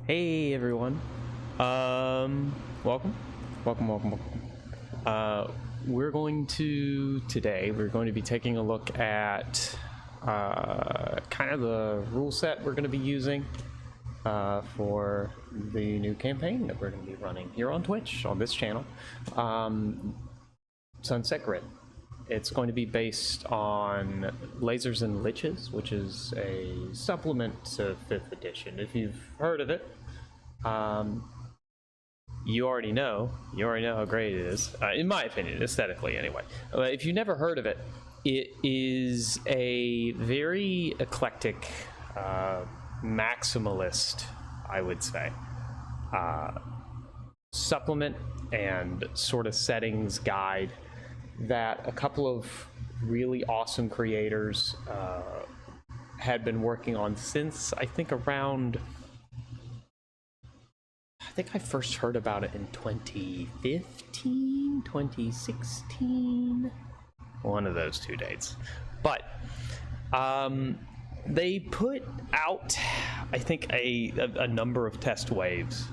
Hey everyone. Welcome. We're going to be taking a look at kind of the rule set we're going to be using for the new campaign that we're going to be running here on Twitch, on this channel, Sunset Grid. It's going to be based on Lasers and Liches, which is a supplement to 5th edition. If you've heard of it, you already know how great it is, in my opinion, aesthetically anyway. If you've never heard of it, it is a very eclectic, maximalist, I would say, supplement and sort of settings guide that a couple of really awesome creators had been working on since I think I first heard about it in 2015, 2016, one of those two dates. But they put out, I think, a number of test waves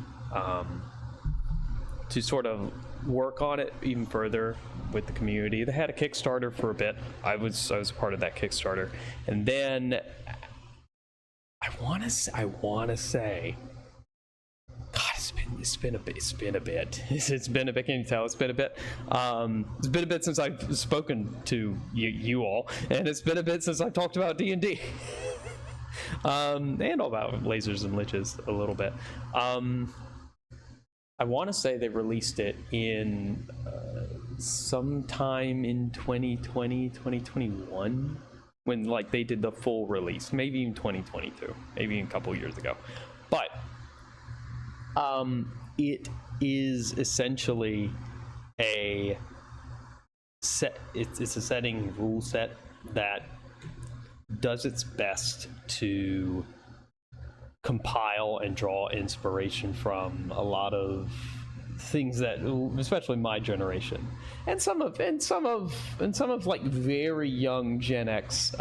to sort of work on it even further with the community. They had a Kickstarter for a bit. I was a part of that Kickstarter, and then I want to say, God, it's been a bit. It's been a bit. Can you tell? It's been a bit. It's been a bit since I've spoken to you all, and it's been a bit since I've talked about D&D, and all about Lasers and Liches a little bit. I want to say they released it in sometime in 2020, 2021, when like they did the full release, maybe in 2022, maybe a couple years ago. But it is essentially a set. It's a setting rule set that does its best to compile and draw inspiration from a lot of things that, especially my generation, and some of like very young Gen X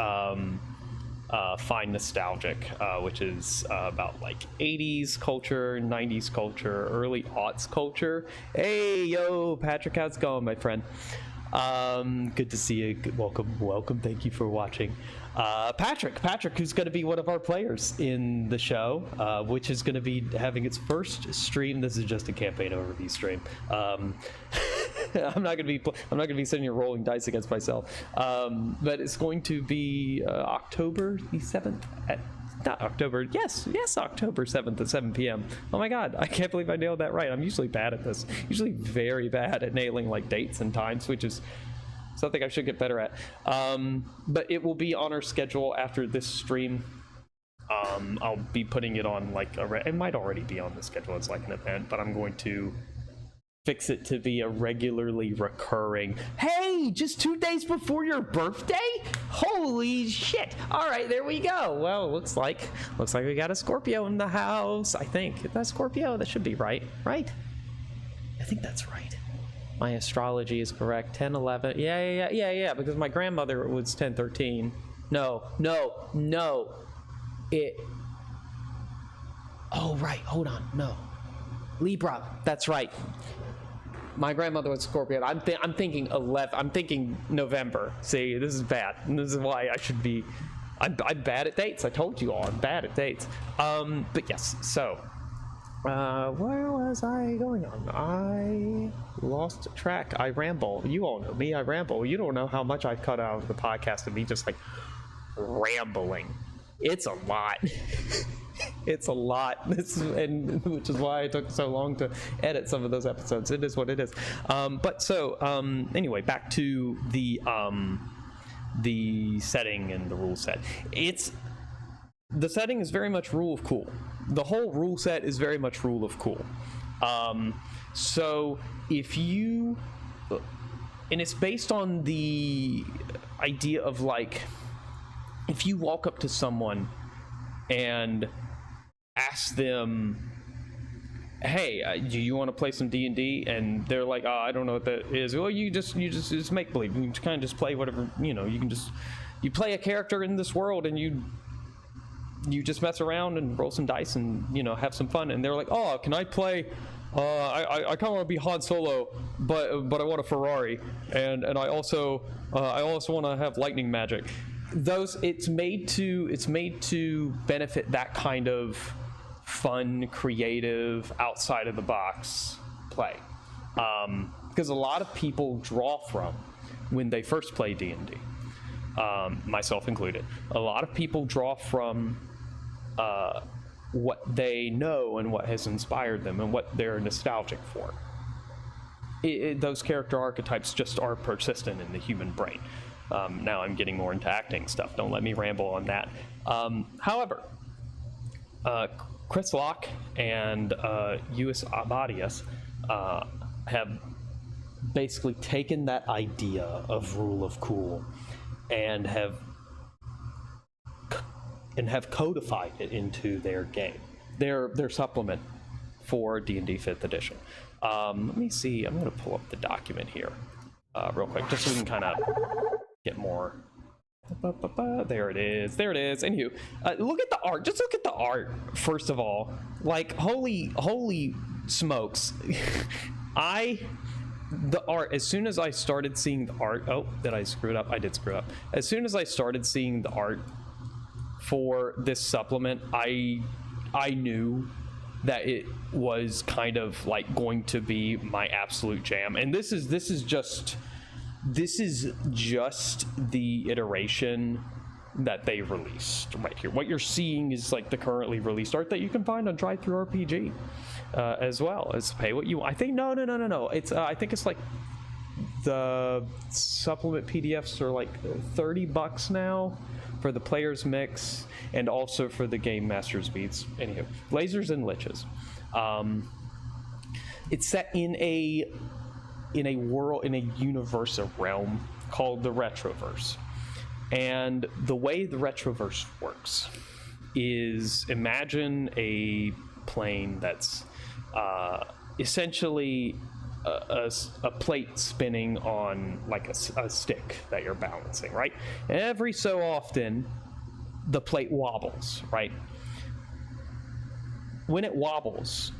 find nostalgic, which is about like 80s culture, 90s culture, early aughts culture. Hey, yo, Patrick, how's it going, my friend? Good to see you. Welcome. Thank you for watching. Patrick, who's going to be one of our players in the show, which is going to be having its first stream. This is just a campaign overview stream. I'm not going to be sitting here rolling dice against myself. But it's going to be October the 7th October 7th at 7 p.m. Oh my god, I can't believe I nailed that right. I'm usually bad at this. Usually very bad at nailing like dates and times, which is something I should get better at. But it will be on our schedule after this stream. I'll be putting it on like it might already be on the schedule. It's like an event, but I'm going to fix it to be a regularly recurring. Hey, just 2 days before your birthday? Holy shit. All right, there we go. Well, looks like we got a Scorpio in the house. I think that's Scorpio. That should be right. I think that's right. My astrology is correct. 10/11. Yeah, because my grandmother was 10/13. No. Oh, right. Hold on. No. Libra. That's right. My grandmother was Scorpio. I'm thinking 11. I'm thinking November. See, this is bad. And this is why I should be. I'm bad at dates. I told you all I'm bad at dates. But yes. So, where was I going on? I lost track. I ramble. You all know me. I ramble. You don't know how much I cut out of the podcast of me just like rambling. It's a lot. It's a lot, and which is why it took so long to edit some of those episodes. It is what it is. Anyway, back to the setting and the rule set. The setting is very much rule of cool. The whole rule set is very much rule of cool. So if you, and it's based on the idea of like, if you walk up to someone and ask them, hey, do you want to play some D&D? And they're like, oh, I don't know what that is. Well, you just make believe. You kind of just play whatever, you can just, you play a character in this world and you you just mess around and roll some dice and, you know, have some fun. And they're like, oh, can I play, I kind of want to be Han Solo, but I want a Ferrari, and I also want to have lightning magic. It's made to benefit that kind of fun, creative, outside of the box play, because a lot of people draw from, when they first play D&D, myself included, a lot of people draw from what they know and what has inspired them and what they're nostalgic for. Those character archetypes just are persistent in the human brain. Now I'm getting more into acting stuff. Don't let me ramble on that. However, Chris Locke and Uis Abadius have basically taken that idea of rule of cool and have codified it into their game, their supplement for D&D 5th edition. Let me see. I'm going to pull up the document here real quick, just so we can kind of get more. There it is. Anywho, look at the art. Just look at the art, first of all. Like, holy smokes. The art, as soon as I started seeing the art, did I screw it up? I did screw it up. As soon as I started seeing the art for this supplement, I knew that it was kind of like going to be my absolute jam. And this is just the iteration that they released right here. What you're seeing is like the currently released art that you can find on Drive-Thru-RPG, as well as pay what you want. I think no. It's I think it's like the supplement PDFs are like $30 now for the player's mix and also for the game master's beats. Anywho, lasers and liches. It's set in a world, in a universe, a realm called the Retroverse. And the way the Retroverse works is, imagine a plane that's essentially a plate spinning on like a stick that you're balancing, right? Every so often, the plate wobbles, right? When it wobbles,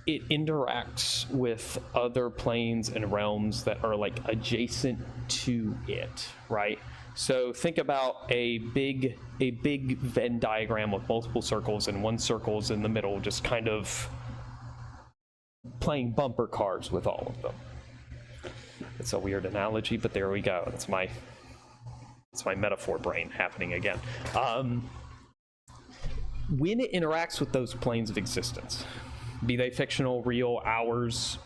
it interacts with other planes and realms that are like adjacent to it, right? So think about a big Venn diagram with multiple circles, and one circle's in the middle, just kind of playing bumper cars with all of them. It's a weird analogy, but there we go. It's my metaphor brain happening again. When it interacts with those planes of existence, be they fictional, real, ours,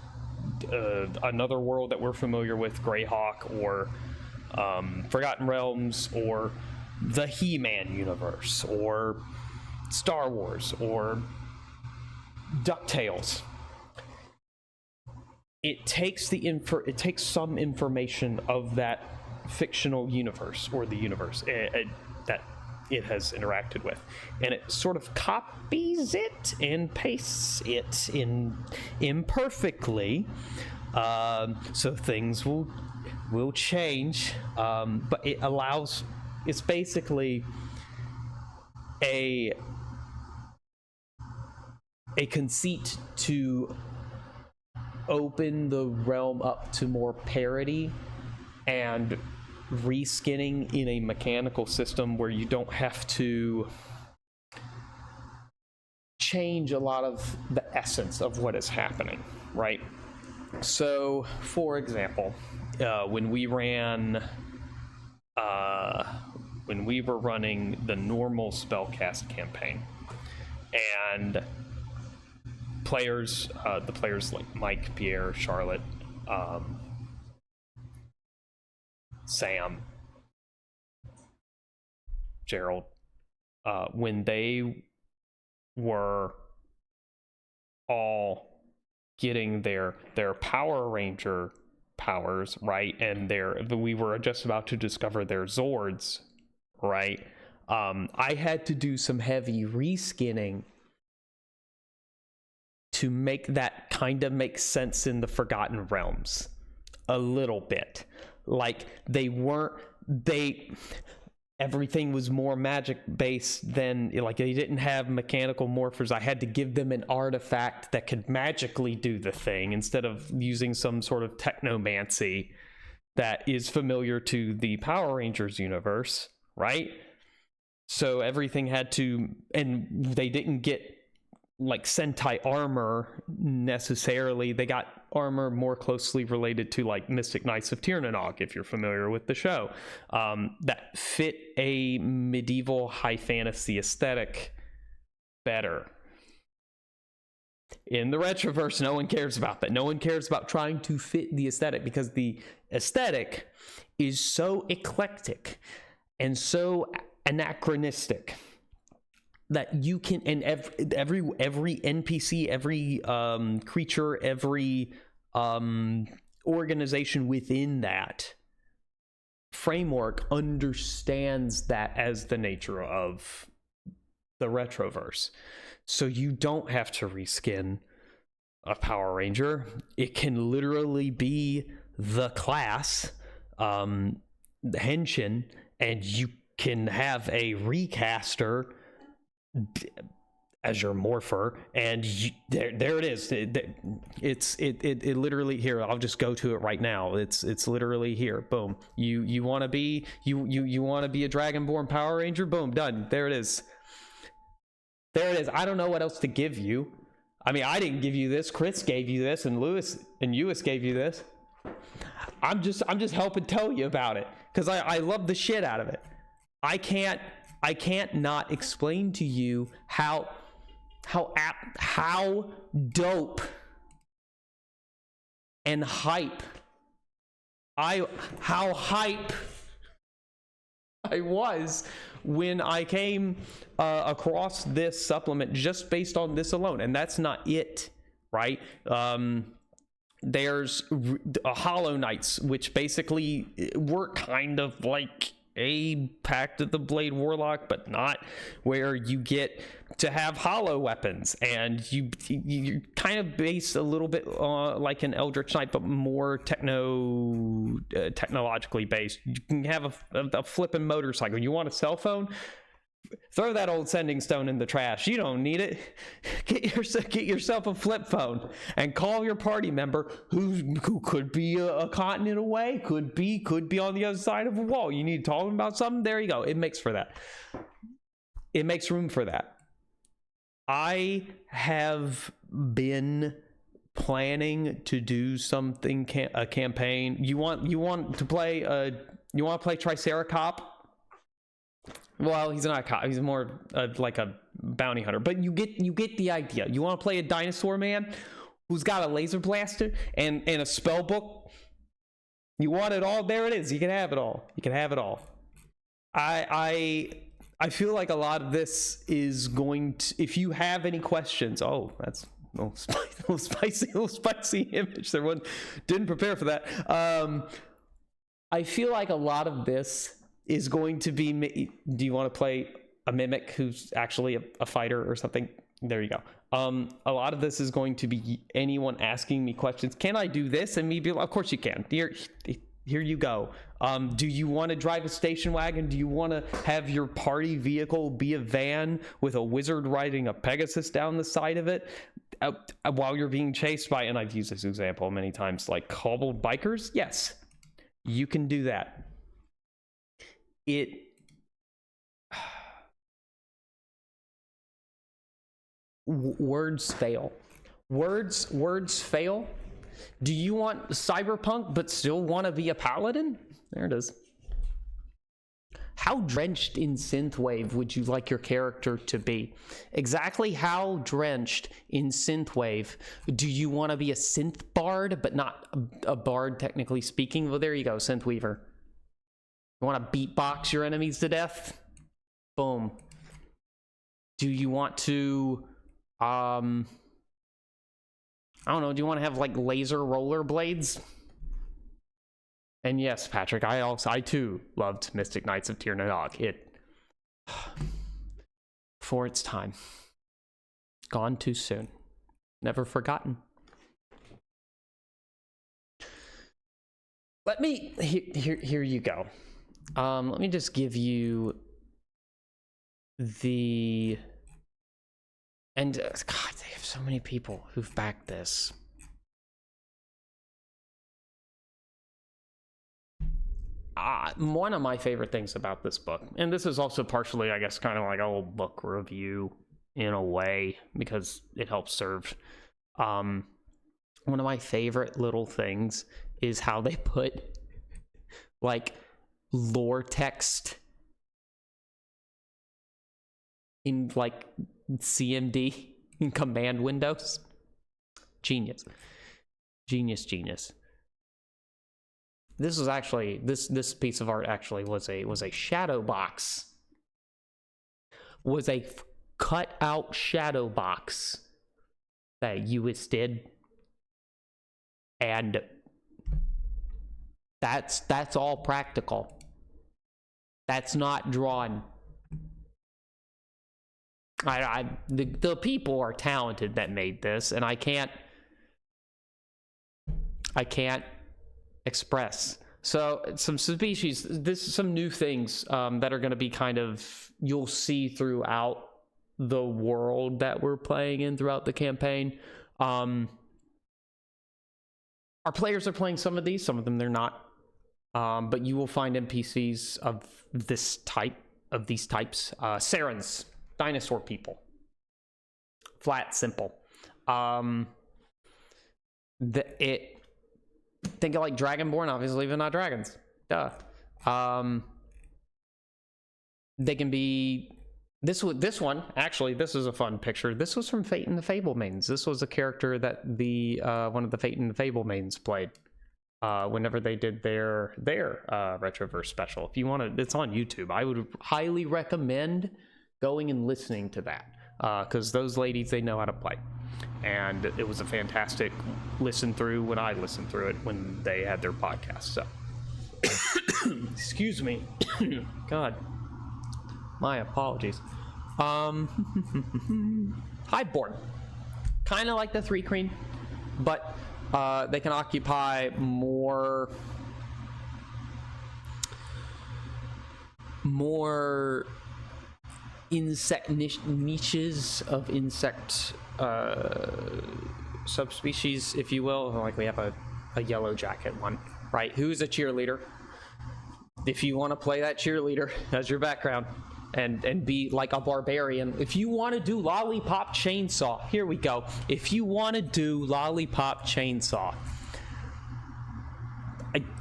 another world that we're familiar with, Greyhawk, or Forgotten Realms, or the He-Man universe, or Star Wars, or DuckTales. It takes some information of that fictional universe, or the universe that it has interacted with, and it sort of copies it and pastes it in imperfectly, so things will change, but it's basically a conceit to open the realm up to more parity and reskinning in a mechanical system where you don't have to change a lot of the essence of what is happening, right? So, for example, when we were running the normal SpellCast campaign, and the players like Mike, Pierre, Charlotte, Sam, Gerald, when they were all getting their Power Ranger powers, right, and we were just about to discover their Zords, right, I had to do some heavy reskinning to make that kind of make sense in the Forgotten Realms a little bit. Like, everything was more magic based than, like, they didn't have mechanical morphers. I had to give them an artifact that could magically do the thing instead of using some sort of technomancy that is familiar to the Power Rangers universe, right? So everything had to, and they didn't get like Sentai armor necessarily. They got armor more closely related to like Mystic Knights of Tirnanog, if you're familiar with the show, that fit a medieval high fantasy aesthetic better. In the Retroverse, no one cares about that. No one cares about trying to fit the aesthetic, because the aesthetic is so eclectic and so anachronistic that you can, and every NPC, every creature, every organization within that framework understands that as the nature of the Retroverse. So you don't have to reskin a Power Ranger. It can literally be the class, the Henshin, and you can have a recaster as your morpher, and there it is. It literally, here, I'll just go to it right now. It's literally here. Boom. You want to be you want to be a Dragonborn Power Ranger? Boom, done. There it is. There it is. I don't know what else to give you. I mean, I didn't give you this. Chris gave you this, and Lewis and Ewis gave you this. I'm just helping tell you about it, because I love the shit out of it. I can't not explain to you how dope and hype how hype I was when I came across this supplement just based on this alone. And that's not it, right? There's Hollow Knights, which basically work kind of like a Pact of the Blade Warlock, but not, where you get to have hollow weapons, and you kind of base a little bit like an Eldritch Knight, but more technologically based. You can have a flipping motorcycle. You want a cell phone? Throw that old sending stone in the trash. You don't need it. Get yourself a flip phone and call your party member who could be a continent away, could be on the other side of a wall. You need to talk about something. There you go. It makes for that. It makes room for that. I have been planning to do something, a campaign. You want to play Triceracop? Well, he's not a cop. He's more like a bounty hunter. But you get the idea. You want to play a dinosaur man who's got a laser blaster and a spell book? You want it all? There it is. You can have it all. You can have it all. I feel like a lot of this is going to, if you have any questions, that's a little spicy image. Everyone didn't prepare for that. I feel like a lot of this is going to be, do you want to play a mimic who's actually a fighter or something? There you go. A lot of this is going to be anyone asking me questions. Can I do this? And me be like, of course you can. Here you go. Do you want to drive a station wagon? Do you want to have your party vehicle be a van with a wizard riding a Pegasus down the side of it while you're being chased by, and I've used this example many times, like cobbled bikers? Yes, you can do that. Words fail. Words fail. Do you want cyberpunk but still want to be a paladin? There it is. How drenched in synthwave would you like your character to be? Exactly how drenched in synthwave do you want to be? A synth bard, but not a bard technically speaking? Well, there you go, synthweaver. You want to beatbox your enemies to death? Boom. Do you want to, I don't know, do you want to have like laser rollerblades? And yes, Patrick, I too loved Mystic Knights of Tirnanog. For its time. Gone too soon. Never forgotten. Let me, here you go. Let me just give you the... And, God, they have so many people who've backed this. One of my favorite things about this book, and this is also partially, I guess, kind of like a little book review in a way, because it helps serve. One of my favorite little things is how they put, like, lore text in, like, CMD in command windows. Genius. This was actually, this piece of art actually was a shadow box. Was a cut out shadow box that US did. And that's all practical. That's not drawn. The people are talented that made this, and I can't express. So some species, some new things that are going to be kind of, you'll see throughout the world that we're playing in throughout the campaign. Our players are playing some of these, some of them they're not. But you will find NPCs of this type, of these types. Sarens, dinosaur people. Flat, simple. Think of like Dragonborn, obviously, but not dragons. Duh. They can be... This one, actually, this is a fun picture. This was from Fate and the Fable Maidens. This was a character that one of the Fate and the Fable Maidens played whenever they did their Retroverse special. If you want to, it's on YouTube. I would highly recommend going and listening to that, because those ladies, they know how to play. And it was a fantastic listen through when I listened through it when they had their podcast. So, excuse me. God, my apologies. Highborn, kind of like the 3 Queen, but they can occupy more insect niches of insect subspecies, if you will. Like we have a yellow jacket one, right? Who's a cheerleader? If you want to play that cheerleader as your background and be like a barbarian, if you want to do lollipop chainsaw, here we go. If you want to do lollipop chainsaw,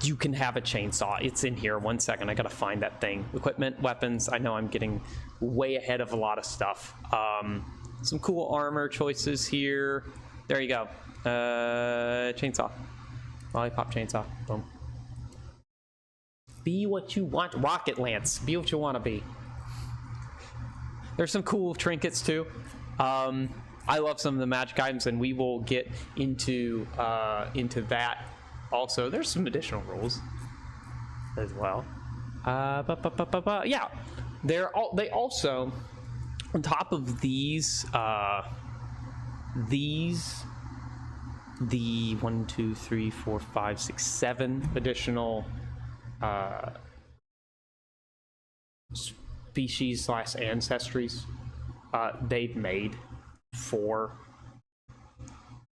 you can have a chainsaw. It's in here. One second, I gotta find that thing. Equipment, weapons. I know I'm getting way ahead of a lot of stuff. Some cool armor choices here. There you go. Chainsaw. Lollipop chainsaw. Boom. Be what you want. Rocket Lance. Be what you want to be. There's some cool trinkets too. I love some of the magic items, and we will get into that. Also, there's some additional rules as well. Yeah, they also, on top of these, the 1, 2, 3, 4, 5, 6, 7 additional species / ancestries they've made for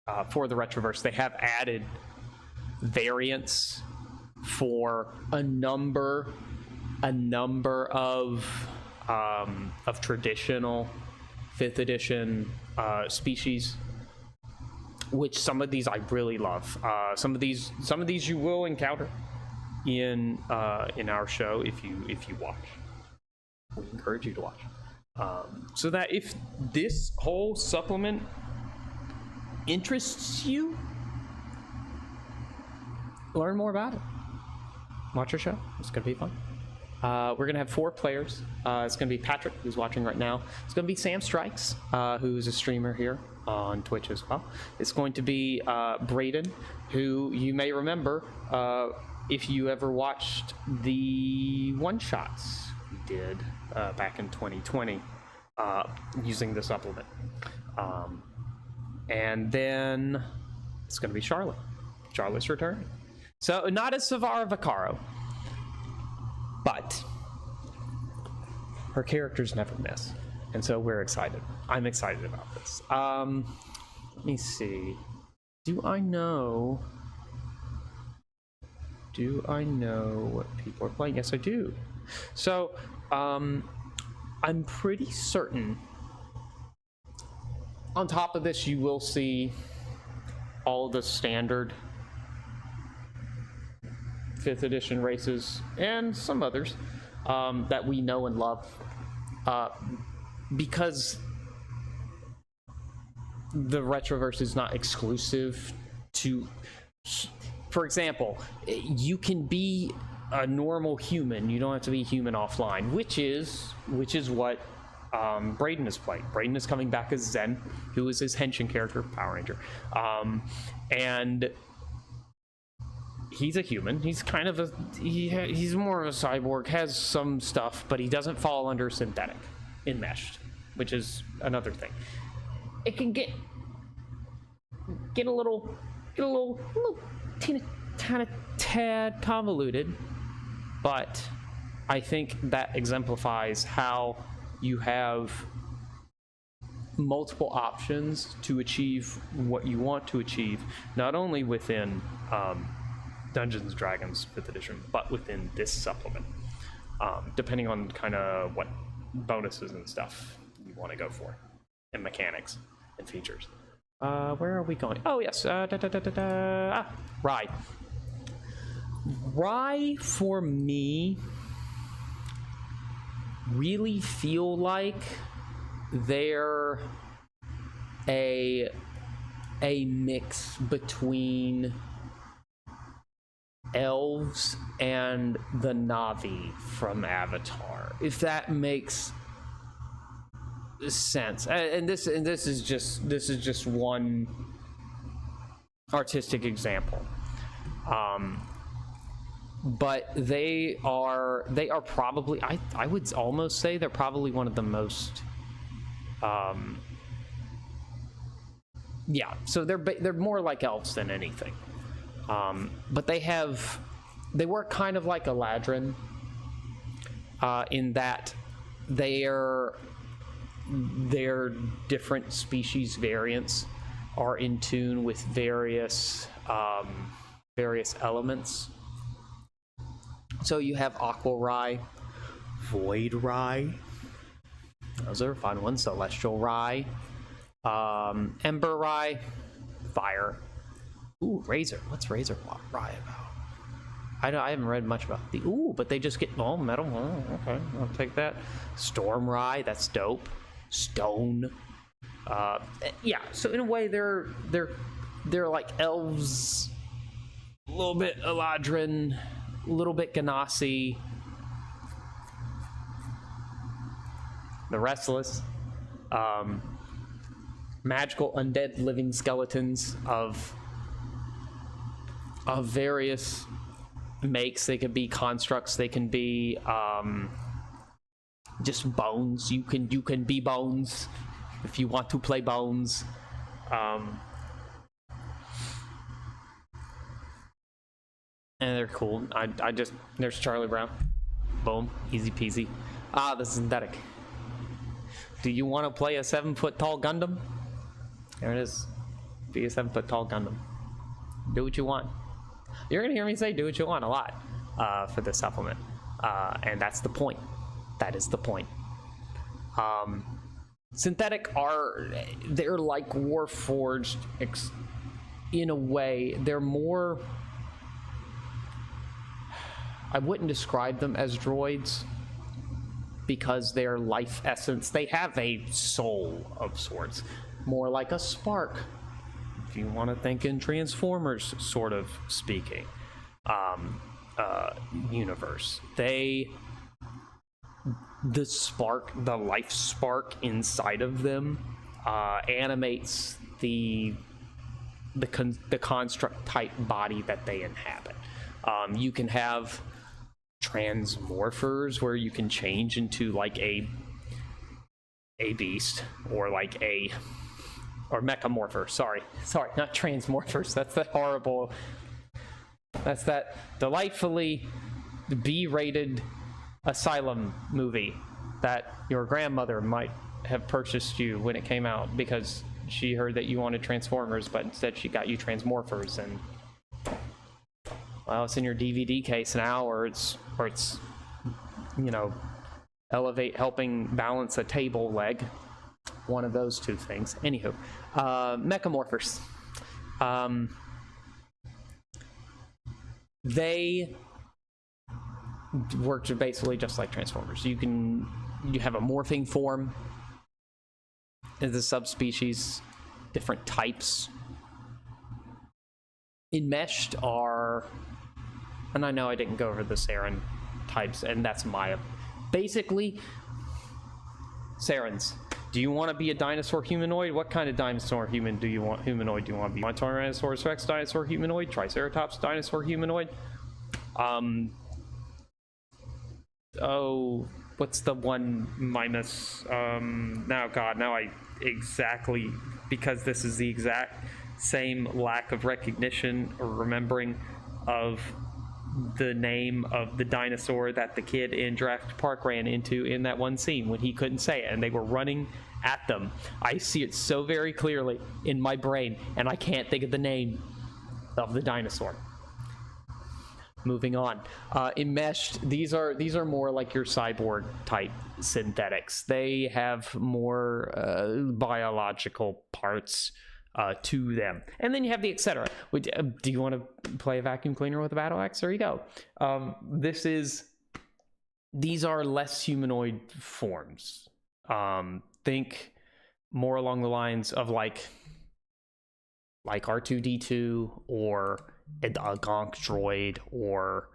the Retroverse. They have added variants for a number of traditional 5th edition species, which some of these I really love. Some of these you will encounter in our show if you watch. We encourage you to watch. So that if this whole supplement interests you, learn more about it. Watch our show. It's going to be fun. We're going to have 4 players. It's going to be Patrick, who's watching right now. It's going to be Sam Strikes, who's a streamer here on Twitch as well. It's going to be Braden, who you may remember if you ever watched the one-shots we did back in 2020 using the supplement. And then it's going to be Charlotte. Charlotte's returning. So not as Savara Vaccaro. But her characters never miss, and so we're excited. I'm excited about this. Let me see. Do I know what people are playing? Yes, I do. So, I'm pretty certain on top of this you will see all the standard 5th edition races and some others that we know and love, because the Retroverse is not exclusive to, for example, you can be a normal human. You don't have to be human offline, which is what Braden is playing. Braden is coming back as Zen, who is his henshin character, Power Ranger, and he's a human. He's kind of he's more of a cyborg, has some stuff, but he doesn't fall under synthetic, enmeshed, which is another thing. It can get a little teeny tad convoluted, but I think that exemplifies how you have multiple options to achieve what you want to achieve, not only within Dungeons & Dragons 5th edition, but within this supplement, depending on kind of what bonuses and stuff you want to go for, and mechanics and features. Where are we going? Oh, yes. Rye. Rye, for me, really feel like they're a mix between elves and the Na'vi from Avatar, if that makes sense. And this is just one artistic example, but they are probably, I would almost say they're probably one of the most so they're more like elves than anything. But they work kind of like Eladrin, in that their different species variants are in tune with various elements. So you have Aqua Rye, Void Rye, those are fun ones, Celestial Rye, Ember Rye, Fire. Ooh, Razor. What's Razor Rye about? I haven't read much about the. Ooh, but they just get metal. Oh, okay, I'll take that. Storm Rye, that's dope. Stone. Yeah. So in a way, they're like elves, a little bit Eladrin, a little bit Ganassi. The Restless. Magical undead living skeletons of various makes. They can be constructs, they can be just bones. You can be bones if you want to play bones. And they're cool. I just, there's Charlie Brown. Boom, easy peasy. The synthetic. Do you want to play a 7-foot-tall Gundam? There it is. Be a 7-foot-tall Gundam. Do what you want. You're gonna hear me say do what you want a lot for this supplement, and that's the point. That is the point. Synthetic they're like Warforged in a way. They're more, I wouldn't describe them as droids because their life essence, they have a soul of sorts, more like a spark, if you want to think in Transformers sort of speaking, universe. The life spark inside of them animates the construct type body that they inhabit. You can have transmorphers where you can change into like a beast, or like or mechamorpher. Sorry, not transmorphers. That's that delightfully B-rated Asylum movie that your grandmother might have purchased you when it came out because she heard that you wanted Transformers, but instead she got you Transmorphers, and well, it's in your DVD case now, or it's you know, helping balance a table leg. One of those two things. Anywho, Mechamorphers. They work basically just like Transformers. You have a morphing form as a subspecies, different types. Enmeshed are, and I know I didn't go over the Saren types, and that's basically Sarens. Do you want to be a dinosaur humanoid? What kind of dinosaur humanoid do you want to be? Tyrannosaurus Rex dinosaur humanoid, Triceratops dinosaur humanoid. Oh, what's the one minus? Now I exactly, because this is the exact same lack of recognition or remembering of the name of the dinosaur that the kid in Jurassic Park ran into in that one scene when he couldn't say it and they were running at them. I see it so very clearly in my brain, and I can't think of the name of the dinosaur. Moving on. Enmeshed, these are more like your cyborg type synthetics. They have more biological parts to them. And then you have the etc. Do you want to play a vacuum cleaner with a battle axe? There you go. These are less humanoid forms. Think more along the lines of like R2-D2 or a gonk droid, or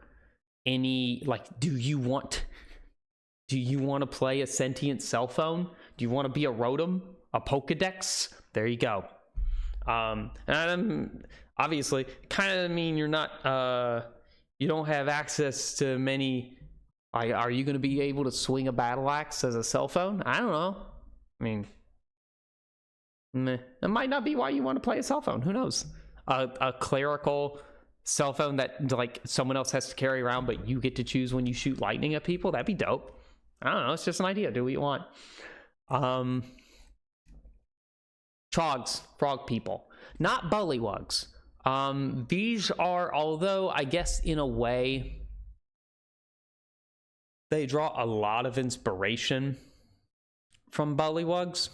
any, like, do you want to play a sentient cell phone? Do you want to be a Rotom, a Pokedex? There you go. And obviously kind of mean you're not you don't have access to many. Are you going to be able to swing a battle axe as a cell phone? I don't know. I mean, it might not be why you want to play a cell phone. Who knows? A clerical cell phone that like someone else has to carry around, but you get to choose when you shoot lightning at people. That'd be dope. I don't know. It's just an idea. Do what you want. Trogs, frog people, not bullywugs. These are, although I guess in a way they draw a lot of inspiration from bullywugs.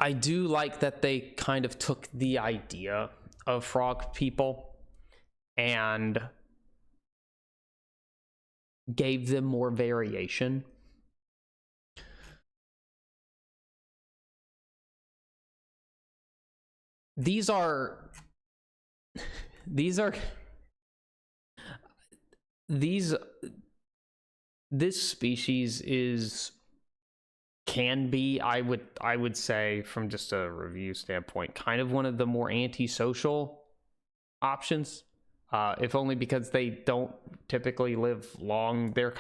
I do like that they kind of took the idea of frog people and gave them more variation. This species can be, I would say, from just a review standpoint, kind of one of the more antisocial options, if only because they don't typically live long. They're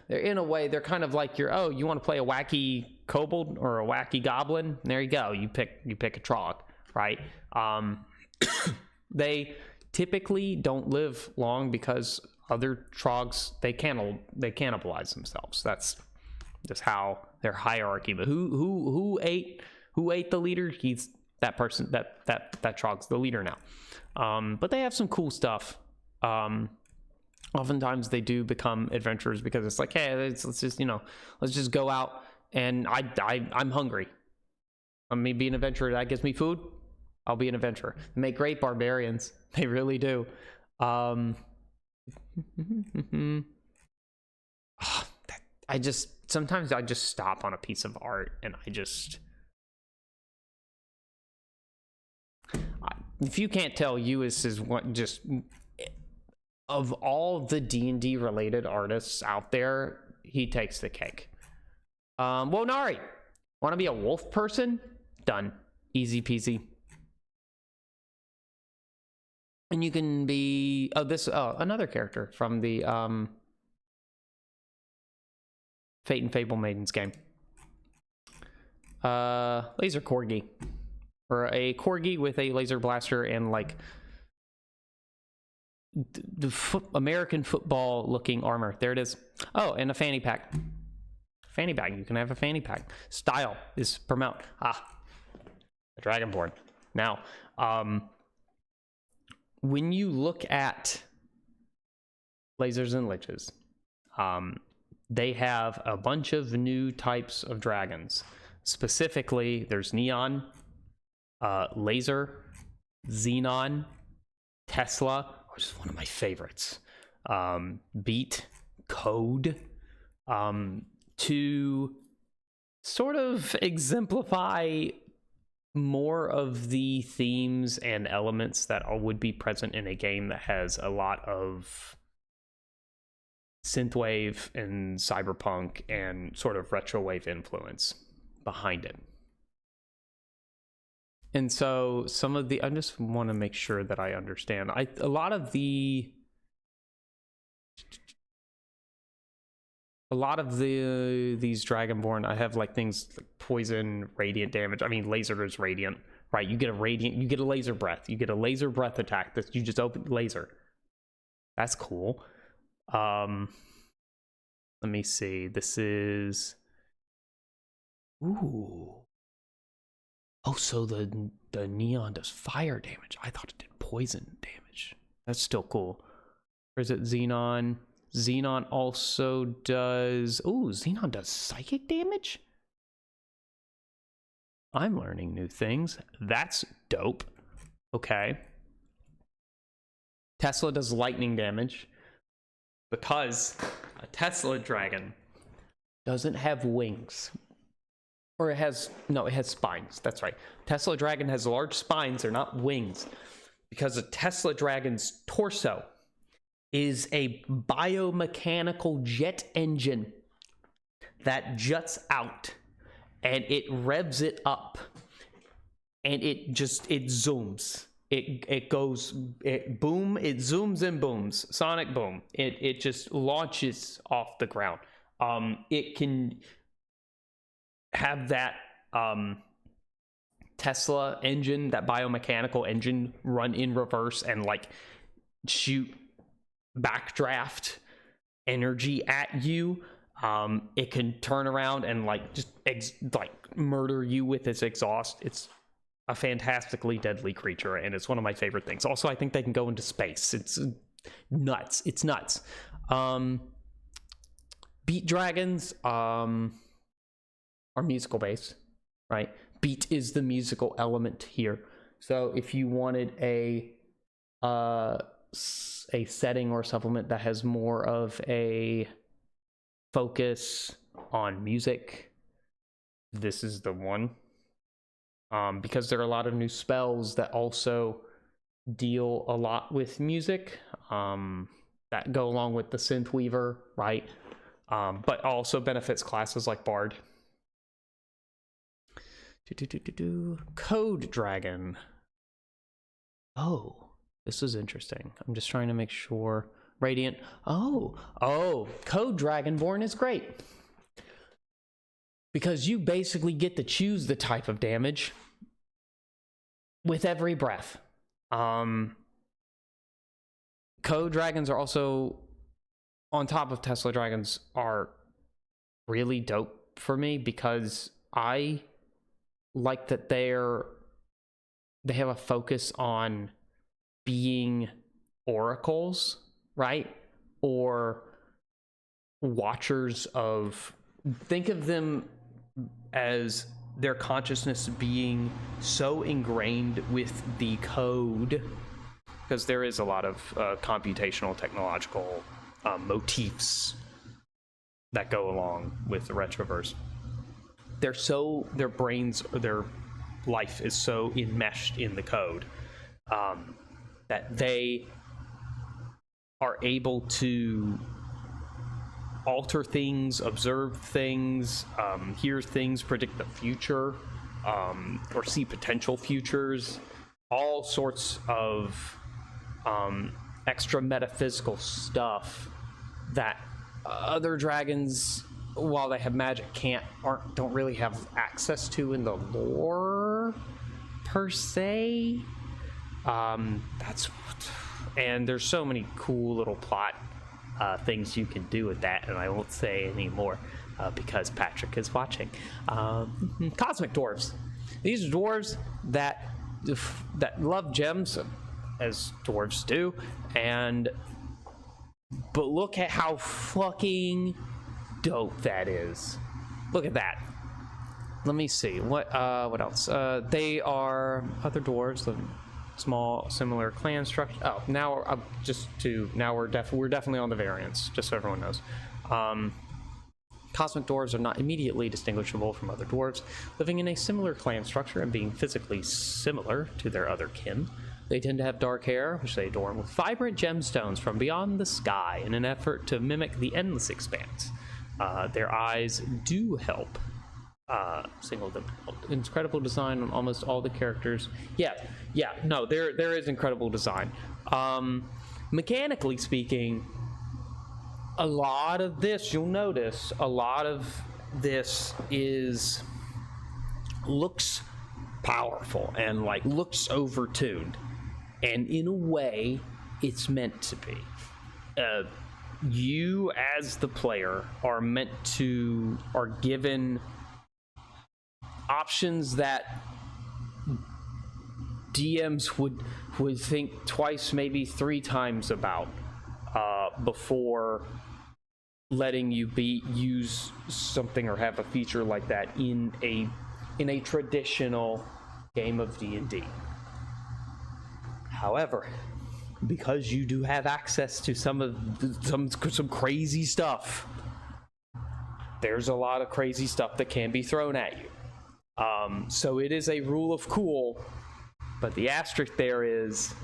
in a way, they're kind of like you want to play a wacky kobold or a wacky goblin? There you go. You pick a trog, right? They typically don't live long because other trogs, they cannibalize themselves. That's just how their hierarchy. But who ate the leader? He's that person. That trog's the leader now. But they have some cool stuff. Oftentimes they do become adventurers because it's like, hey, let's just go out, and I'm hungry. Me being an adventurer, that gives me food. I'll be an adventurer. They make great barbarians. They really do. Sometimes I just stop on a piece of art and if you can't tell, Uis is what, just of all the D&D related artists out there, he takes the cake. Whoa, Nari, want to be a wolf person? Done. Easy peasy. And you can be another character from the Fate and Fable Maidens game. Laser corgi, or a corgi with a laser blaster and like American football looking armor. There it is. Oh, and a fanny pack. Fanny pack. You can have a fanny pack. Style is promote. The Dragonborn. Now, when you look at Lasers and Liches, they have a bunch of new types of dragons. Specifically, there's Neon, Laser, Xenon, Tesla, which is one of my favorites, Beat, Code, to sort of exemplify more of the themes and elements that would be present in a game that has a lot of synthwave and cyberpunk and sort of retrowave influence behind it. And so some of the, I just want to make sure that I understand. A lot of these Dragonborn, I have like things like poison, radiant damage. I mean, laser is radiant, right? You get a laser breath. You get a laser breath attack that you just open laser. That's cool. Let me see. This is, ooh. Oh, so the Neon does fire damage. I thought it did poison damage. That's still cool. Or is it Xenon? Xenon also does... Ooh, Xenon does psychic damage? I'm learning new things. That's dope. Okay. Tesla does lightning damage because a Tesla dragon doesn't have wings. Or it has spines. That's right. Tesla dragon has large spines. They're not wings. Because a Tesla dragon's torso is a biomechanical jet engine that juts out and it revs it up and it zooms. It zooms and booms. Sonic boom. It just launches off the ground. It can have that Tesla engine, that biomechanical engine, run in reverse and like shoot backdraft energy at you. It can turn around and like just murder you with its exhaust. It's a fantastically deadly creature, and it's one of my favorite things. Also, I think they can go into space. It's nuts. It's nuts. Beat dragons are musical based, right? Beat is the musical element here. So if you wanted a setting or supplement that has more of a focus on music, this is the one. Because there are a lot of new spells that also deal a lot with music, that go along with the Synth Weaver, right? But also benefits classes like Bard. Code Dragon. Oh, this is interesting. I'm just trying to make sure. Radiant. Oh, Code Dragonborn is great. Because you basically get to choose the type of damage with every breath. Code Dragons are also, on top of Tesla Dragons, are really dope for me because I like that they have a focus on being oracles, right? Or watchers of, think of them as their consciousness being so ingrained with the code, because there is a lot of computational technological motifs that go along with the retroverse. Their life is so enmeshed in the code that they are able to alter things, observe things, hear things, predict the future, or see potential futures, all sorts of extra metaphysical stuff that other dragons, while they have magic, don't really have access to in the lore per se. And there's so many cool little plot things you can do with that, and I won't say any more because Patrick is watching. Cosmic dwarves. These are dwarves that love gems, as dwarves do, but look at how fucking dope that is. Look at that. Let me see what else. They are other dwarves, the small similar clan structure. Oh, now we're definitely on the variants, just so everyone knows. Cosmic dwarves are not immediately distinguishable from other dwarves, living in a similar clan structure and being physically similar to their other kin. They tend to have dark hair, which they adorn with vibrant gemstones from beyond the sky in an effort to mimic the endless expanse. Their eyes do help single them. Incredible design on almost all the characters. No, there is incredible design. Mechanically speaking, a lot of this, you'll notice, a lot of this looks powerful and like looks overtuned, and in a way, it's meant to be. You as the player are given options that DMs would think twice, maybe 3 times about before letting you use something or have a feature like that in a traditional game of D&D. However, because you do have access to some crazy stuff, there's a lot of crazy stuff that can be thrown at you. So it is a rule of cool, but the asterisk there is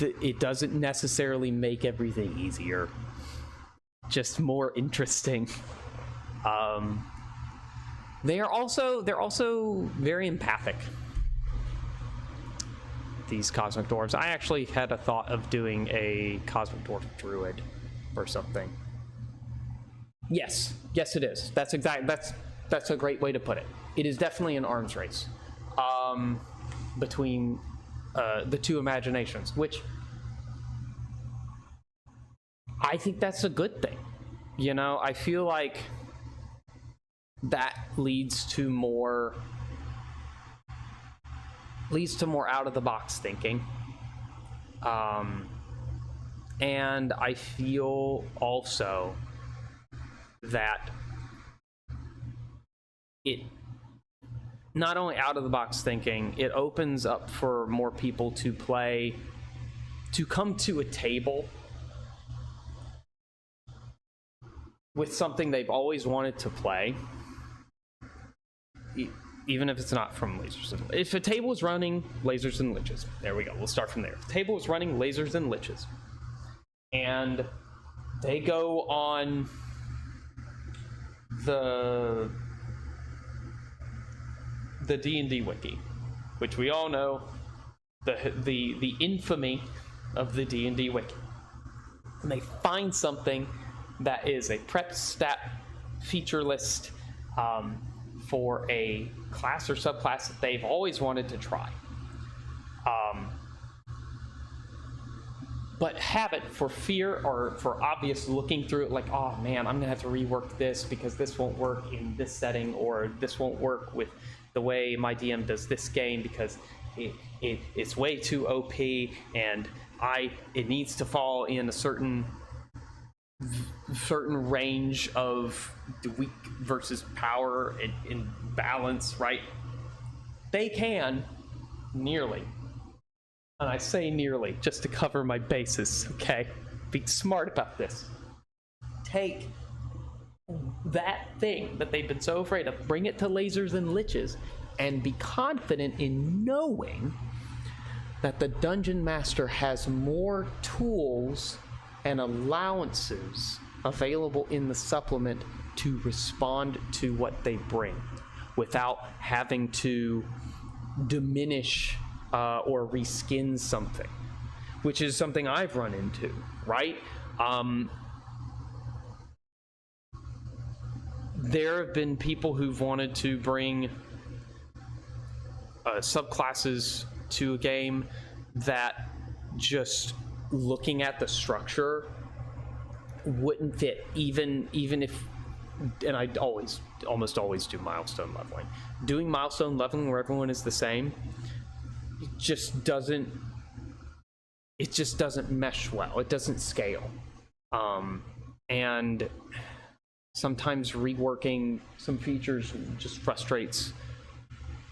it doesn't necessarily make everything easier, just more interesting. They're also very empathic, these cosmic dwarves. I actually had a thought of doing a cosmic dwarf druid or something. Yes it is. That's a great way to put it. It is definitely an arms race between the two imaginations, which I think that's a good thing. You know, I feel like that leads to more out of the box thinking. And I feel also that it not only out of the box thinking, it opens up for more people to come to a table with something they've always wanted to play, even if it's not from Lasers and... If a table is running Lasers and Liches, there we go, we'll start from there. If a table is running Lasers and Liches, and they go on the D&D wiki, which we all know, the infamy of the D&D wiki, and they find something that is a prep stat feature list for a class or subclass that they've always wanted to try, but have it for fear or for obvious looking through it, like, oh man, I'm gonna have to rework this because this won't work in this setting, or this won't work with the way my DM does this game because it's way too OP, and it needs to fall in a certain range of the weak versus power in balance, right? They can nearly, and I say nearly just to cover my bases, okay? Be smart about this. Take that thing that they've been so afraid of, bring it to Lasers and Liches, and be confident in knowing that the Dungeon Master has more tools and allowances available in the supplement to respond to what they bring without having to diminish or reskin something, which is something I've run into, right? There have been people who've wanted to bring subclasses to a game that just looking at the structure wouldn't fit, even if, and I almost always do milestone leveling. Doing milestone leveling where everyone is the same just doesn't mesh well. It doesn't scale. And sometimes reworking some features just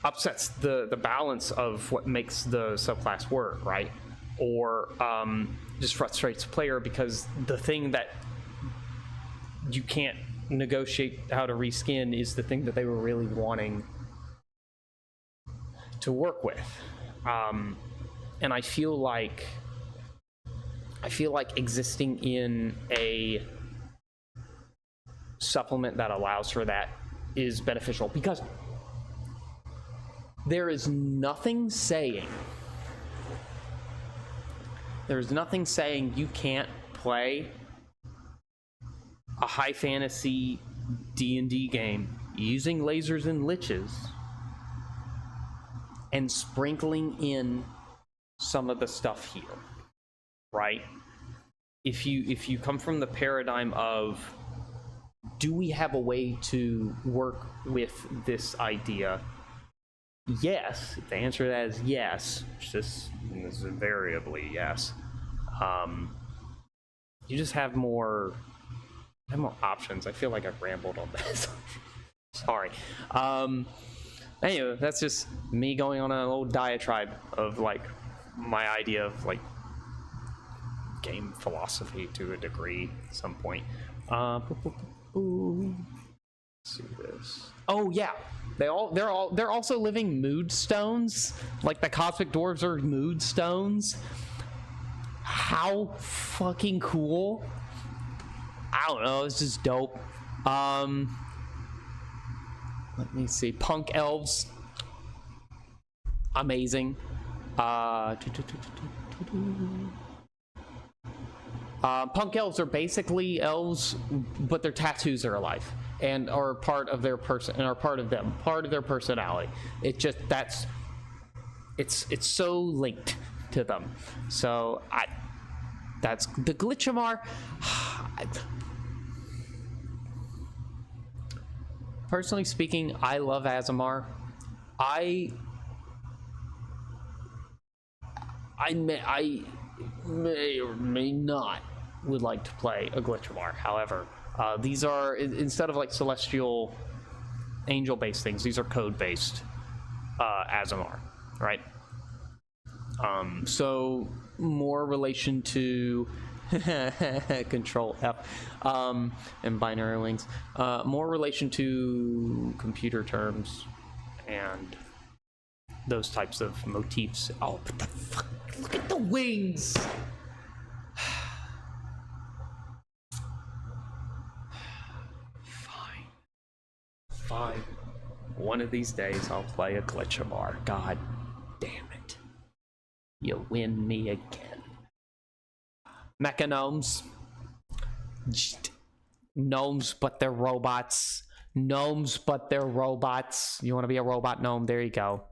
upsets the balance of what makes the subclass work, right? Or just frustrates the player because the thing that you can't negotiate how to reskin is the thing that they were really wanting to work with. And I feel like existing in a supplement that allows for that is beneficial, because there is nothing saying you can't play a high fantasy D&D game using lasers and liches and sprinkling in some of the stuff here, right? If you come from the paradigm of, do we have a way to work with this idea? Yes. If the answer to that is yes, which this is invariably yes, you just have more options. I feel like I've rambled on this. Sorry. Anyway, that's just me going on an old diatribe of like my idea of like game philosophy to a degree at some point. Let's see this. Oh yeah, they're also living mood stones. Like the cosmic dwarves are mood stones. How fucking cool! I don't know. It's just dope. Let me see. Punk elves, amazing. Punk elves are basically elves, but their tattoos are alive and are part of their person and are part of their personality. It's so linked to them. So that's the Glitchamar. Personally speaking, I love Azamar. I may or may not would like to play a Glitchamar. However, these are, instead of like celestial angel-based things, these are code-based Azamar, right? So more relation to Control F and binary wings, more relation to computer terms and those types of motifs. Oh, but the fuck, look at the wings. Fine. One of these days I'll play a Glitchamar. God damn it. You win me again. Mechagnomes. Gnomes, but they're robots. Gnomes, but they're robots. You want to be a robot gnome? There you go.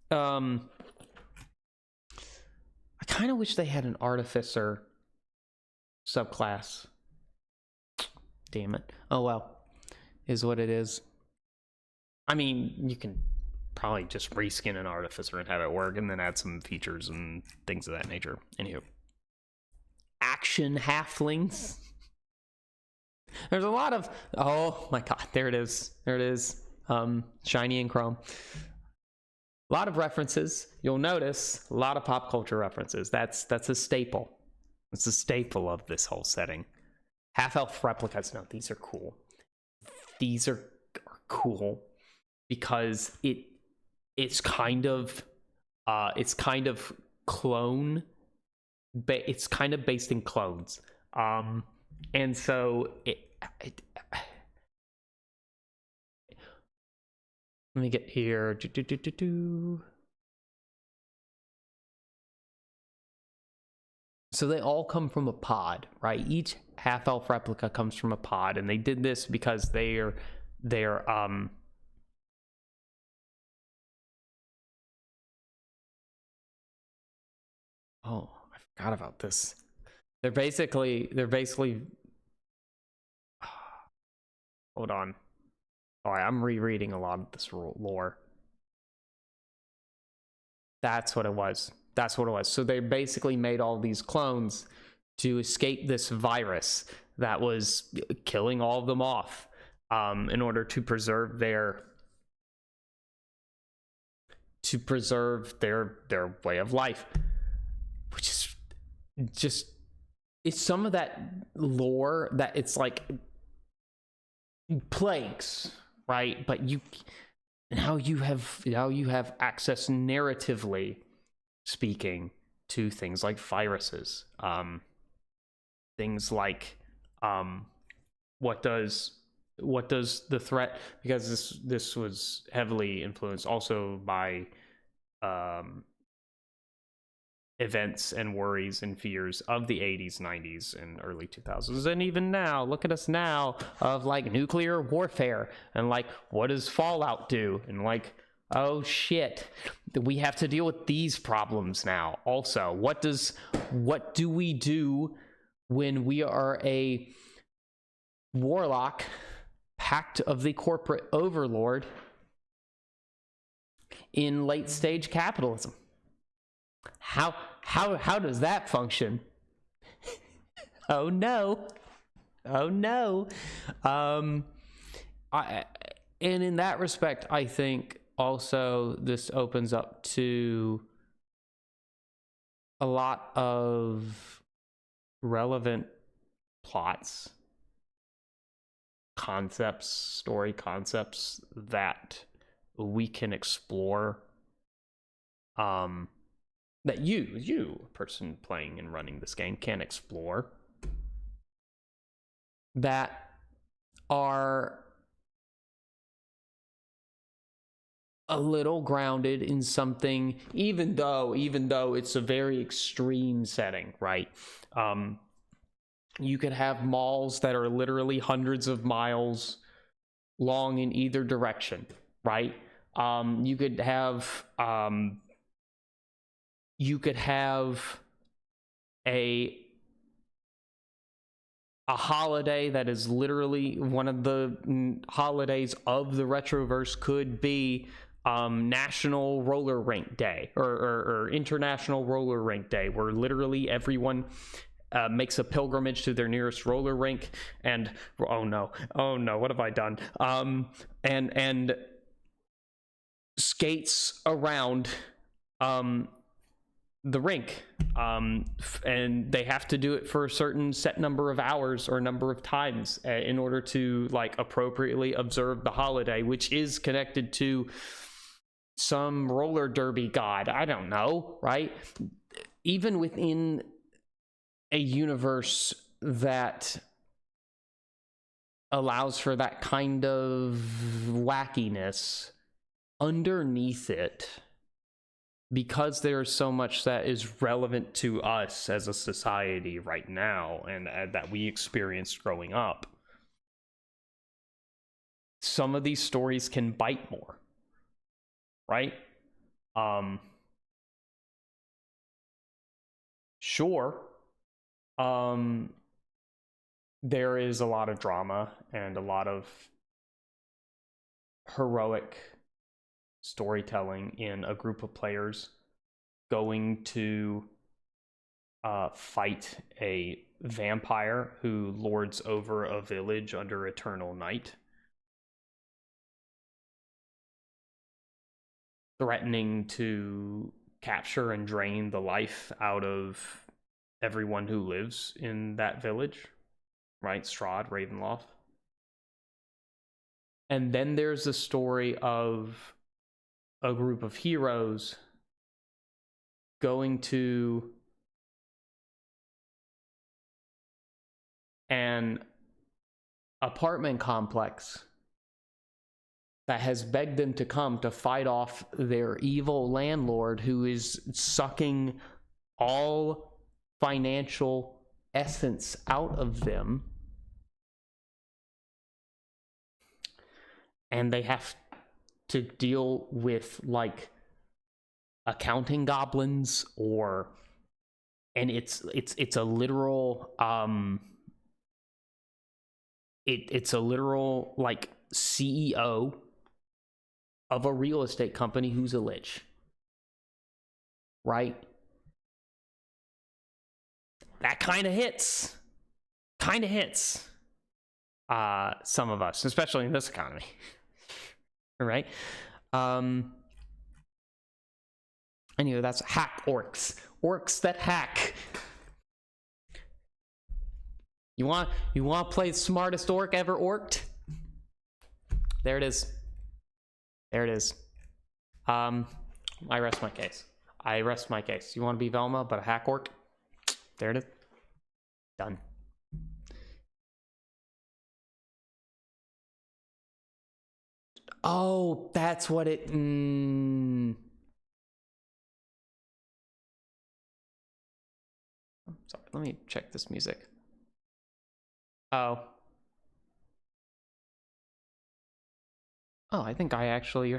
I kind of wish they had an artificer subclass. Damn it. Oh well. Is what it is. I mean, you can probably just reskin an artificer and have it work, and then add some features and things of that nature. Anywho. Action halflings. There's a lot of, oh my god, there it is. Shiny and chrome. A lot of references. You'll notice a lot of pop culture references. That's a staple. It's a staple of this whole setting. Half-elf replicas. No, these are cool. These are cool because it's kind of clone. It's kind of based in clones, and so let me get here. So they all come from a pod, right? Each half-elf replica comes from a pod, and they did this because they're Forgot about this. They're basically hold on. All right, I'm rereading a lot of this lore. That's what it was. So they basically made all these clones to escape this virus that was killing all of them off, in order to preserve their way of life, which is just, it's some of that lore that it's like plagues, right? But now you have access, narratively speaking, to things like viruses, things like what does the threat, because this was heavily influenced also by events and worries and fears of the 80s, 90s, and early 2000s, and even now, look at us now, of like nuclear warfare, and like, what does Fallout do, and like, oh shit, we have to deal with these problems now. Also, what do we do when we are a warlock, pact of the corporate overlord, in late stage capitalism? How does that function? Oh no. And in that respect, I think also this opens up to a lot of relevant plots, concepts, story concepts that we can explore, that you, person playing and running this game, can explore, that are a little grounded in something, even though it's a very extreme setting, right? You could have malls that are literally hundreds of miles long in either direction, right? You could have a holiday that is literally one of the holidays of the Retroverse, could be National Roller Rink Day, or International Roller Rink Day, where literally everyone makes a pilgrimage to their nearest roller rink, and oh no, what have I done? And skates around the rink, and they have to do it for a certain set number of hours or number of times in order to like appropriately observe the holiday, which is connected to some roller derby god, I don't know, right? Even within a universe that allows for that kind of wackiness, underneath it, because there's so much that is relevant to us as a society right now, and that we experienced growing up, some of these stories can bite more, right? Sure, there is a lot of drama and a lot of heroic storytelling in a group of players going to fight a vampire who lords over a village under eternal night, threatening to capture and drain the life out of everyone who lives in that village, right? Strahd, Ravenloft. And then there's a story of a group of heroes going to an apartment complex that has begged them to come to fight off their evil landlord, who is sucking all financial essence out of them. And they have to deal with like accounting goblins or and it's a literal it's a literal like CEO of a real estate company who's a lich, right? That kind of hits some of us, especially in this economy. Right? Anyway, that's hack orcs that hack. You want to play the smartest orc ever orked? There it is. I rest my case. You want to be Velma but a hack orc? There it is. Done. Oh, that's what it... Sorry, let me check this music. Oh, I think I actually...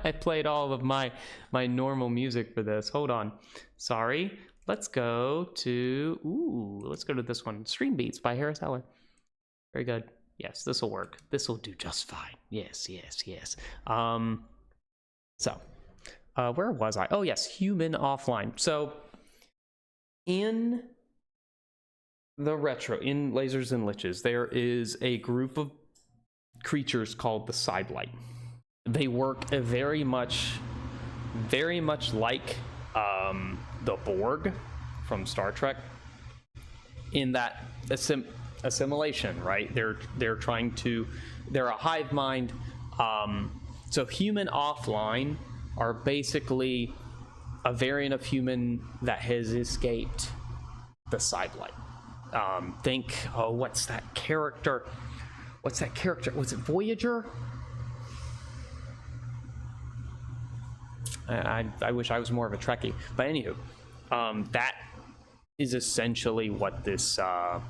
I played all of my normal music for this. Hold on. Sorry. Let's go to this one. Stream Beats by Harris Heller. Very good. Yes, this will work. This will do just fine. Yes. So, where was I? Oh, yes, Human Offline. So, in the retro, in Lasers and Liches, there is a group of creatures called the Sidelight. They work very much like the Borg from Star Trek, in that assimilation, right? They're a hive mind. So Human Offline are basically a variant of human that has escaped the Sidelight. Think, what's that character? Was it Voyager? I wish I was more of a Trekkie. But anywho, that is essentially what this... there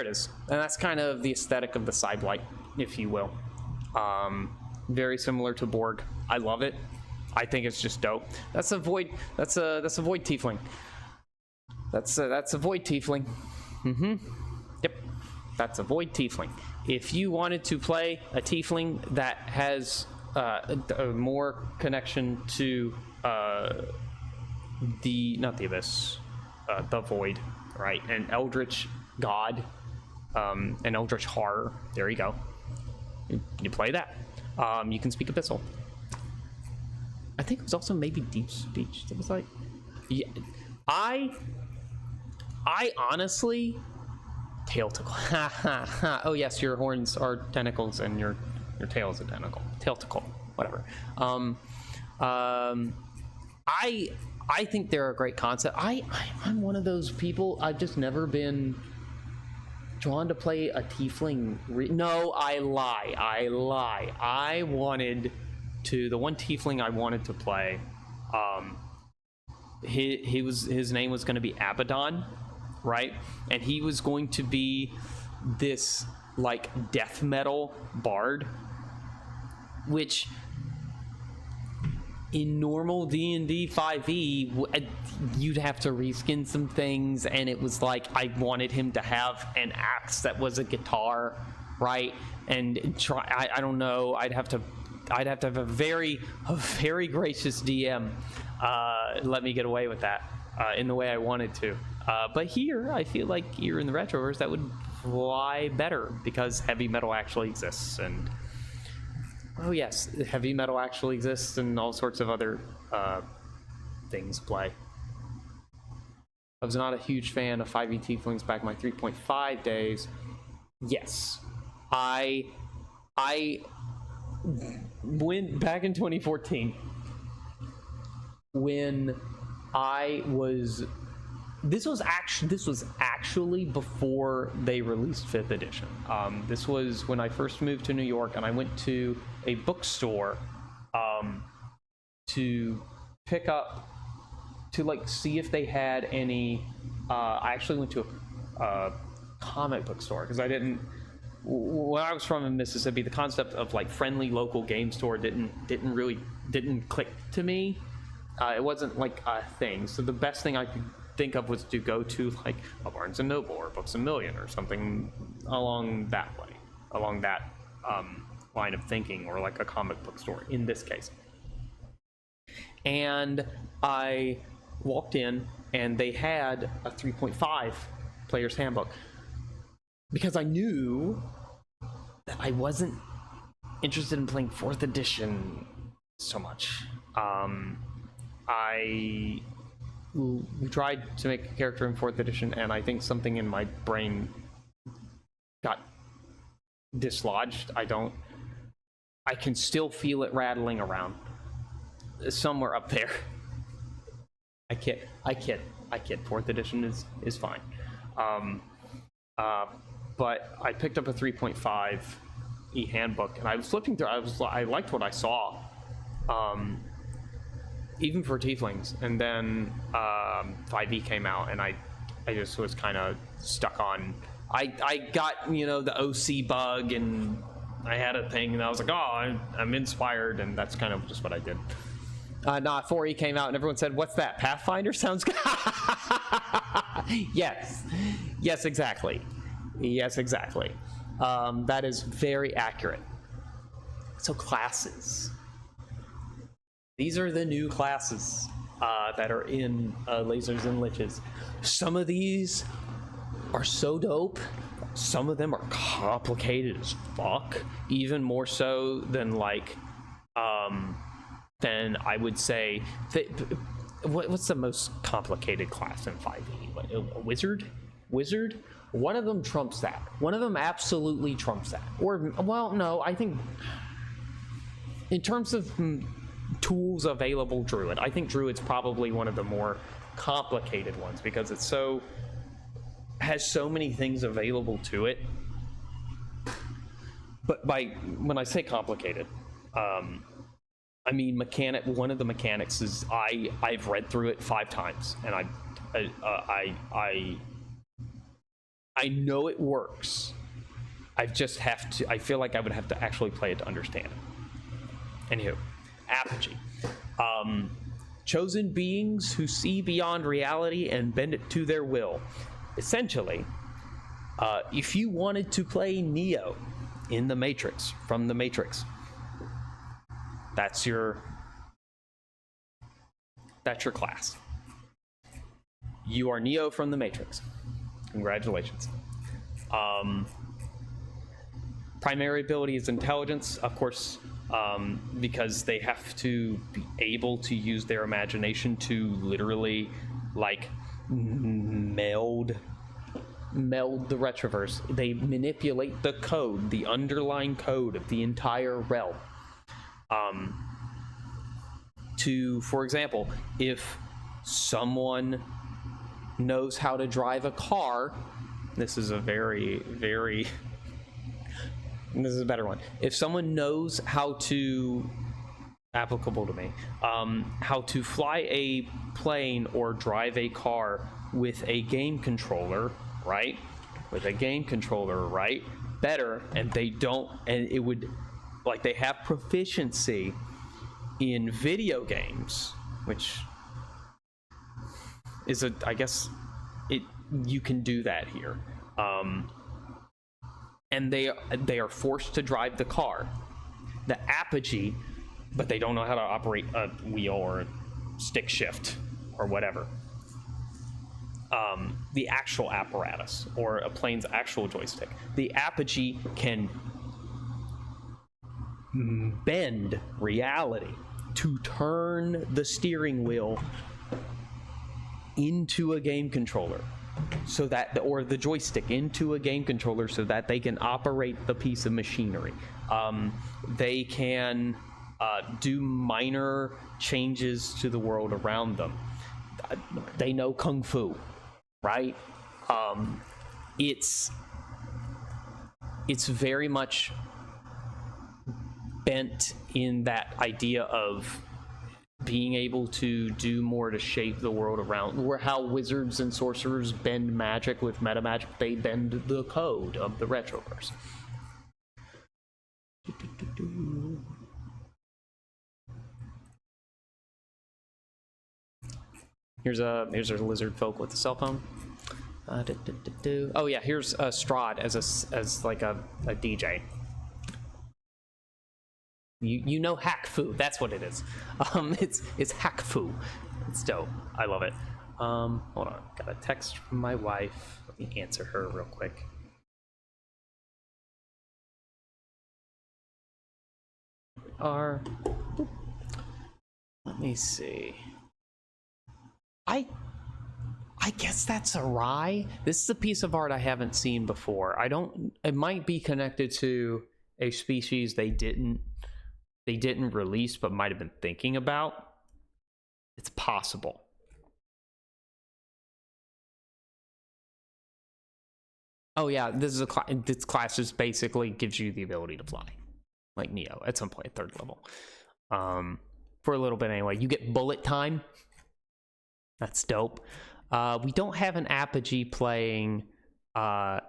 it is. And that's kind of the aesthetic of the Sidelight, if you will. Very similar to Borg. I love it. I think it's just dope. That's a void tiefling. That's a void tiefling. Yep. That's a void tiefling. If you wanted to play a tiefling that has a more connection to not the abyss, the void, right? An eldritch god, an eldritch horror. There you go. You play that. You can speak abyssal. I think it was also maybe deep speech. It was like, yeah. I honestly, tail tickle. Oh yes, your horns are tentacles and your tail is a tentacle. Tail tickle, whatever. I think they're a great concept. I'm one of those people. I've just never been drawn to play a tiefling. No, I lie. I wanted to. The one tiefling I wanted to play. His name was going to be Abaddon, right? And he was going to be this like death metal bard, which in normal D&D 5e you'd have to reskin some things, and it was like I wanted him to have an axe that was a guitar, right? And try, I don't know, I'd have to have a very gracious DM let me get away with that in the way I wanted to. But here, I feel like here in the Retroverse, that would fly better because heavy metal actually exists. And, oh yes, heavy metal actually exists and all sorts of other things play. I was not a huge fan of 5e Tieflings back in my 3.5 days. Yes. I went back in 2014 when I was... This was actually before they released 5th edition. This was when I first moved to New York, and I went to a bookstore to pick up, to like see if they had any. I actually went to a comic book store because I didn't. When I was from in Mississippi, the concept of like friendly local game store didn't click to me. It wasn't like a thing. So the best thing I could think of was to go to like a Barnes and Noble or Books a Million or something along that way, along that line of thinking, or like a comic book store in this case. And I walked in, and they had a 3.5 player's handbook because I knew that I wasn't interested in playing 4th edition so much. We tried to make a character in 4th edition, and I think something in my brain got dislodged. I can still feel it rattling around somewhere up there. I kid. 4th edition is fine. But I picked up a 3.5 e-handbook, and I was flipping through. I liked what I saw, even for tieflings. And then 5e came out, and I just was kind of stuck on. I got the OC bug, and I had a thing, and I was like, oh, I'm inspired, and that's kind of just what I did. 4e came out, and everyone said, "What's that? Pathfinder sounds good." Yes, exactly. That is very accurate. So classes. These are the new classes that are in Lasers and Liches. Some of these are so dope. Some of them are complicated as fuck. Even more so than than I would say. What's the most complicated class in 5e? A wizard? One of them trumps that. One of them absolutely trumps that. Or, well, no, I think in terms of tools available, Druid. I think Druid's probably one of the more complicated ones because it has so many things available to it. But when I say complicated, I mean one of the mechanics is I've read through it 5 times, and I know it works. I feel like I would have to actually play it to understand it. Anywho, apogee. Chosen beings who see beyond reality and bend it to their will. Essentially, if you wanted to play Neo in the Matrix, from the Matrix, that's your class. You are Neo from the Matrix. Congratulations. Primary ability is intelligence, of course, because they have to be able to use their imagination to literally meld the retroverse. They manipulate the code, the underlying code of the entire realm. For example, if someone knows how to drive a car, this is a very, very, this is a better one. If someone knows how to, applicable to me, how to fly a plane or drive a car with a game controller, right? Better, and they don't, and it would, they have proficiency in video games, which is you can do that here. And they are forced to drive the car, the apogee, but they don't know how to operate a wheel or a stick shift or whatever. The actual apparatus or a plane's actual joystick. The apogee can bend reality to turn the steering wheel into a game controller, so that, or the joystick into a game controller, so that they can operate the piece of machinery. They can do minor changes to the world around them. They know kung fu, right? It's very much bent in that idea of being able to do more to shape the world around, or how wizards and sorcerers bend magic with meta magic. They bend the code of the retroverse. Here's a lizard folk with a cell phone. Oh yeah, here's Strahd as like a DJ. You know hack fu, that's what it is. It's hack fu. It's dope. I love it. Hold on, got a text from my wife. Let me answer her real quick. Let me see. I guess that's a rye. This is a piece of art I haven't seen before. It might be connected to a species they didn't release but might have been thinking about. It's possible. Oh yeah, this class just basically gives you the ability to fly, like Neo at some point at 3rd level. For a little bit anyway. You get bullet time. That's dope. We don't have an Apogee playing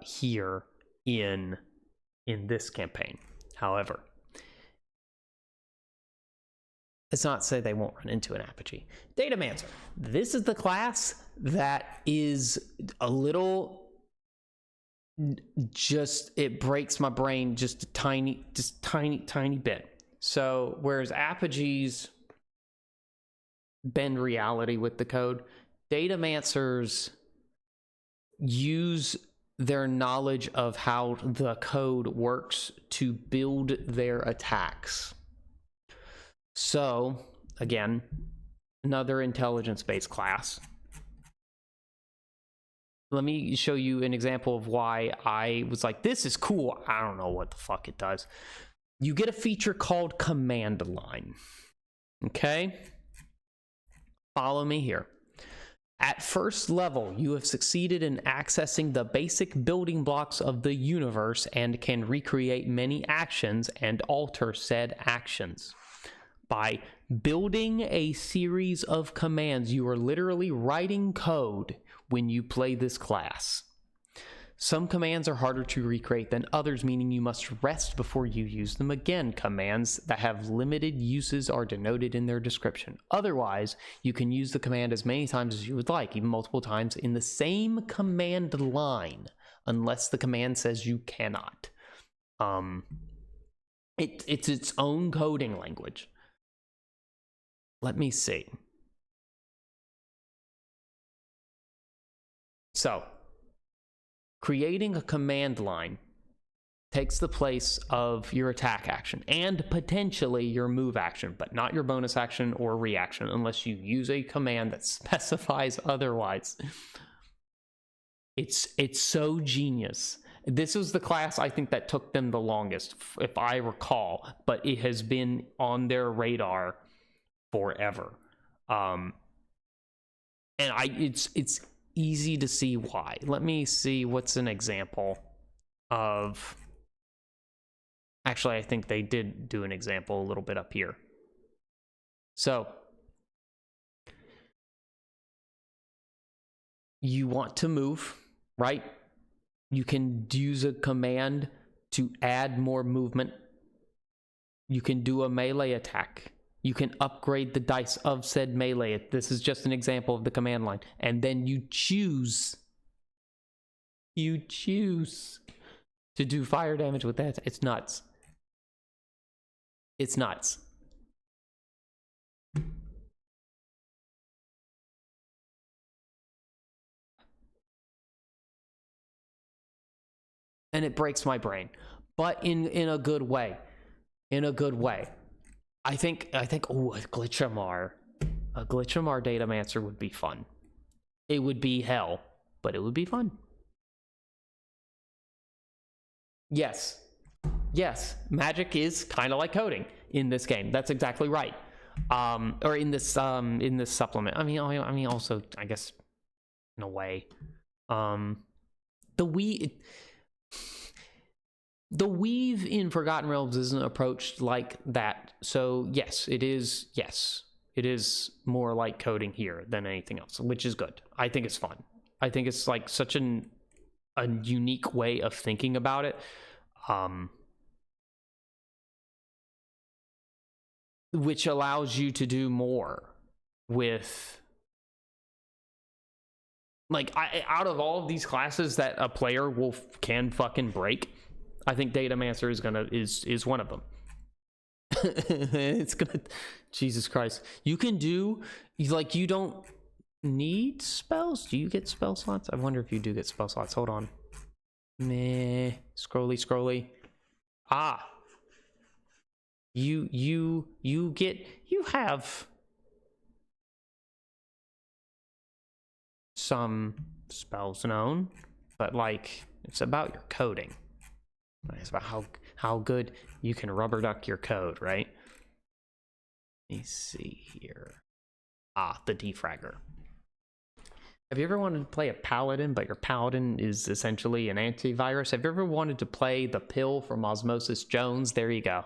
here in this campaign. However, it's not to say they won't run into an Apogee. Datamancer. This is the class that is a little it breaks my brain just a tiny bit. So whereas Apogees bend reality with the code, Datamancers use their knowledge of how the code works to build their attacks. So, again, another intelligence-based class. Let me show you an example of why I was like, this is cool. I don't know what the fuck it does. You get a feature called command line. Okay? Follow me here. At 1st level, you have succeeded in accessing the basic building blocks of the universe and can recreate many actions and alter said actions. By building a series of commands, you are literally writing code when you play this class. Some commands are harder to recreate than others, meaning you must rest before you use them again. Commands that have limited uses are denoted in their description. Otherwise, you can use the command as many times as you would like, even multiple times in the same command line, unless the command says you cannot. It's its own coding language. Let me see. So, creating a command line takes the place of your attack action and potentially your move action, but not your bonus action or reaction unless you use a command that specifies otherwise. It's so genius. This was the class I think that took them the longest, if I recall, but it has been on their radar forever. And it's easy to see why. Let me see what's an example of. Actually, I think they did do an example a little bit up here. So you want to move, right? You can use a command to add more movement. You can do a melee attack. You can upgrade the dice of said melee. This is just an example of the command line. And then you choose to do fire damage with that. It's nuts. It's nuts. And it breaks my brain, but in a good way. In a good way. I think a Glitchamar Datamancer would be fun. It would be hell, but it would be fun. Yes, magic is kind of like coding in this game. That's exactly right. Or in this supplement. I mean, also, I guess, in a way, the weave in Forgotten Realms isn't approached like that. So yes, it is more like coding here than anything else, which is good. I think it's fun. I think it's like such a unique way of thinking about it. Which allows you to do more with Like, out of all of these classes that a player can fucking break, I think Datamancer is one of them. It's gonna, Jesus Christ. You can do, like, you don't need spells. Do you get spell slots? I wonder if you do get spell slots. Hold on. Meh. Scrolly. Ah. You have some spells known, but like, it's about your coding. It's about how good you can rubber duck your code, right? Let me see here. The defragger. Have you ever wanted to play a paladin, but your paladin is essentially an antivirus? Have you ever wanted to play the pill from Osmosis Jones? There you go.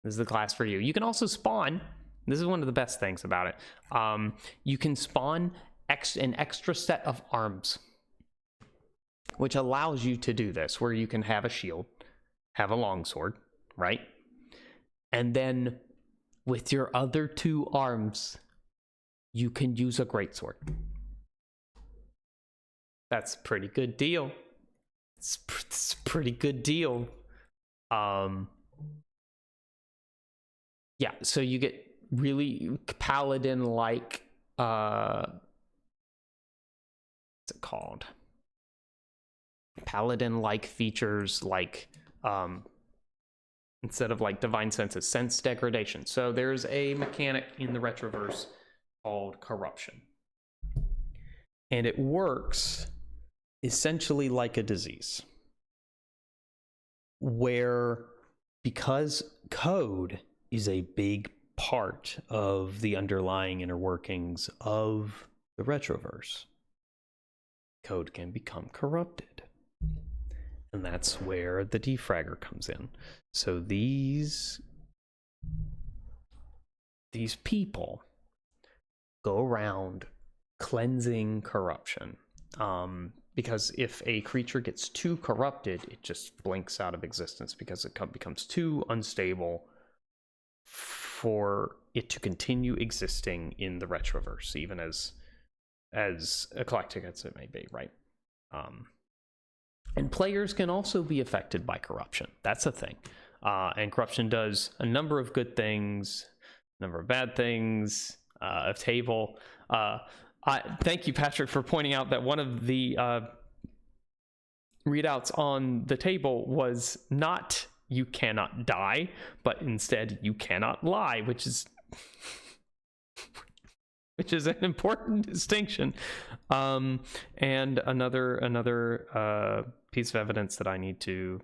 This is the class for you. You can also spawn. This is one of the best things about it. You can spawn an extra set of arms, which allows you to do this, where you can have a shield, have a longsword, right? And then with your other 2 arms, you can use a greatsword. That's a pretty good deal. It's a pretty good deal. Yeah, so you get really paladin-like, what's it called? Paladin-like features, like, instead of like divine senses, sense degradation. So there's a mechanic in the Retroverse called corruption, and it works essentially like a disease, where, because code is a big part of the underlying inner workings of the Retroverse, code can become corrupted. And that's where the defragger comes in. So these people go around cleansing corruption. Because if a creature gets too corrupted, it just blinks out of existence, because it becomes too unstable for it to continue existing in the Retroverse, even as eclectic as it may be, right? And players can also be affected by corruption. That's a thing. And corruption does a number of good things, a number of bad things. A table. Thank you, Patrick, for pointing out that one of the readouts on the table was not "you cannot die," but instead "you cannot lie," which is an important distinction. And another piece of evidence that I need to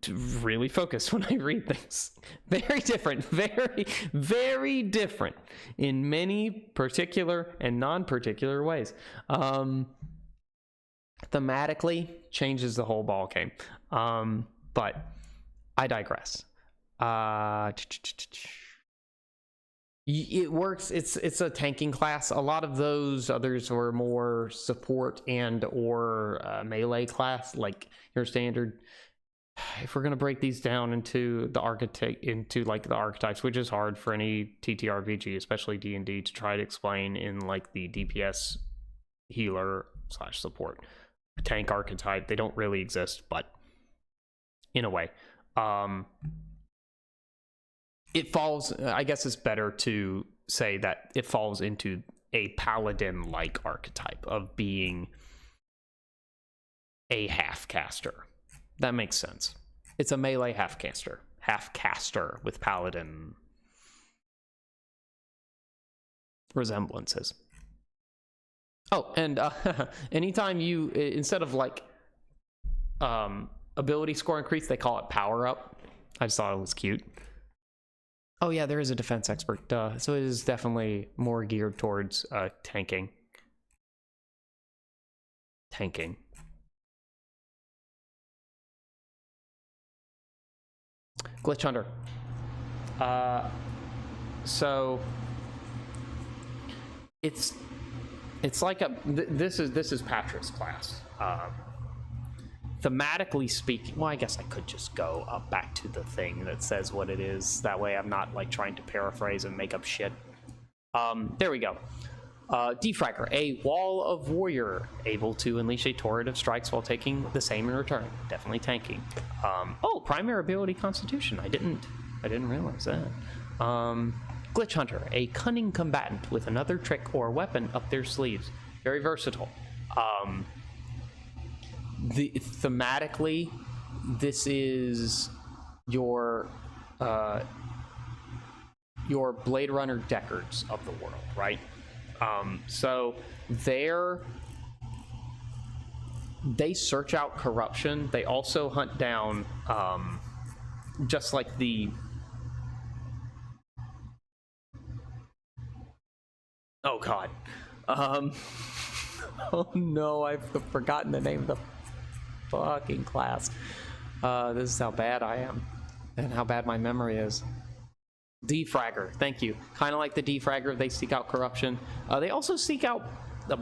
really focus when I read things. Very different, very different in many particular and non-particular ways. Thematically changes the whole ball game. But I digress. It works. It's a tanking class. A lot of those others were more support and or melee class, like your standard. If we're gonna break these down into the archetypes, which is hard for any TTRPG, especially D&D, to try to explain in like the DPS healer / support tank archetype. They don't really exist, but in a way, it falls. I guess it's better to say that it falls into a paladin-like archetype of being a half-caster. That makes sense. It's a melee half-caster with paladin resemblances. Oh, and anytime you, instead of like ability score increase, they call it power up. I just thought it was cute. Oh yeah, there is a defense expert. So it is definitely more geared towards tanking. Glitch Hunter. So it's like this is Patrick's class. Thematically speaking, well, I guess I could just go up back to the thing that says what it is. That way I'm not like trying to paraphrase and make up shit. There we go. Defragger, a wall of warrior, able to unleash a torrent of strikes while taking the same in return. Definitely tanking. Primary ability Constitution. I didn't realize that. Glitch Hunter, a cunning combatant with another trick or weapon up their sleeves. Very versatile. Thematically, this is your Blade Runner Deckards of the world, right? So they search out corruption. They also hunt down, just like the... Oh, God. Oh, no, I've forgotten the name of the fucking class. This is how bad I am and how bad my memory is. Defragger, thank you. Kind of like the Defragger, they seek out corruption. They also seek out the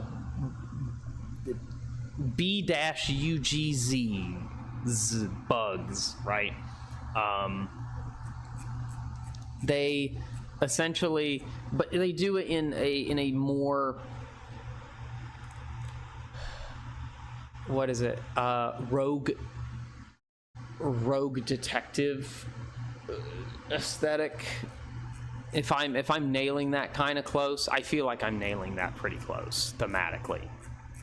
B-UGZ bugs, right? They essentially, but they do it in a more, what is it? Rogue detective aesthetic. If I'm nailing that kind of close, I feel like I'm nailing that pretty close thematically.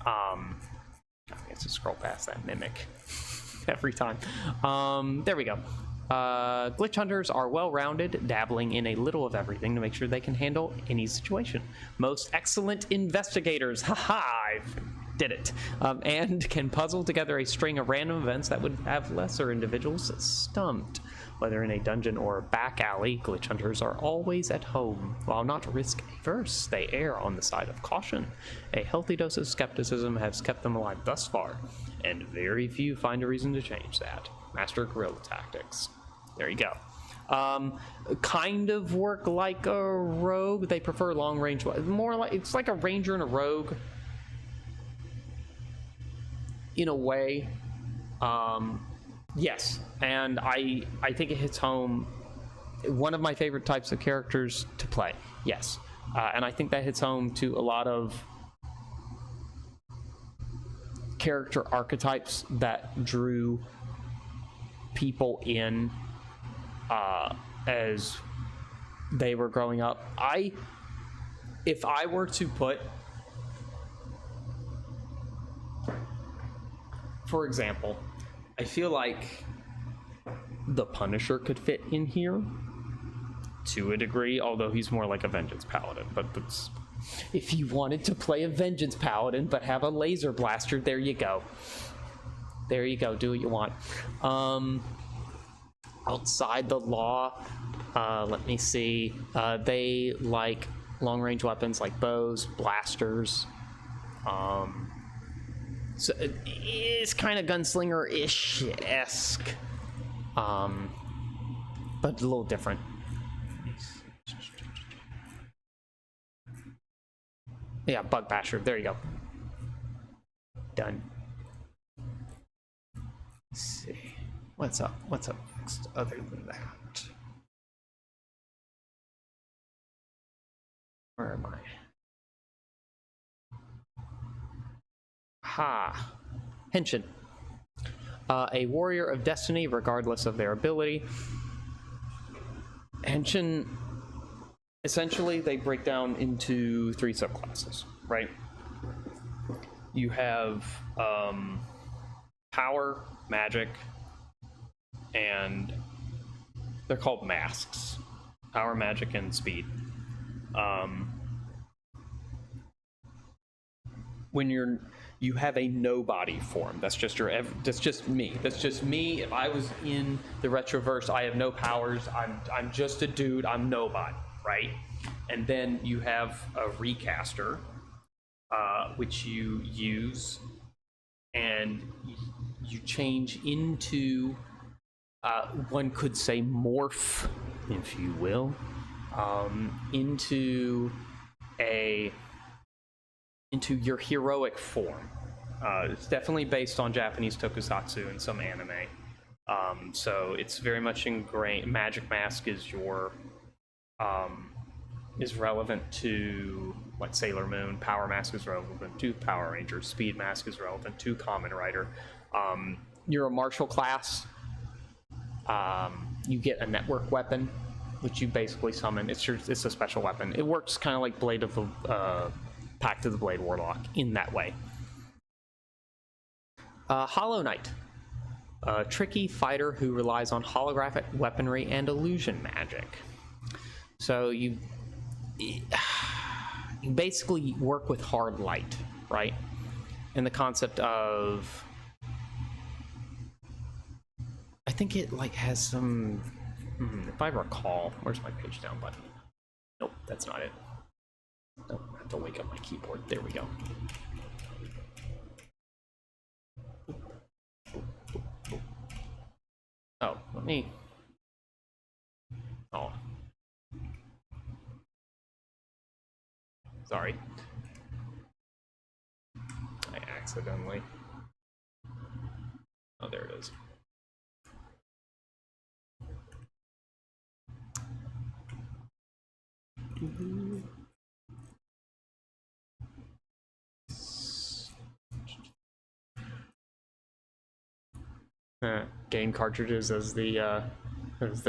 I guess to scroll past that mimic every time. There we go. Glitch Hunters are well-rounded, dabbling in a little of everything to make sure they can handle any situation. Most excellent investigators, I did it, and can puzzle together a string of random events that would have lesser individuals stumped. Whether in a dungeon or a back alley, Glitch Hunters are always at home. While not risk-averse, they err on the side of caution. A healthy dose of skepticism has kept them alive thus far, and very few find a reason to change that. Master guerrilla tactics. There you go. Kind of work like a rogue. They prefer long range. More like, it's like a ranger and a rogue in a way. Yes, and I think it hits home. One of my favorite types of characters to play. Yes, and I think that hits home to a lot of character archetypes that drew people in as they were growing up. If I were to put, for example, I feel like the Punisher could fit in here to a degree, although he's more like a Vengeance Paladin. But that's, if you wanted to play a Vengeance Paladin but have a laser blaster, there you go. There you go. Do what you want. Outside the law, let me see. They like long-range weapons like bows, blasters. So it is kind of gunslinger-ish-esque, but a little different. Yeah, bug basher. There you go. Done. Let's see. What's up? What's up next other than that? Where am I? Ha. Henshin. A warrior of destiny, regardless of their ability. Henshin, essentially, they break down into 3 subclasses, right? You have power, magic, and they're called masks. Power, magic, and speed. When you have a nobody form. That's just me. That's just me. If I was in the Retroverse, I have no powers. I'm just a dude. I'm nobody, right? And then you have a recaster, which you use, and you change into, one could say morph, if you will, into your heroic form. It's definitely based on Japanese tokusatsu and some anime. So it's very much ingrained. Magic Mask is your is relevant to like Sailor Moon. Power Mask is relevant to Power Rangers. Speed Mask is relevant to Kamen Rider. You're a martial class. You get a network weapon, which you basically summon. It's a special weapon. It works kind of like Blade of the Pact of the Blade Warlock in that way. Hollow Knight, a tricky fighter who relies on holographic weaponry and illusion magic. So you basically work with hard light, right? And the concept of, I think it like has some, if I recall, where's my page down button? Nope, that's not it. Nope, I have to wake up my keyboard. There we go. Oh, let me. Oh. Sorry. I accidentally. Oh, there it is. Game cartridges as the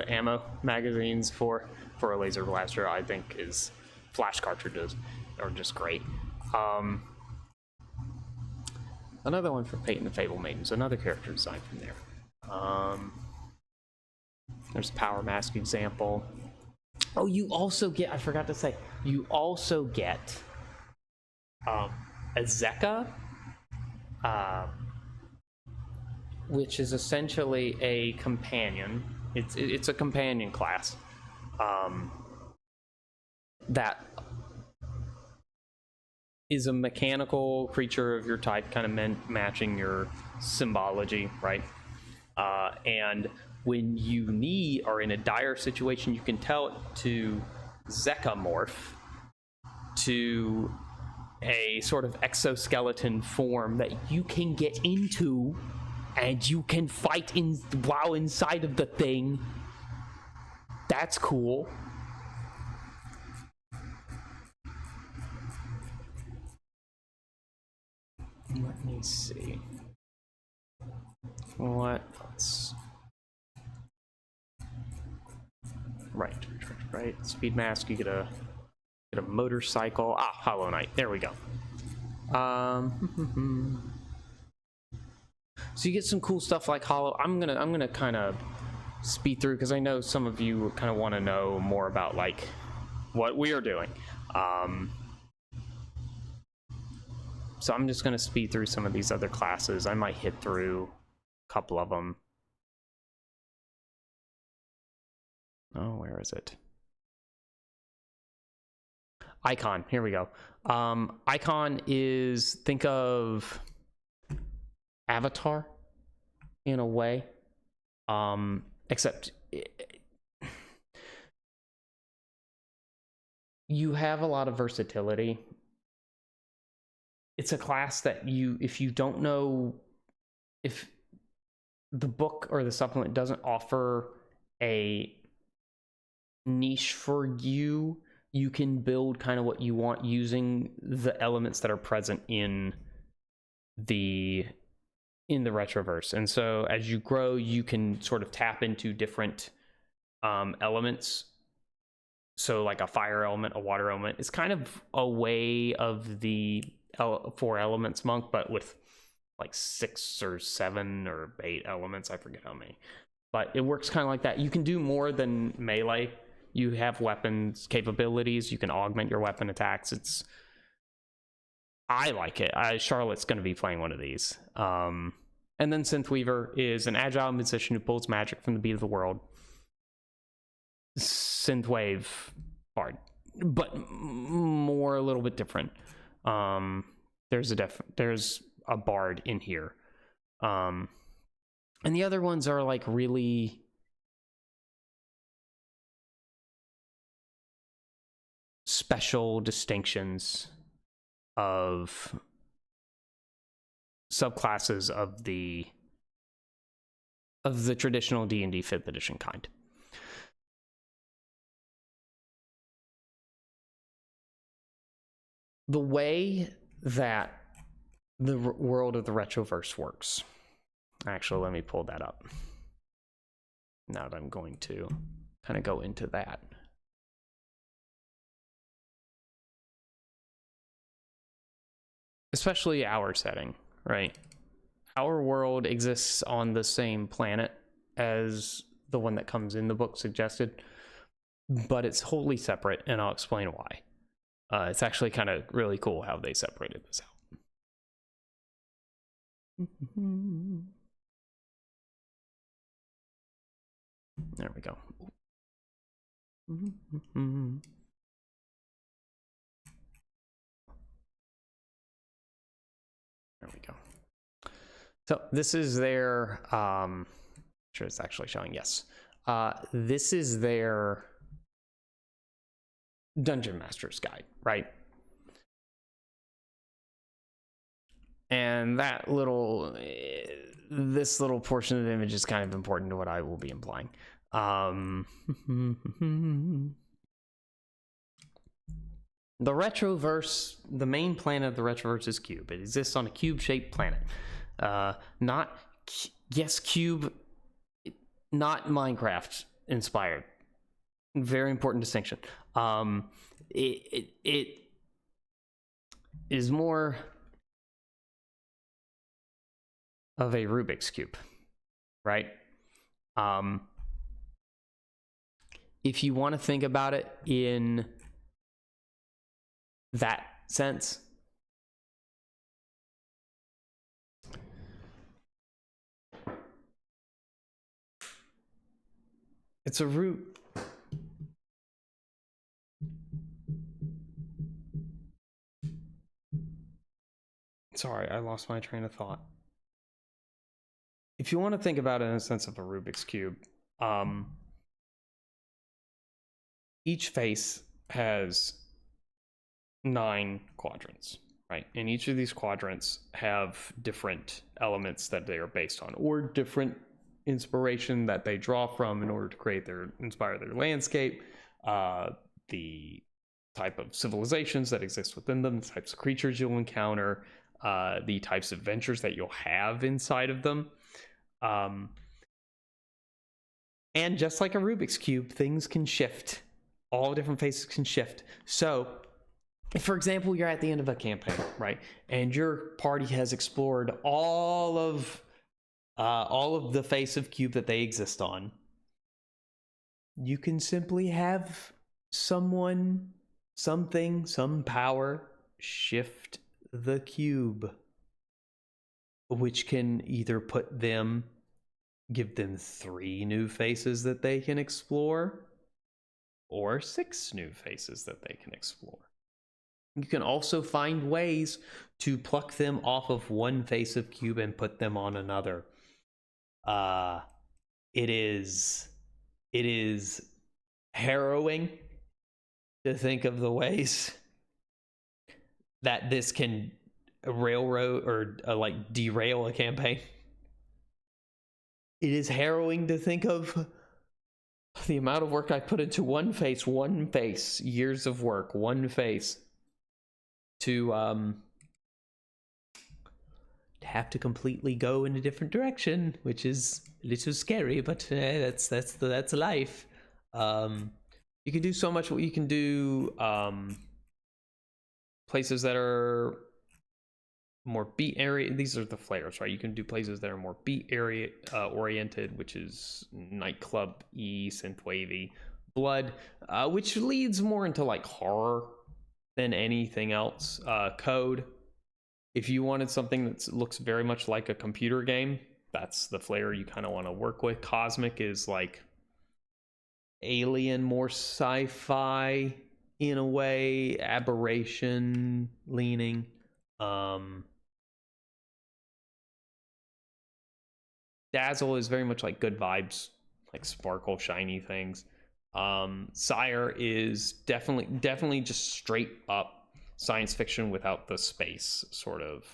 ammo magazines for a laser blaster, I think, is flash cartridges are just great. Another one for Peyton the Fable Maidens, another character design from there. There's Power Mask example. Oh, you also get, I forgot to say, you also get a Zeka, which is essentially a companion. It's a companion class that is a mechanical creature of your type, kind of matching your symbology, right? And when you are in a dire situation, you can tell it to Zekamorph to a sort of exoskeleton form that you can get into, and you can fight while inside of the thing. That's cool. Let me see. Let's... Right. Speed Mask, you get a motorcycle. Hollow Knight. There we go. So you get some cool stuff like Hollow. I'm gonna kind of speed through because I know some of you kind of want to know more about like what we are doing. So I'm just gonna speed through some of these other classes. I might hit through a couple of them. Oh, where is it? Icon, here we go. Icon is, think of Avatar in a way, except you have a lot of versatility. It's a class that if you don't know, if the book or the supplement doesn't offer a niche for you, you can build kind of what you want using the elements that are present in the retroverse. And so as you grow, you can sort of tap into different elements. So like a fire element, a water element. It's kind of a way of the 4 elements monk, but with like 6 or 7 or 8 elements. I forget how many. But it works kind of like that. You can do more than melee. You have weapons capabilities. You can augment your weapon attacks. I like it. Charlotte's going to be playing one of these. And then Synthweaver is an agile musician who pulls magic from the beat of the world. Synthwave bard, but more a little bit different. There's a bard in here. And the other ones are like really special distinctions of subclasses of the traditional D&D 5th edition kind. the way that the world of the Retroverse works. Actually, let me pull that up. Now that I'm going to kind of go into that. Especially our setting, right? Our world exists on the same planet as the one that comes in the book suggested, but it's wholly separate, and I'll explain why. It's actually kind of really cool how they separated this out. There we go. There we go. So this is their, sure it's actually showing, yes. This is their Dungeon Master's Guide, right? And that little, this little portion of the image is kind of important to what I will be implying. The Retroverse, the main planet of the Retroverse is Cube. It exists on a cube-shaped planet. Cube, not Minecraft inspired. Very important distinction. It is more of a Rubik's Cube, right? If you want to think about it in that sense, it's a root. Sorry, I lost my train of thought. If you want to think about it in a sense of a Rubik's Cube, each face has 9 quadrants, right? And each of these quadrants have different elements that they are based on, or different inspiration that they draw from in order to inspire their landscape, the type of civilizations that exist within them, the types of creatures you'll encounter, the types of adventures that you'll have inside of them. And just like a Rubik's Cube, things can shift. All different faces can shift. So, if, for example, you're at the end of a campaign, right, and your party has explored all of the face of Cube that they exist on, you can simply have someone, something, some power shift the cube, which can either give them 3 new faces that they can explore, or 6 new faces that they can explore. You can also find ways to pluck them off of one face of Cube and put them on another. It is harrowing to think of the ways that this can railroad or derail a campaign. It is harrowing to think of the amount of work I put into one face, years of work, one face, to have to completely go in a different direction, which is a little scary, but that's life. You can do so much. What you can do, places that are more beat area. These are the flares, right? You can do places that are more beat area oriented, which is nightclub-y, synthwavy, blood, which leads more into like horror than anything else. Code. If you wanted something that looks very much like a computer game, that's the flair you kind of want to work with. Cosmic is like alien, more sci-fi in a way, aberration leaning. Dazzle is very much like good vibes, like sparkle, shiny things. Sire is definitely just straight up science fiction without the space sort of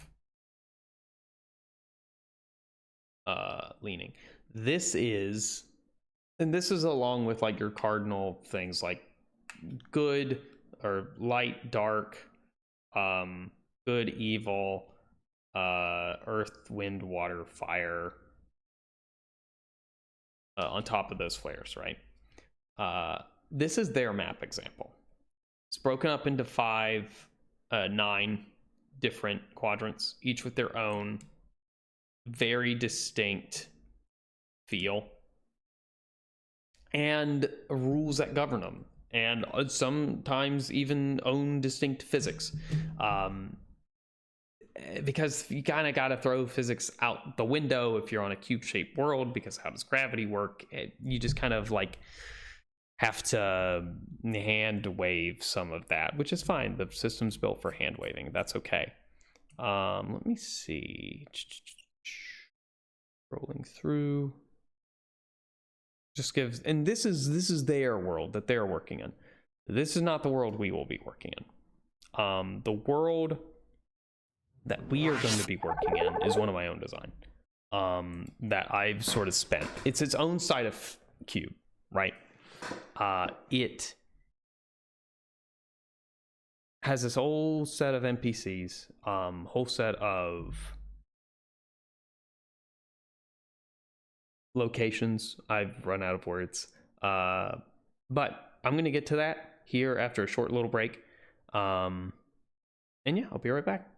leaning. This is along with like your cardinal things like good or light, dark, Good, evil, earth, wind, water, fire, on top of those flares, right? This is their map example. It's broken up into 9 different quadrants, each with their own very distinct feel and rules that govern them, and sometimes even own distinct physics. Because you kind of got to throw physics out the window if you're on a cube-shaped world, because how does gravity work? You just kind of like have to hand wave some of that, which is fine. The system's built for hand waving. That's okay. Let me see. Rolling through. Just gives, and this is their world that they're working in. This is not the world we will be working in. The world that we are going to be working in is one of my own design. That I've sort of spent. It's its own side of cube, right? It has this whole set of NPCs, whole set of locations. I've run out of words. But I'm going to get to that here after a short little break. And yeah, I'll be right back.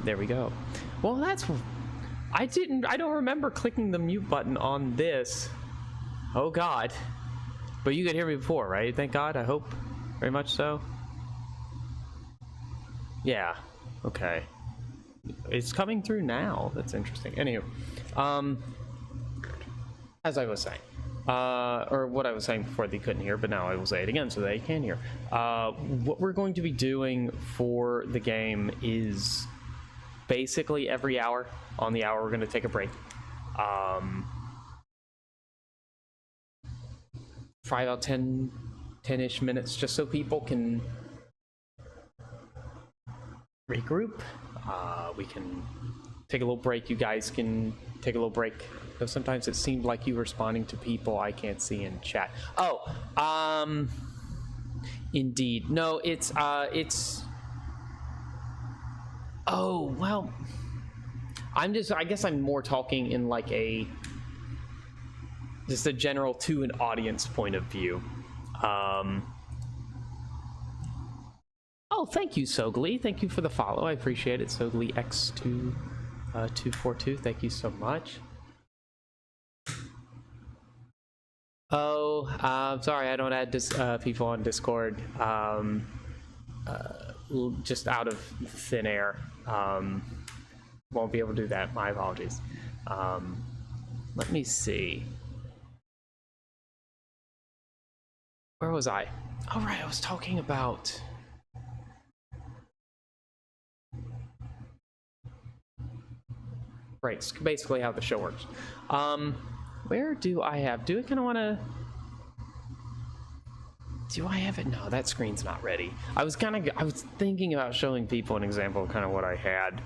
There we go. Well, I don't remember clicking the mute button on this. Oh God. But you could hear me before, right? Thank God, I hope. Very much so. Yeah. Okay. It's coming through now. That's interesting. Anywho, as I was saying, or what I was saying before they couldn't hear, but now I will say it again so they can hear. What we're going to be doing for the game is basically every hour. On the hour, we're going to take a break. For about 10-ish minutes, just so people can regroup. We can take a little break. You guys can take a little break. Though sometimes it seemed like you were responding to people I can't see in chat. Oh, indeed. No, it's oh, well, I guess I'm more talking in like just a general to an audience point of view. Oh, thank you, Sogli. Thank you for the follow. I appreciate it. Sogli X242. Thank you so much. Oh, sorry, I don't add people on Discord. Just out of thin air. Won't be able to do that. My apologies. Let me see. Where was I? All right, I was talking about. Right, it's basically how the show works. Where do I kind of want to? Do I have it? No, that screen's not ready. I was thinking about showing people an example of kind of what I had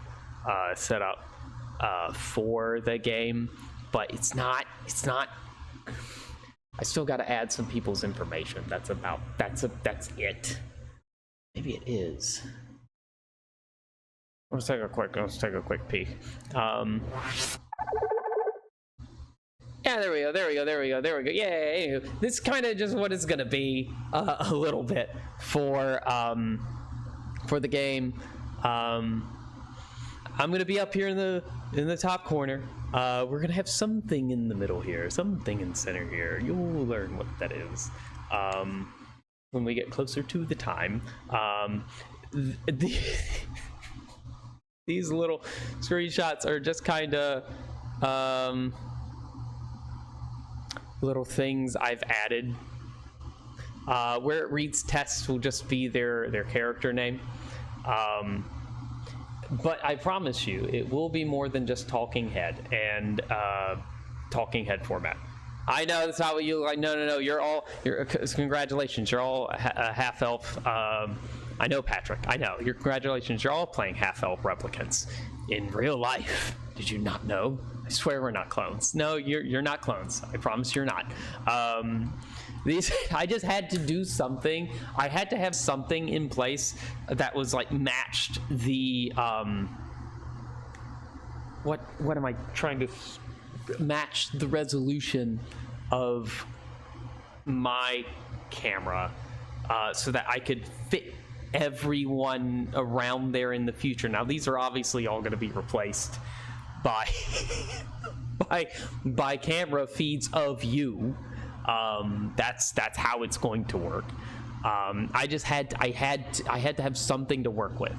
set up for the game, but it's not. I still got to add some people's information. That's it. Maybe it is. Let's take a quick peek. Yeah, there we go. Yeah, this is kind of just what it's gonna be a little bit for the game. I'm gonna be up here in the top corner. We're gonna have something in the middle here, something in center here. You'll learn what that is when we get closer to the time. These little screenshots are just kind of little things I've added. Where it reads tests will just be their character name. But I promise you, it will be more than just talking head and talking head format. I know that's not what you like. No. Congratulations. You're all a half elf. I know, Patrick. I know. Congratulations. You're all playing half elf replicants in real life. Did you not know? I swear we're not clones. No, you're not clones. I promise you're not. I just had to do something. I had to have something in place that was like matched the what am I trying to match the resolution of my camera so that I could fit everyone around there in the future. Now these are obviously all going to be replaced by by camera feeds of you. That's how it's going to work. I had to have something to work with.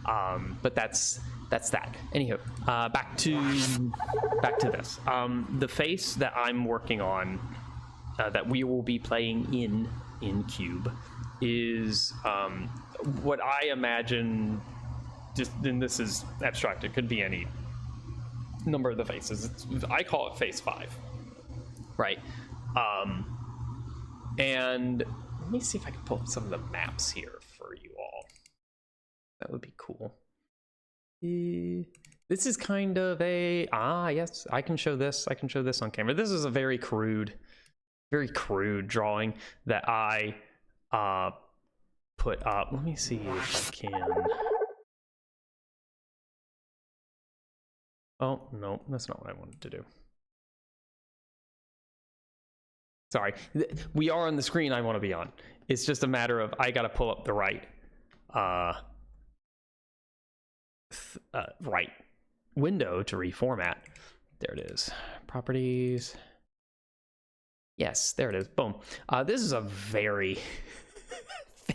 But that's that. Anywho, back to this. The face that I'm working on, that we will be playing in Cube, is what I imagine. And this is abstract. It could be any number of the faces. I call it face 5, right? And let me see if I can pull up some of the maps here for you all. That would be cool. This is kind of a yes, I can show this on camera. This is a very crude drawing that I put up. Let me see if I can. Oh no, that's not what I wanted to do. Sorry, we are on the screen I want to be on. It's just a matter of I gotta pull up the right right window to reformat. There it is. Properties. Yes, there it is. Boom. This is a very,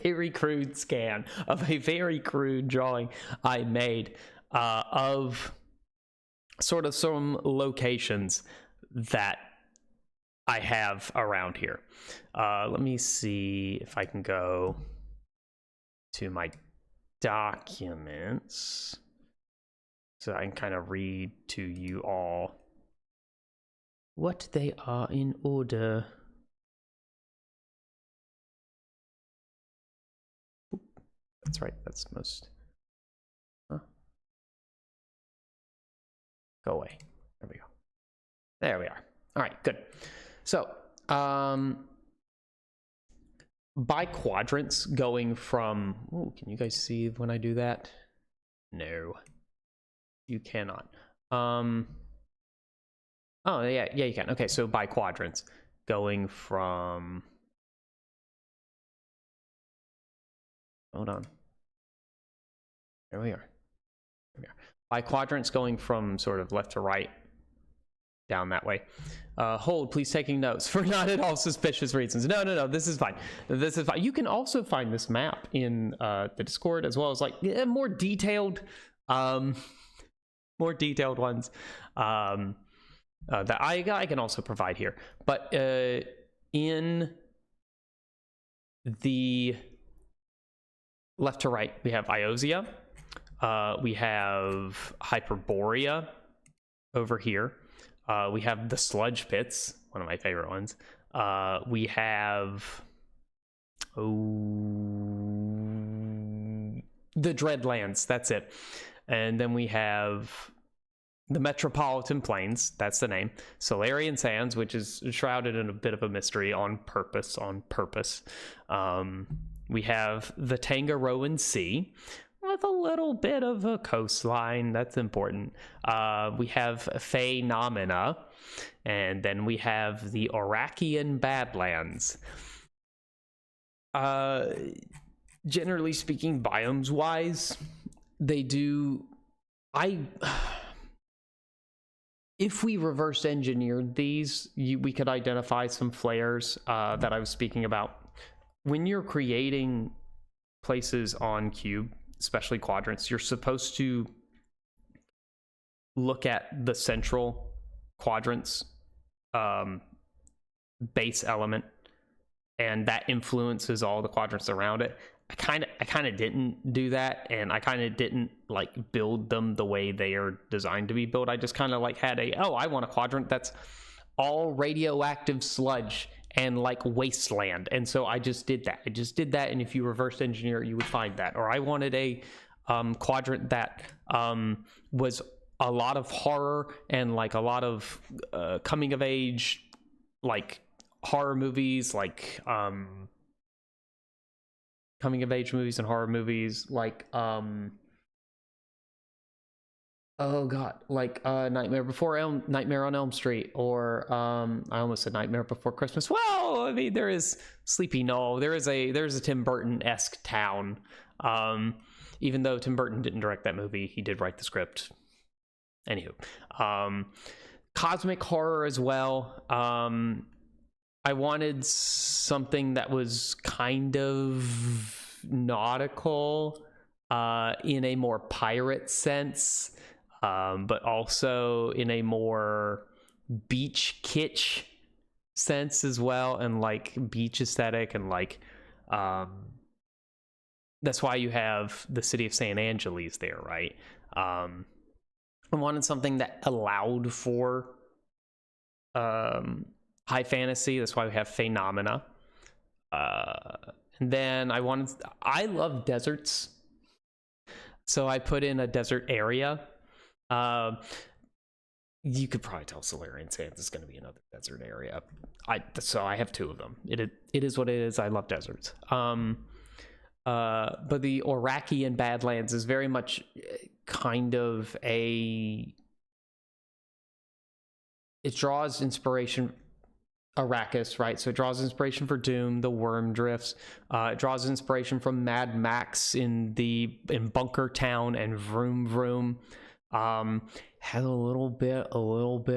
very crude scan of a very crude drawing I made of sort of some locations that I have around here. Let me see if I can go to my documents so I can kind of read to you all what they are in order. Oop, that's right, that's most. Huh? Go away. There we go. There we are. All right, good. So, by quadrants going from, oh, can you guys see when I do that? No, you cannot. Oh, yeah, you can. Okay, so by quadrants, going from, hold on. There we are. By quadrants going from sort of left to right, down that way. Hold, please taking notes for not at all suspicious reasons. No, this is fine. This is fine. You can also find this map in the Discord, as well as like more detailed ones that I can also provide here. But in the left to right, we have Iosia. We have Hyperborea over here. We have the Sludge Pits, one of my favorite ones. We have the Dreadlands, that's it. And then we have the Metropolitan Plains, that's the name. Solarian Sands, which is shrouded in a bit of a mystery on purpose. We have the Tangaroan Sea, with a little bit of a coastline. That's important. We have Phenomena, and then we have the Orakian Badlands. Generally speaking, biomes wise, they do. If we reverse engineered these, we could identify some flares that I was speaking about. When you're creating places on Cube, especially quadrants, you're supposed to look at the central quadrants base element, and that influences all the quadrants around it. I kind of didn't do that, and I kind of didn't like build them the way they are designed to be built. I just kind of like had I want a quadrant that's all radioactive sludge and like wasteland, and so I just did that. And if you reverse engineer it, you would find that. Or I wanted a quadrant that was a lot of horror and like a lot of coming of age, like horror movies, like coming of age movies and horror movies, like oh god, like Nightmare on Elm Street, or I almost said Nightmare Before Christmas. Well, I mean, there is Sleepy Knoll. There's a Tim Burton-esque town. Even though Tim Burton didn't direct that movie, he did write the script. Anywho, cosmic horror as well. I wanted something that was kind of nautical in a more pirate sense. But also in a more beach kitsch sense as well, and like beach aesthetic, and like that's why you have the city of San Angeles there, right? I wanted something that allowed for high fantasy. That's why we have Phenomena. And then I love deserts, so I put in a desert area. You could probably tell Solarian Sands is going to be another desert area. So I have two of them. It is what it is. I love deserts. But the Orakian Badlands is very much kind of it draws inspiration Arrakis, right? So it draws inspiration for Doom, the Worm Drifts. It draws inspiration from Mad Max in Bunker Town and Vroom Vroom. Has a little bit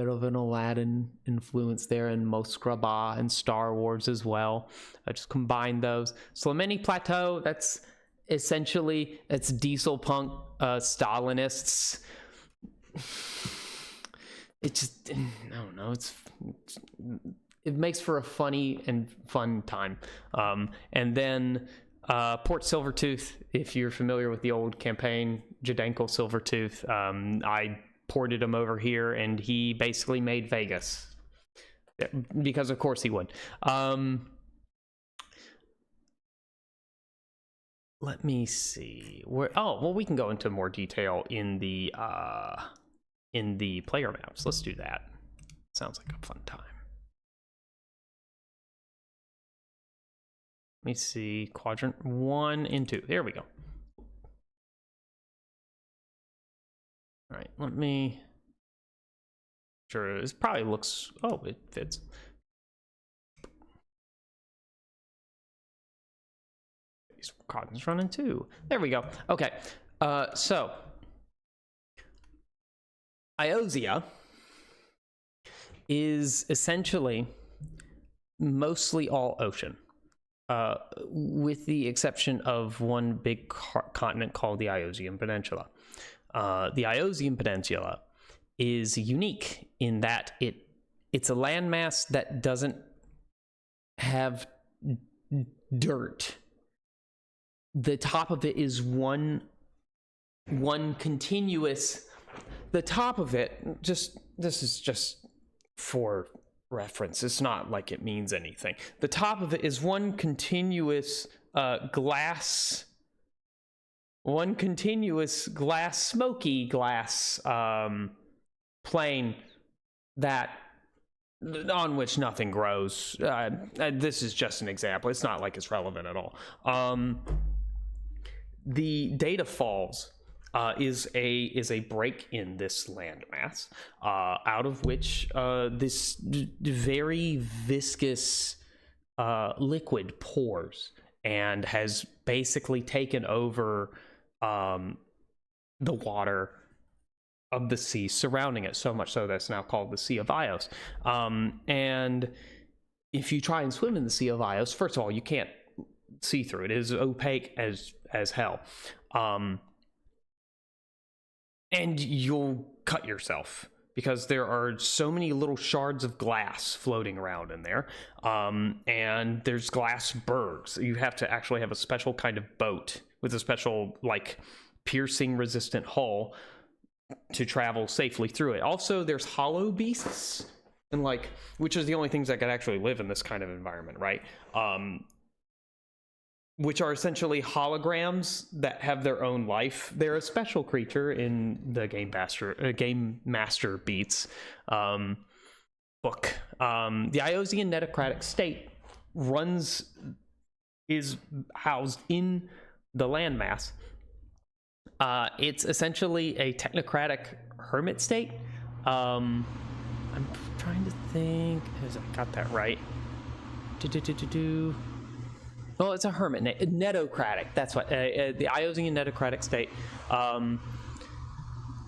of an Aladdin influence there, and Mos Grabah and Star Wars as well. I just combined those. Slameni Plateau, that's essentially, it's diesel punk Stalinists. It just, I don't know, it makes for a funny and fun time. And then Port Silvertooth, if you're familiar with the old campaign, Jadenko Silvertooth, I ported him over here, and he basically made Vegas. Because of course he would. Let me see. We can go into more detail in the player maps. Let's do that. Sounds like a fun time. Let me see, quadrant 1 and 2. There we go. All right, let me. Sure, this probably looks. Oh, it fits. These quadrants running too. There we go. Okay, so Iozia is essentially mostly all ocean. With the exception of one big continent called the Iosian Peninsula. The Iosian Peninsula is unique in that it's a landmass that doesn't have dirt. The top of it is one continuous. The top of it, this is just for reference. It's not like it means anything. The top of it is one continuous smoky glass plane that on which nothing grows. This is just an example. It's not like it's relevant at all. The Data Falls is a break in this landmass, out of which this very viscous liquid pours and has basically taken over the water of the sea surrounding it, so much so that it's now called the Sea of Ios. And if you try and swim in the Sea of Ios, first of all, you can't see through it. It is opaque as hell. And you'll cut yourself because there are so many little shards of glass floating around in there. And there's glass bergs. You have to actually have a special kind of boat with a special, like, piercing resistant hull to travel safely through it. Also, there's hollow beasts, and which is the only things that could actually live in this kind of environment, right? Which are essentially holograms that have their own life. They're a special creature in the Game Master Beats book. The Iosian Netocratic State is housed in the landmass. It's essentially a technocratic hermit state. I'm trying to think. Has I got that right? Well, it's a hermit, netocratic. That's what the Iosian netocratic state.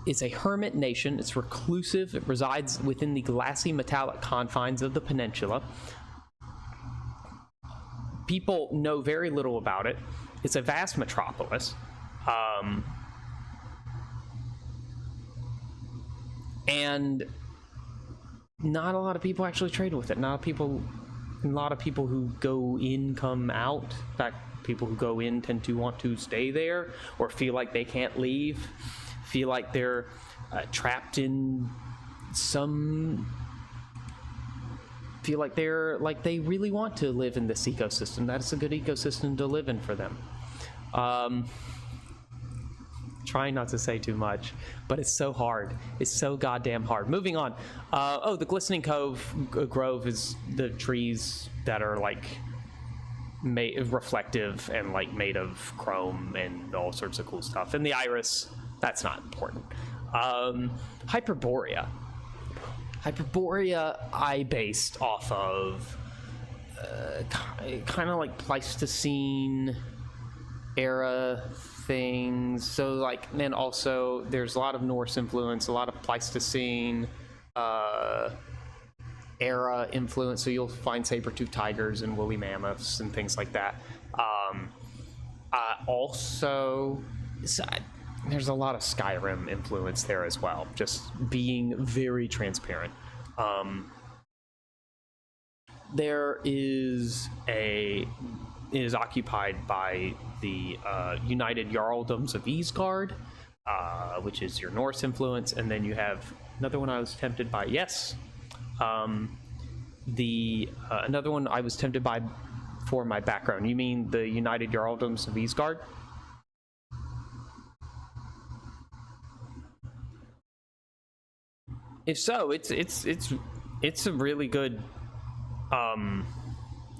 It's a hermit nation. It's reclusive. It resides within the glassy metallic confines of the peninsula. People know very little about it. It's a vast metropolis. And not a lot of people actually trade with it. A lot of people who go in come out. In fact, people who go in tend to want to stay there or feel like they can't leave, feel like they're trapped in feel like they really want to live in this ecosystem. That's a good ecosystem to live in for them. Trying not to say too much, but it's so hard. It's so goddamn hard. Moving on. The Glistening Grove is the trees that are reflective and made of chrome and all sorts of cool stuff. And the iris, that's not important. Hyperborea. Hyperborea I based off of kind of like Pleistocene era things. So like, then also there's a lot of Norse influence, a lot of Pleistocene era influence. So you'll find saber-toothed tigers and woolly mammoths and things like that. Also, there's a lot of Skyrim influence there as well, just being very transparent. There is occupied by the United Jarldoms of Isgard, which is your Norse influence, and then you have another one I was tempted by. Yes, another one I was tempted by for my background. You mean the United Jarldoms of Isgard? If so, it's a really good.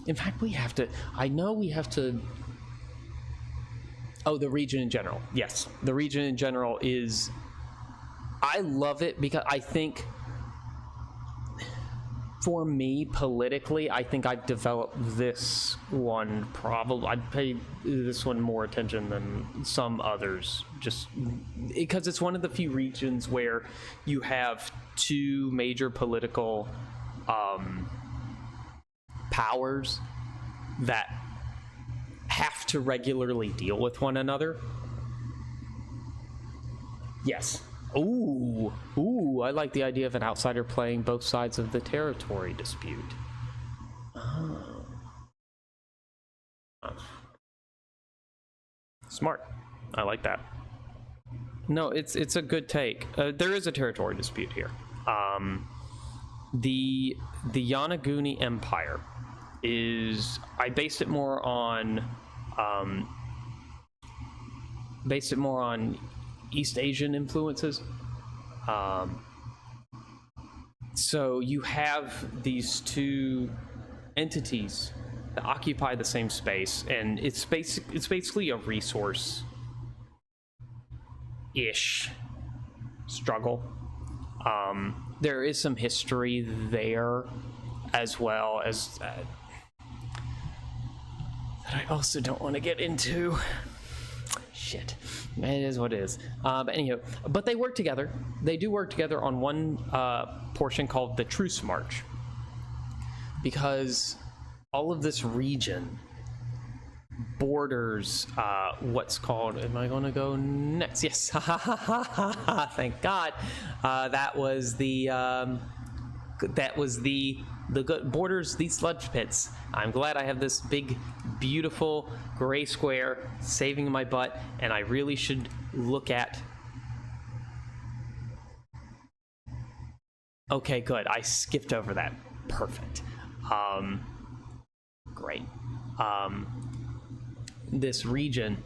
In fact, we have to. I know we have to. Oh, the region in general. Yes, the region in general is. I love it because I think. For me, politically, I think I've developed this one probably. I'd pay this one more attention than some others, just because it's one of the few regions where you have two major political powers that have to regularly deal with one another. Yes. Ooh, I like the idea of an outsider playing both sides of the territory dispute. Oh. Smart. I like that. No, it's a good take. There is a territory dispute here. The Yanaguni Empire is. I based it more on East Asian influences. So you have these two entities that occupy the same space, and it's basically a resource-ish struggle. There is some history there, as well as that I also don't want to get into. Shit, it is what it is. But anyhow, but they work together. They do work together on one portion called the Truce March, because all of this region borders what's called. Am I going to go next? Yes. Thank God. That was the good borders these sludge pits. I'm glad I have this big, beautiful gray square saving my butt, and I really should look at. Okay, good. I skipped over that. Perfect. Great. This region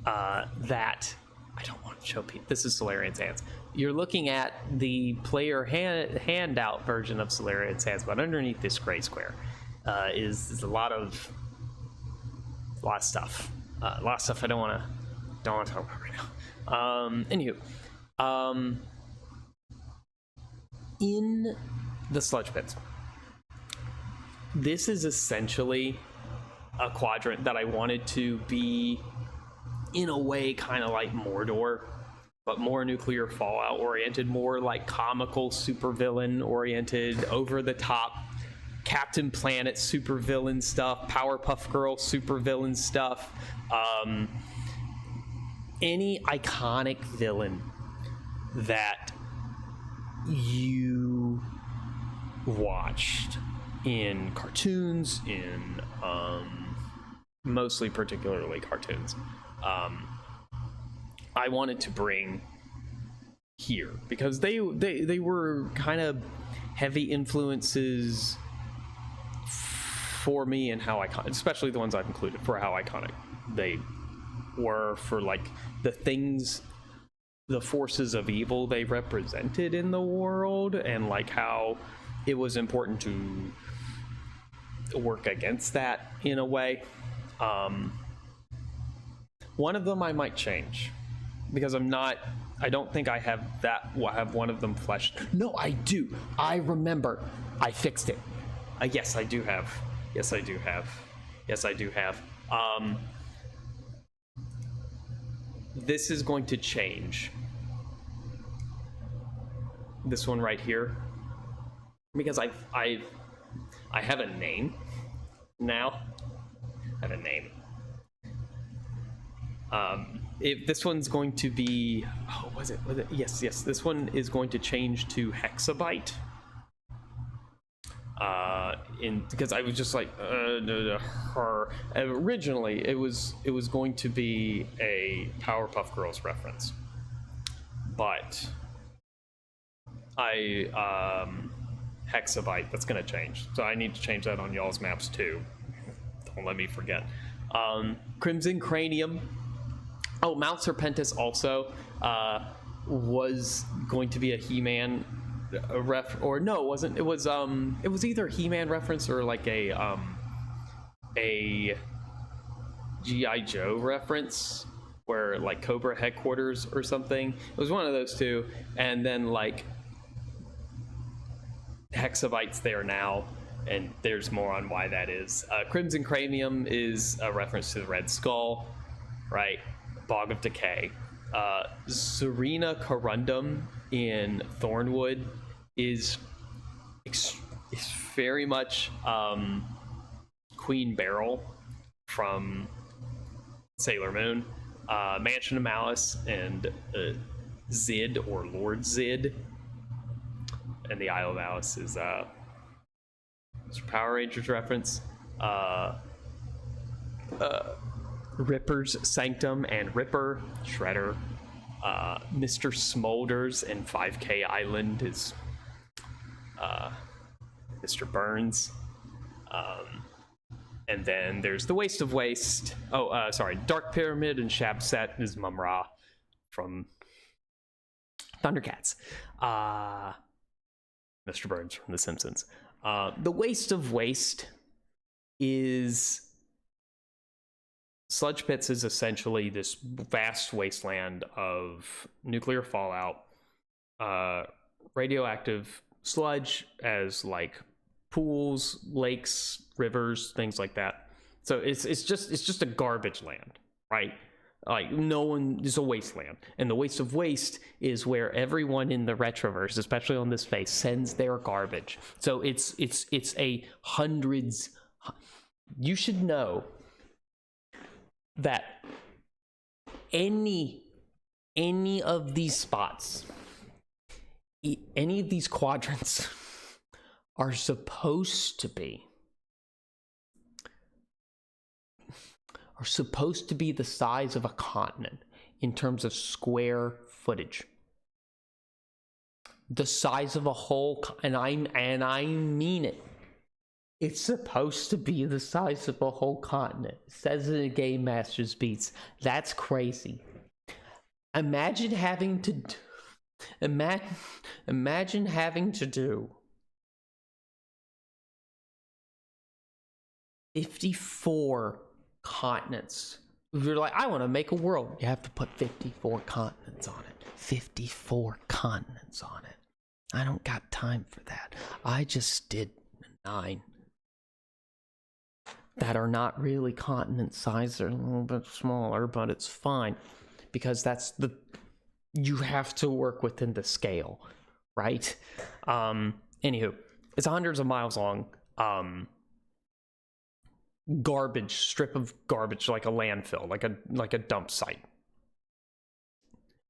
that I don't want to show people. This is Solarian Sands. You're looking at the player handout version of Solarian Sands, but underneath this gray square is a lot of stuff. A lot of stuff I don't want to talk about right now. Anywho, in the sludge pits, this is essentially a quadrant that I wanted to be, in a way, kind of like Mordor, but more nuclear fallout oriented, more like comical supervillain oriented, over the top Captain Planet supervillain stuff, Powerpuff Girl supervillain stuff, any iconic villain that you watched in cartoons, in mostly particularly cartoons, I wanted to bring here because they were kind of heavy influences for me and how iconic, especially the ones I've included, for how iconic they were, for like the things, the forces of evil they represented in the world, and like how it was important to work against that in a way. One of them I might change. because I don't think I have one of them fleshed. No, I do. I remember. I fixed it. Yes, I do have. Yes, I do have. Yes, I do have. This is going to change. This one right here, because I have a name now. I have a name. If this one's going to be, was it? Yes. This one is going to change to hexabyte. Because I was just like, originally it was going to be a Powerpuff Girls reference, but hexabyte, that's gonna change. So I need to change that on y'all's maps too. Don't let me forget. Crimson Cranium. Oh, Mount Serpentis also was going to be a He-Man or no, it wasn't. It was either a He-Man reference or like a G.I. Joe reference, where like Cobra headquarters or something. It was one of those two, and then like hexabytes there now, and there's more on why that is. Crimson Cranium is a reference to the Red Skull, right? Bog of Decay. Serena Corundum in Thornwood is very much Queen Beryl from Sailor Moon. Mansion of Malice and Zid or Lord Zid, and the Isle of Malice is Power Rangers reference. Ripper's Sanctum and Ripper, Shredder. Mr. Smolders and 5K Island is Mr. Burns. And then there's the Waste of Waste. Dark Pyramid and Shabset is Mum-Ra from Thundercats. Mr. Burns from The Simpsons. The Waste of Waste is... Sludge Pits is essentially this vast wasteland of nuclear fallout, radioactive sludge as like pools, lakes, rivers, things like that. So it's just a garbage land, right? Like no one is a wasteland, and the Waste of Waste is where everyone in the retroverse, especially on this face, sends their garbage. So it's a hundreds. You should know that any of these spots, any of these quadrants are supposed to be the size of a continent in terms of square footage. The size of a whole, and I mean it. It's supposed to be the size of a whole continent. It says it in Game Master's Beats. That's crazy. Imagine having to do 54 continents. If you're like, I want to make a world, you have to put 54 continents on it. 54 continents on it. I don't got time for that. I just did 9 that are not really continent size. They're a little bit smaller, but it's fine because you have to work within the scale, right? Anywho, it's hundreds of miles long. Strip of garbage, like a landfill, like a dump site.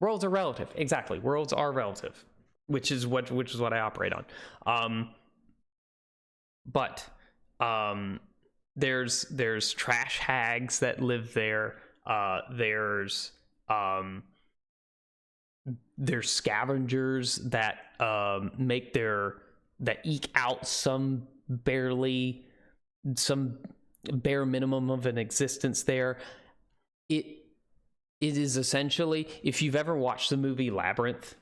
Worlds are relative, exactly. Worlds are relative, which is what I operate on. But there's trash hags that live there. There's scavengers that that eke out some bare minimum of an existence there. It is essentially, if you've ever watched the movie Labyrinth,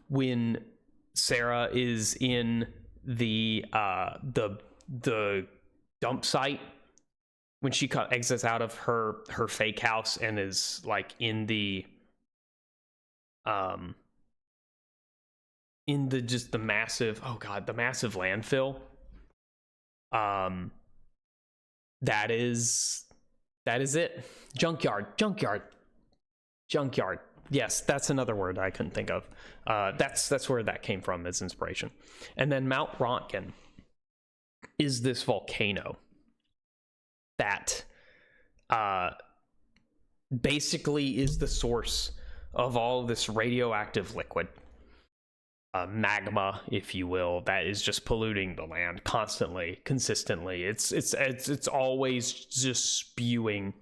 when Sarah is in the dump site, when she exits out of her fake house and is like in the um in the massive, the massive landfill. That is it. Junkyard. Yes, that's another word I couldn't think of. That's where that came from as inspiration. And then Mount Rontgen is this volcano that basically is the source of all of this radioactive liquid, magma, if you will, that is just polluting the land constantly, consistently. It's always just spewing.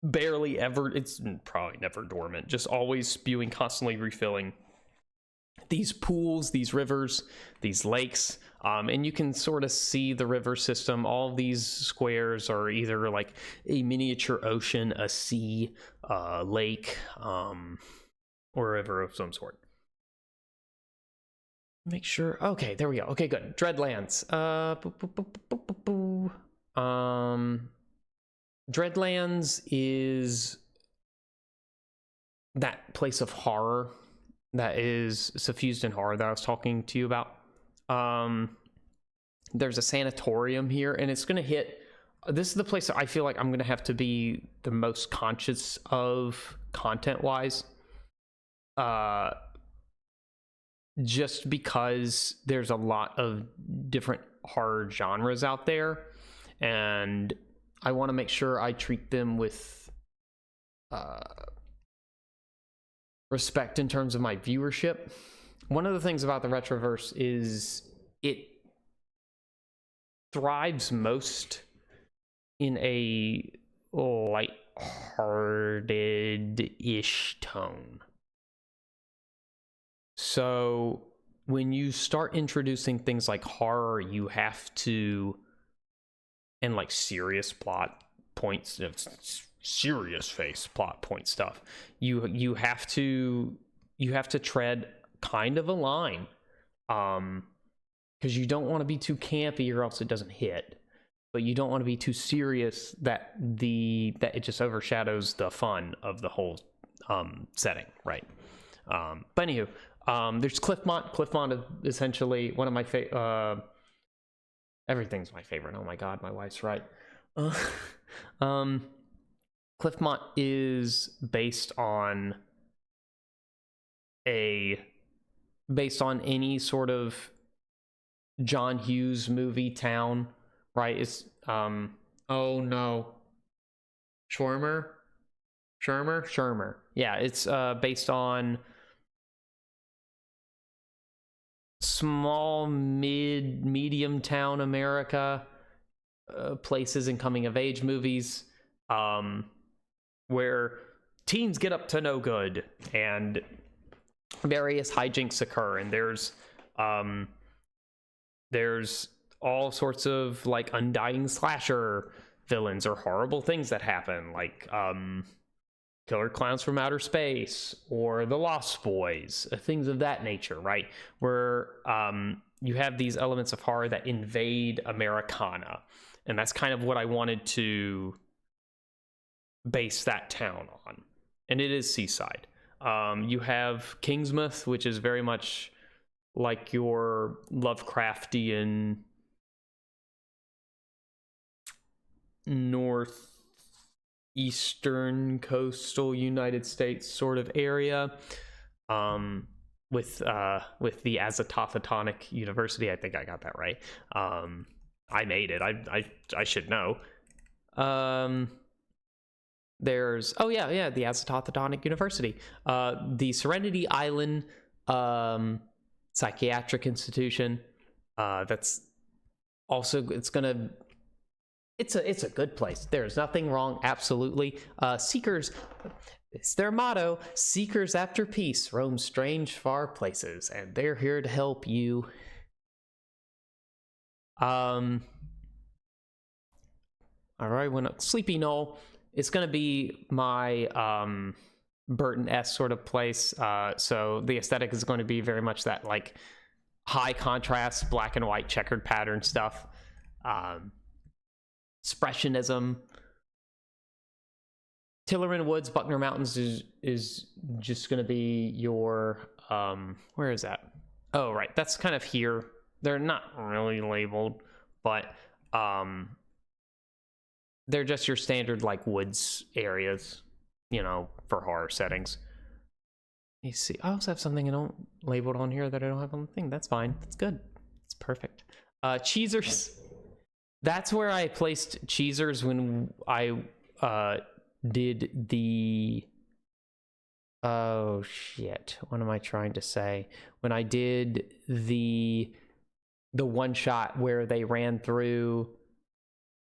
Barely ever, it's probably never dormant, just always spewing, constantly refilling these pools, these rivers, these lakes. And you can sort of see the river system. All of these squares are either like a miniature ocean, a sea, lake, or a river of some sort. Make sure. Okay, there we go. Okay, good. Dreadlands. Dreadlands is that place of horror that is suffused in horror that I was talking to you about. There's a sanatorium here, and it's going to hit. This is the place that I feel like I'm going to have to be the most conscious of content-wise. Just because there's a lot of different horror genres out there, and I want to make sure I treat them with respect in terms of my viewership. One of the things about the Retroverse is it thrives most in a light-hearted-ish tone. So when you start introducing things like horror, you have to, and like serious plot points, serious face plot point stuff, you have to tread kind of a line, because you don't want to be too campy or else it doesn't hit, but you don't want to be too serious that it just overshadows the fun of the whole setting, right? But anywho, there's Cliffmont. Cliffmont is essentially one of my favorite. Everything's my favorite. Oh my god, my wife's right. Cliffmont is based on any sort of John Hughes movie town, right? It's oh no, Shermer. Yeah, it's based on small, medium town America, places and coming of age movies, where teens get up to no good and various hijinks occur, and there's all sorts of like undying slasher villains or horrible things that happen, like Killer Clowns from Outer Space or The Lost Boys, things of that nature, right? Where you have these elements of horror that invade Americana. And that's kind of what I wanted to base that town on. And it is seaside. You have Kingsmouth, which is very much like your Lovecraftian northeastern coastal United States sort of area, with the Azathothonic University. I think I got that right. I made it. I should know. There's the Azathothonic University, the Serenity Island psychiatric institution. That's also, it's a good place. There's nothing wrong, absolutely. Seekers, it's their motto, seekers after peace roam strange far places, and they're here to help you. All right, Sleepy Knoll, it's gonna be my Burton-esque sort of place. So the aesthetic is going to be very much that like high contrast, black and white checkered pattern stuff. Expressionism, Tillerman Woods, Buckner Mountains is just going to be your where is that? Oh, right, that's kind of here. They're not really labeled, but they're just your standard like woods areas, you know, for horror settings. Let me see. I also have something I don't labeled on here that I don't have on the thing. That's fine. That's good. It's perfect. Cheesers. That's where I placed Cheesers when I did the oh shit, what am I trying to say, when I did the one shot where they ran through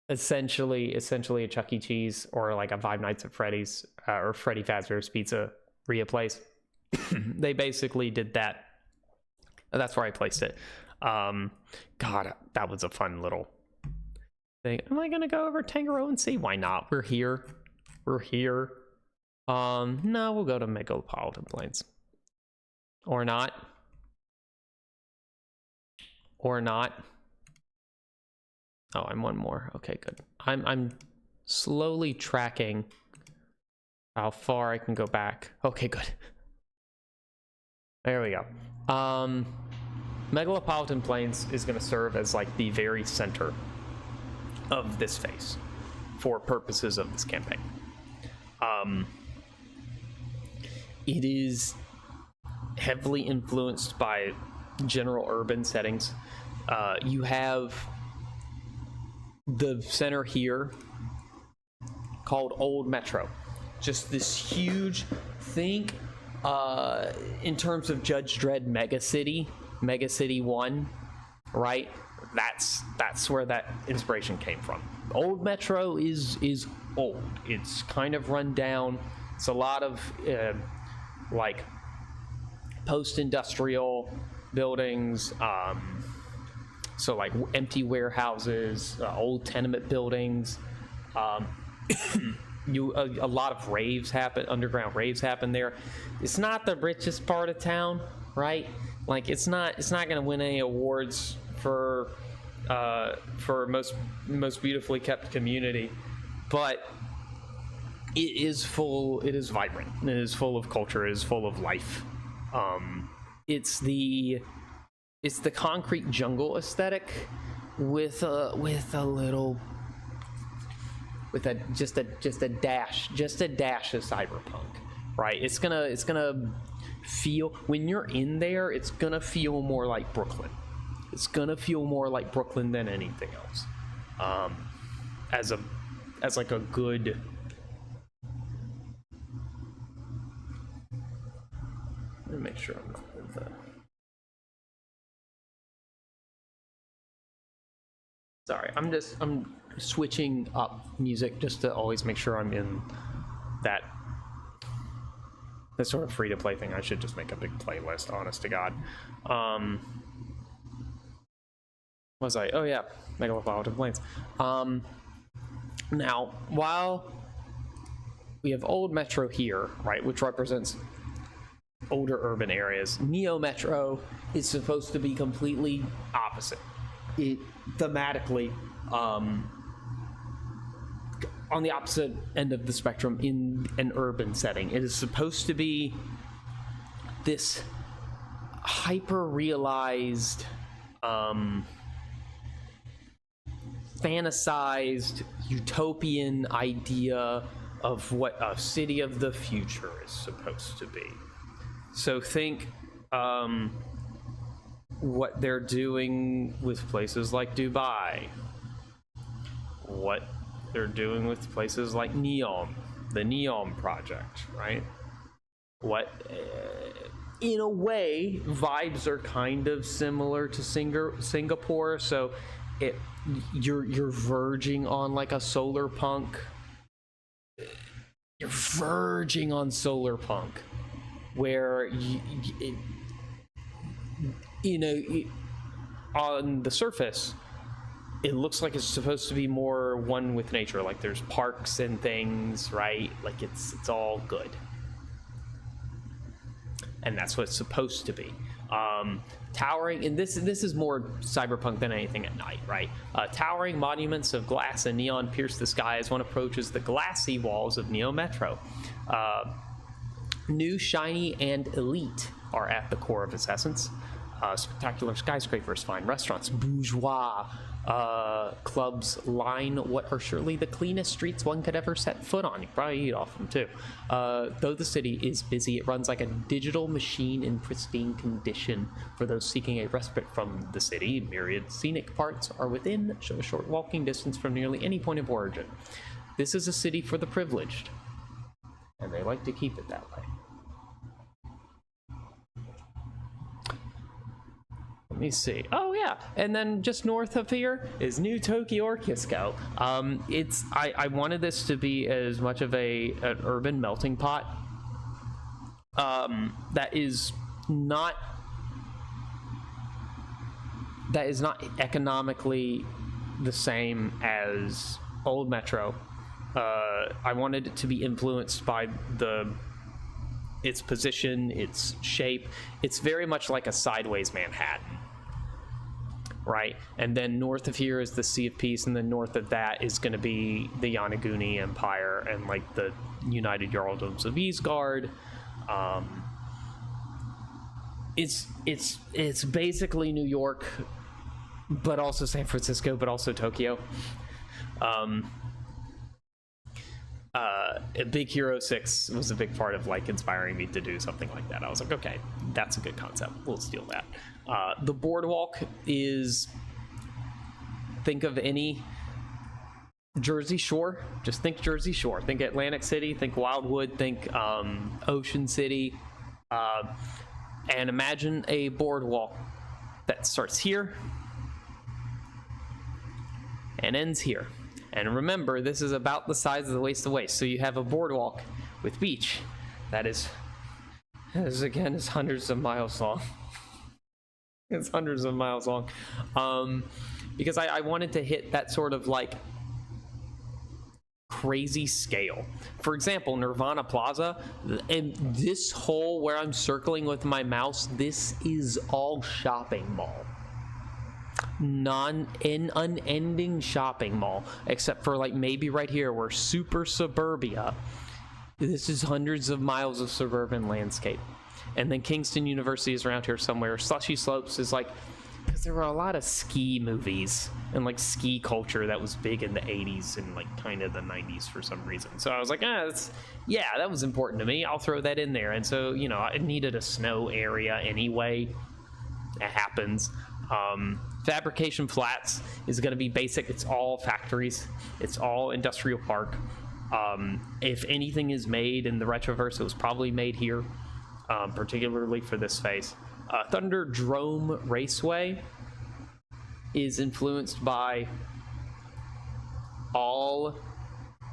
essentially a Chuck E. Cheese or like a Five Nights at Freddy's or Freddy Fazbear's Pizzeria place. They basically did that. That's where I placed it. God, that was a fun little thing. Am I gonna go over Tangaroa and see? Why not? We're here. No, we'll go to Megalopolitan Plains. Or not. Oh, I'm one more. Okay, good. I'm slowly tracking how far I can go back. Okay, good. There we go. Megalopolitan Plains is going to serve as like the very center of this phase for purposes of this campaign. It is heavily influenced by general urban settings. You have the center here called Old Metro. Just this huge, think in terms of Judge Dredd Mega City 1, right? That's where that inspiration came from. Old Metro is old. It's kind of run down. It's a lot of like post-industrial buildings, so like empty warehouses, old tenement buildings. A lot of raves happen, underground raves happen there. It's not the richest part of town, right? Like it's not going to win any awards for most beautifully kept community, but it is vibrant. It is full of culture. It is full of life. It's the concrete jungle aesthetic with a just a dash of cyberpunk, right? It's gonna feel, when you're in there, it's gonna feel more like Brooklyn. It's gonna feel more like Brooklyn than anything else. As like a good. Let me make sure I'm not with that. Sorry, I'm switching up music just to always make sure I'm in that sort of free to play thing. I should just make a big playlist, honest to God. Was I? Oh yeah, Megalopolitan Plains. Now, while we have Old Metro here, right, which represents older urban areas, Neo Metro is supposed to be completely opposite. It thematically on the opposite end of the spectrum in an urban setting. It is supposed to be this hyper-realized, fantasized, utopian idea of what a city of the future is supposed to be. So think what they're doing with places like Dubai, what they're doing with places like Neom, the Neom Project, right? What, in a way, vibes are kind of similar to Singapore. So you're verging on like a solar punk. You're verging on solar punk, where on the surface, it looks like it's supposed to be more one with nature. Like there's parks and things, right? Like it's all good. And that's what it's supposed to be. Towering, and this is more cyberpunk than anything at night, right? Towering monuments of glass and neon pierce the sky as one approaches the glassy walls of Neo Metro. New, shiny, and elite are at the core of its essence. Spectacular skyscrapers, fine restaurants, bourgeois clubs line what are surely the cleanest streets one could ever set foot on. You probably eat off them too. Though the city is busy, it runs like a digital machine in pristine condition. For those seeking a respite from the city, myriad scenic parts are within a short walking distance from nearly any point of origin. This is a city for the privileged, and they like to keep it that way. Let me see. Oh yeah, and then just north of here is New Tokyo Orkisco. I wanted this to be as much of an urban melting pot. That is not economically the same as Old Metro. I wanted it to be influenced by its position, its shape. It's very much like a sideways Manhattan, right? And then north of here is the Sea of Peace, and then north of that is going to be the Yanaguni Empire and like the United Jarldoms of Eastgard. It's basically New York, but also San Francisco, but also Tokyo. Big Hero 6 was a big part of like inspiring me to do something like that. I was like, okay, that's a good concept. We'll steal that. The boardwalk is, think of any Jersey Shore. Just think Jersey Shore. Think Atlantic City. Think Wildwood. Think Ocean City. And imagine a boardwalk that starts here and ends here. And remember, this is about the size of the Waste to Waste. So you have a boardwalk with beach that is again, is hundreds of miles long. It's hundreds of miles long. Because I wanted to hit that sort of like crazy scale. For example, Nirvana Plaza, and this hole where I'm circling with my mouse, this is all shopping mall. Unending shopping mall, except for like maybe right here where super suburbia. This is hundreds of miles of suburban landscape. And then Kingston University is around here somewhere. Slushy Slopes is like, because there were a lot of ski movies and like ski culture that was big in the 80s and like kind of the 90s for some reason. So I was like, that was important to me. I'll throw that in there. And so, you know, I needed a snow area anyway. It happens. Fabrication Flats is going to be basic. It's all factories. It's all industrial park. If anything is made in the Retroverse, it was probably made here, particularly for this phase. Thunderdrome Raceway is influenced by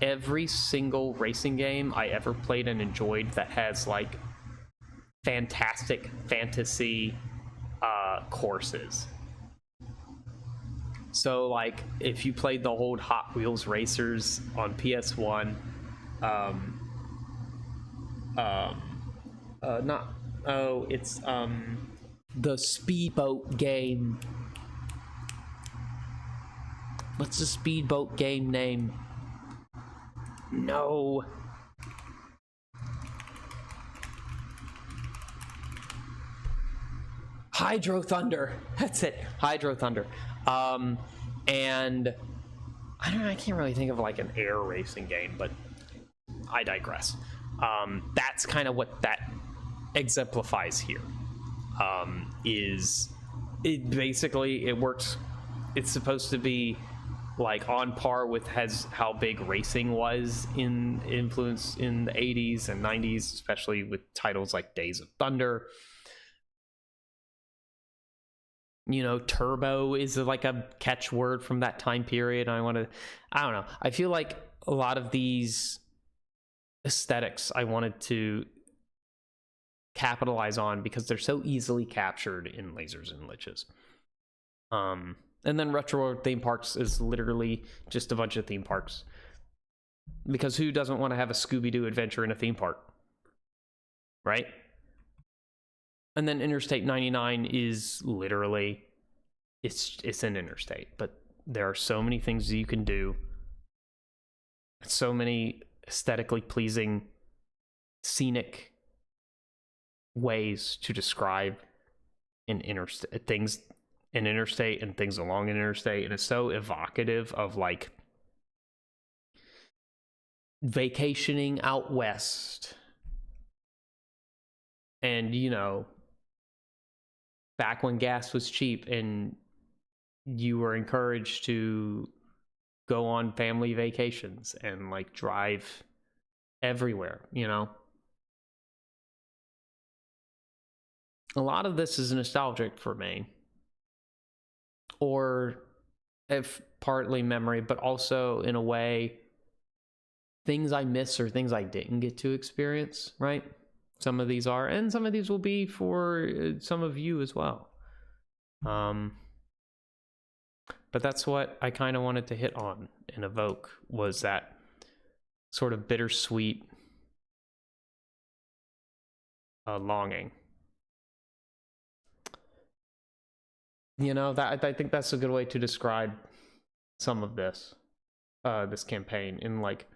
every single racing game I ever played and enjoyed that has like fantastic fantasy courses. So like if you played the old Hot Wheels racers on PS1, the speedboat game. What's the speedboat game name? No. Hydro Thunder. That's it. Hydro Thunder. And I don't know, I can't really think of like an air racing game, but I digress. That's kind of what that exemplifies here. Is it basically, it works, it's supposed to be like on par with how big racing was in influence in the 80s and 90s, especially with titles like Days of Thunder. You know, turbo is like a catchword from that time period. I don't know. I feel like a lot of these aesthetics I wanted to capitalize on because they're so easily captured in Lasers and Liches. And then Retro Theme Parks is literally just a bunch of theme parks. Because who doesn't want to have a Scooby-Doo adventure in a theme park? Right? And then Interstate 99 is literally, it's an interstate, but there are so many things that you can do, so many aesthetically pleasing, scenic ways to describe an interstate, things, an interstate and things along an interstate, and it's so evocative of like vacationing out west. And you know, back when gas was cheap and you were encouraged to go on family vacations and like drive everywhere, you know. A lot of this is nostalgic for me, or if partly memory, but also in a way things I miss or things I didn't get to experience, right? Some of these are, and some of these will be for some of you as well. But that's what I kind of wanted to hit on and evoke, was that sort of bittersweet longing. You know, that I think that's a good way to describe some of this this campaign in like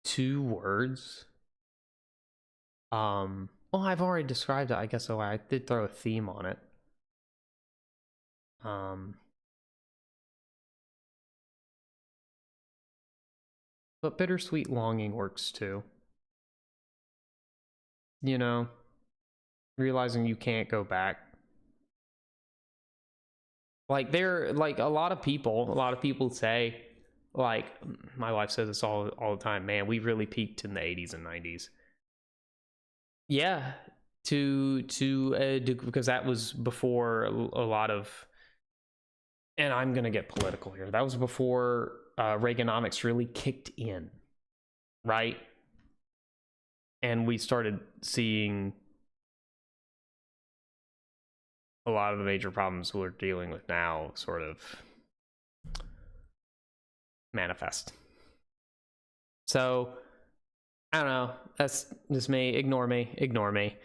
2 words. Well, I've already described it, I guess. So I did throw a theme on it. But bittersweet longing works too. You know, realizing you can't go back. Like like a lot of people say, like my wife says this all the time, man, we really peaked in the 80s and 90s. Yeah, because that was before a lot of, and I'm gonna get political here, that was before Reaganomics really kicked in, right? And we started seeing a lot of the major problems we're dealing with now sort of manifest. So I don't know, that's just me. Ignore me.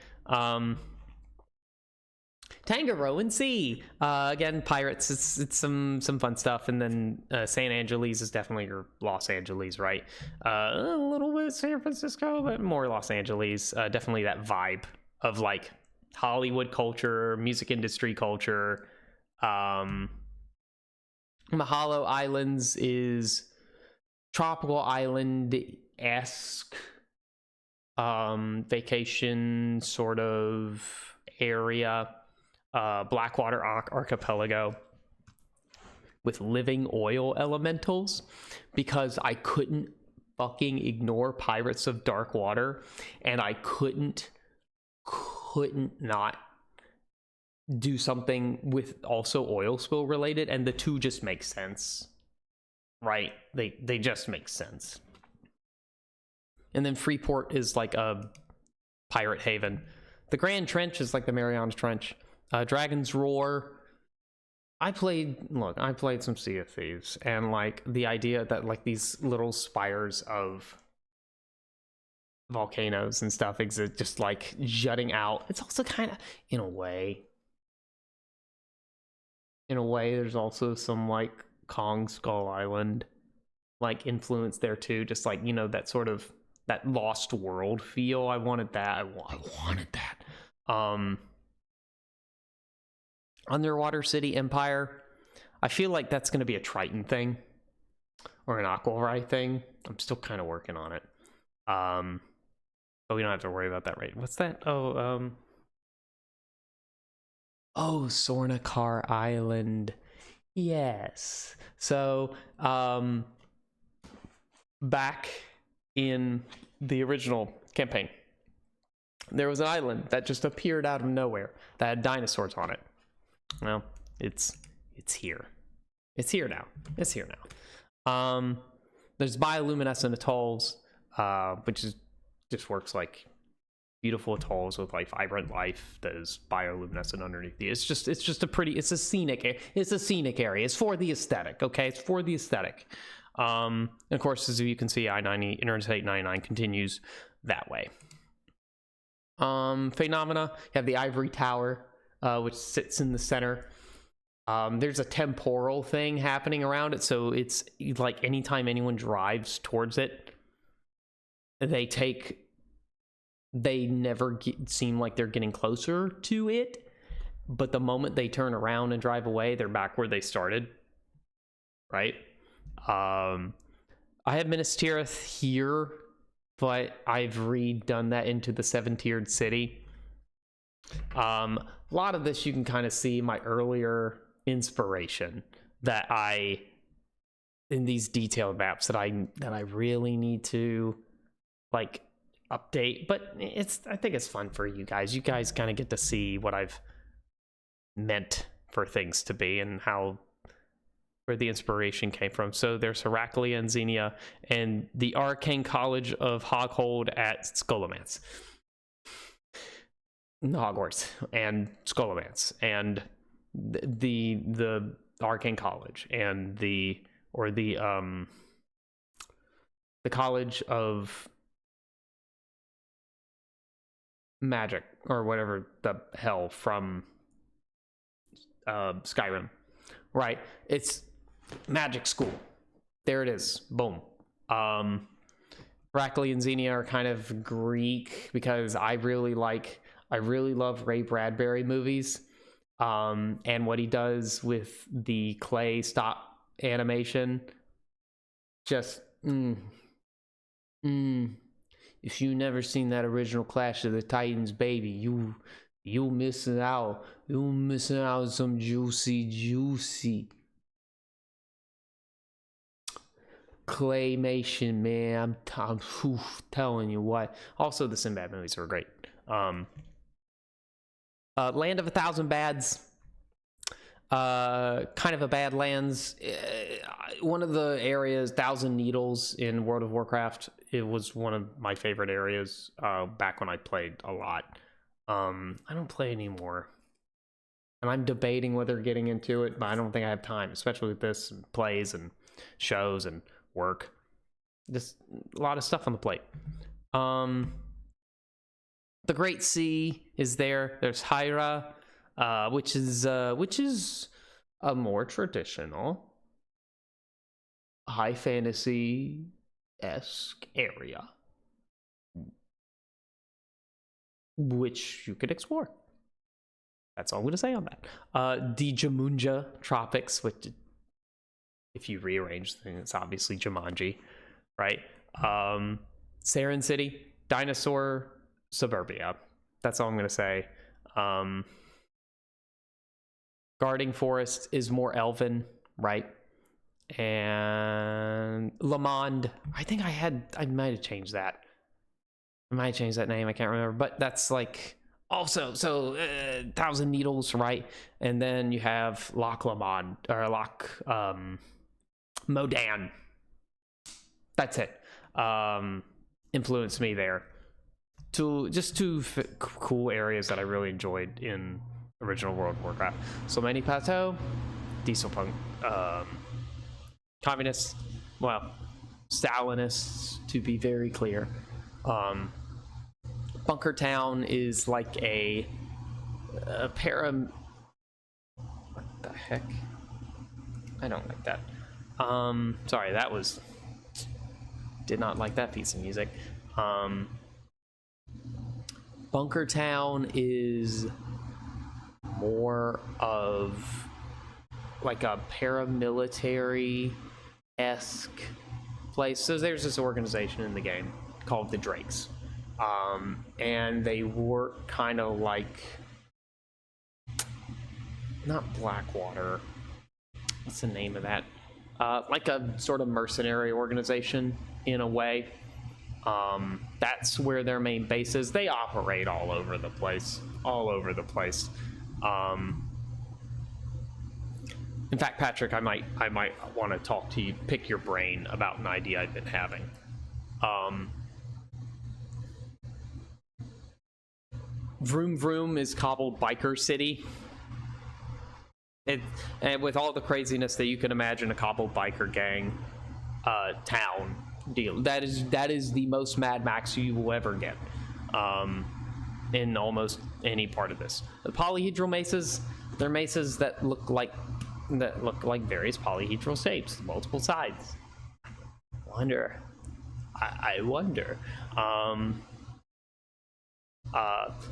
Tangaroa and Sea, again, pirates. It's some fun stuff. And then San Angeles is definitely your Los Angeles, right? A little bit San Francisco, but more Los Angeles. Definitely that vibe of like Hollywood culture, music industry culture. Mahalo Islands is tropical island-esque vacation sort of area. Blackwater archipelago with living oil elementals, because I couldn't fucking ignore Pirates of Dark Water, and I couldn't not do something with also oil spill related, and the two just make sense, right? They just make sense. And then Freeport is like a pirate haven. The Grand Trench is like the Marianas Trench. Dragon's Roar. I played some Sea of Thieves, and like the idea that like these little spires of volcanoes and stuff exist, just like jutting out. It's also kind of, in a way, there's also some like Kong Skull Island like influence there too. Just like, you know, that sort of that Lost World feel. I wanted that. I wanted that. Underwater City Empire, I feel like that's going to be a Triton thing or an Aquarai thing. I'm still kind of working on it. But we don't have to worry about that, right? What's that? Sornacar Island. Yes. So, back in the original campaign, there was an island that just appeared out of nowhere that had dinosaurs on it. Well, it's here. It's here now. There's bioluminescent atolls, which just works like beautiful atolls with like vibrant life that is bioluminescent underneath the. It's just a scenic area. It's for the aesthetic, okay? It's for the aesthetic. And of course, as you can see, Interstate 99 continues that way. phenomena. You have the ivory tower, which sits in the center. There's a temporal thing happening around it, so it's like anytime anyone drives towards it, they never seem like they're getting closer to it, but the moment they turn around and drive away, they're back where they started, right? I have Minas Tirith here, but I've redone that into the 7-tiered city. A lot of this you can kind of see my earlier inspiration that in these detailed maps that I really need to like update, but I think it's fun for you guys. You guys kind of get to see what I've meant for things to be and where the inspiration came from. So there's Heraclea and Xenia and the Arcane College of Hoghold at Scholomance. Hogwarts and Scholomance and the Arcane College and the College of Magic or whatever the hell from Skyrim, right? It's magic school. There it is. Boom. Heraclea and Xenia are kind of Greek because I really love Ray Bradbury movies. And what he does with the clay stop animation, just if you never seen that original Clash of the Titans, baby, you missing out. You missing out on some juicy claymation, man. I'm telling you what. Also, the Sinbad movies were great. Land of a Thousand Bads, kind of a Badlands. One of the areas, Thousand Needles in World of Warcraft, it was one of my favorite areas back when I played a lot. I don't play anymore, and I'm debating whether getting into it, but I don't think I have time, especially with this and plays and shows and work. Just a lot of stuff on the plate. The Great Sea is there. There's Hyra, which is a more traditional high fantasy-esque area, which you could explore. That's all I'm going to say on that. The Jamunja Tropics, which, if you rearrange things, it's obviously Jumanji, right? Saren City, Dinosaur Suburbia. That's all I'm going to say. Guarding Forest is more elven, right? And Le Monde, I think I might have changed that. I might have changed that name, I can't remember, but that's like also, so Thousand Needles, right? And then you have Loch Lomond, or Loch Modan. That's it. Influenced me there. Two cool areas that I really enjoyed in original World of Warcraft. So many Plateau, Diesel Punk, communists, well, Stalinists, to be very clear. Bunker Town is like a what the heck? I don't like that. Sorry, did not like that piece of music. Bunker Town is more of like a paramilitary-esque place. So there's this organization in the game called the Drakes. And they work kind of like, not Blackwater, what's the name of that? Like a sort of mercenary organization in a way. That's where their main base is. They operate all over the place. In fact, Patrick, I might want to talk to you, pick your brain about an idea I've been having. Vroom Vroom is cobbled biker city. And with all the craziness that you can imagine a cobbled biker gang town deal. That is the most Mad Max you will ever get. in almost any part of this. The polyhedral mesas, they're mesas that look like various polyhedral shapes, multiple sides. I wonder.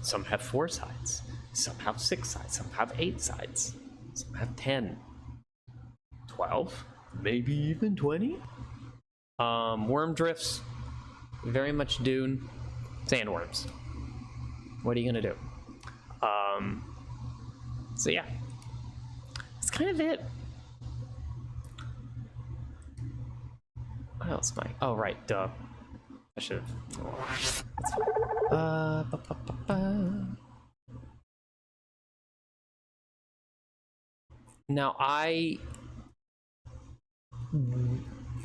Some have 4 sides, some have 6 sides, some have 8 sides, some have 10, 12, maybe even 20. Worm drifts, very much Dune, sandworms. What are you gonna do? So yeah, that's kind of it. What else am I? Oh right, duh. I should have. Now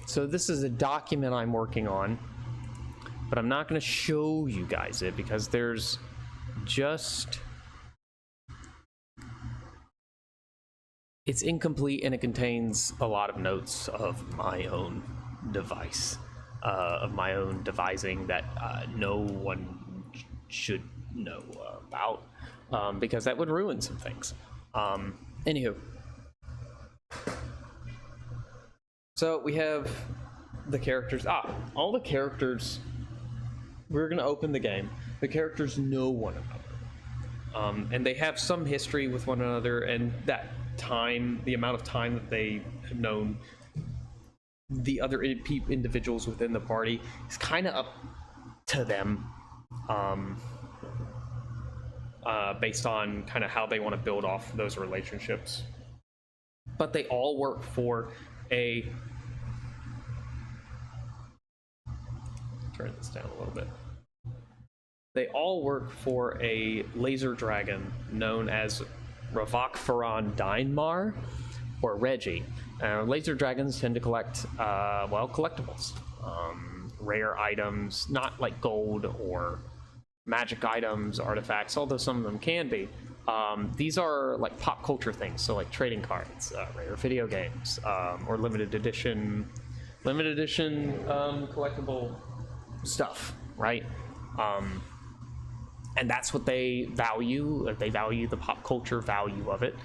so this is a document I'm working on, but I'm not going to show you guys it because there's just, it's incomplete and it contains a lot of notes of my own device, of my own devising that no one should know about, because that would ruin some things. Anywho. So we have the characters. All the characters. We're going to open the game. The characters know one another. And they have some history with one another, and that time, the amount of time that they have known the other individuals within the party is kind of up to them, based on kind of how they want to build off those relationships. But they all work for a... Turn this down a little bit. They all work for a laser dragon known as Ravak Faran Dynmar, or Reggie. Laser dragons tend to collect, collectibles. Rare items, not like gold or magic items, artifacts, although some of them can be. These are like pop culture things, so like trading cards, rare video games, or limited edition collectible stuff, right? And that's what they value. They value the pop culture value of it.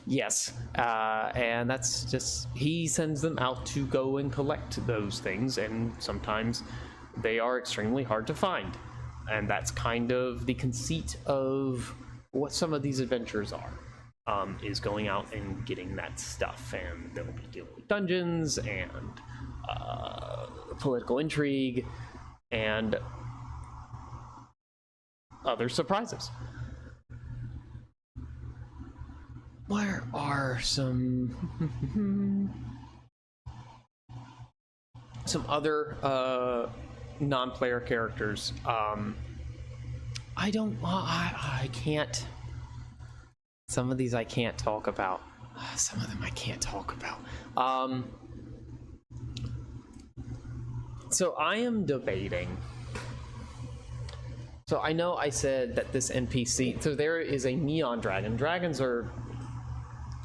Yes, and that's just, he sends them out to go and collect those things, and sometimes they are extremely hard to find. And that's kind of the conceit of what some of these adventures are, is going out and getting that stuff. And they'll be dealing with dungeons and political intrigue and other surprises. Where are some other non-player characters? I can't. Some of these I can't talk about. Some of them I can't talk about. So I am debating. So I know I said that this NPC, so there is a neon dragon. Dragons are,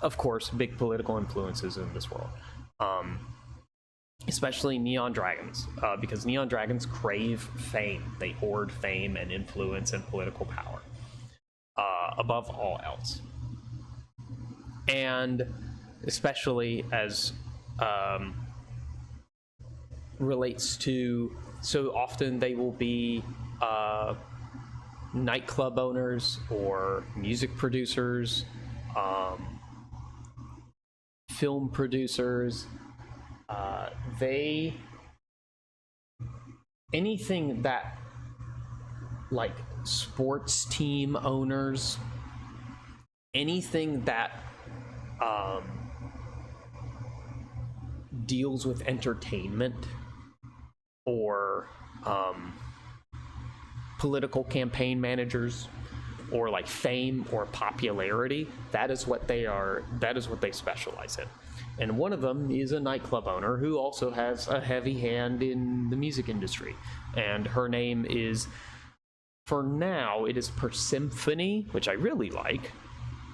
of course, big political influences in this world. Especially neon dragons, because neon dragons crave fame. They hoard fame and influence and political power, above all else. And especially as relates to, so often they will be nightclub owners or music producers, film producers. Anything that, like, sports team owners, anything that deals with entertainment or political campaign managers, or like fame or popularity, that is what they specialize in. And one of them is a nightclub owner who also has a heavy hand in the music industry. And her name is, for now, it is Persephone, which I really like.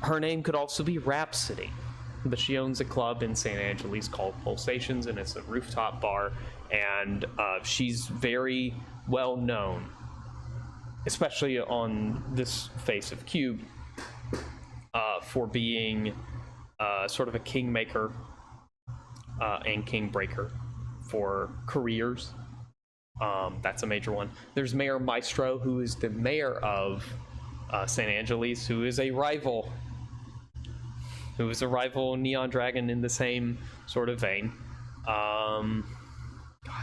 Her name could also be Rhapsody. but she owns a club in San Angeles called Pulsations, and it's a rooftop bar, and she's very well known, especially on this face of Cube, for being sort of a kingmaker and kingbreaker for careers. That's a major one. There's Mayor Maestro, who is the mayor of San Angeles, who is a rival Neon Dragon in the same sort of vein. God,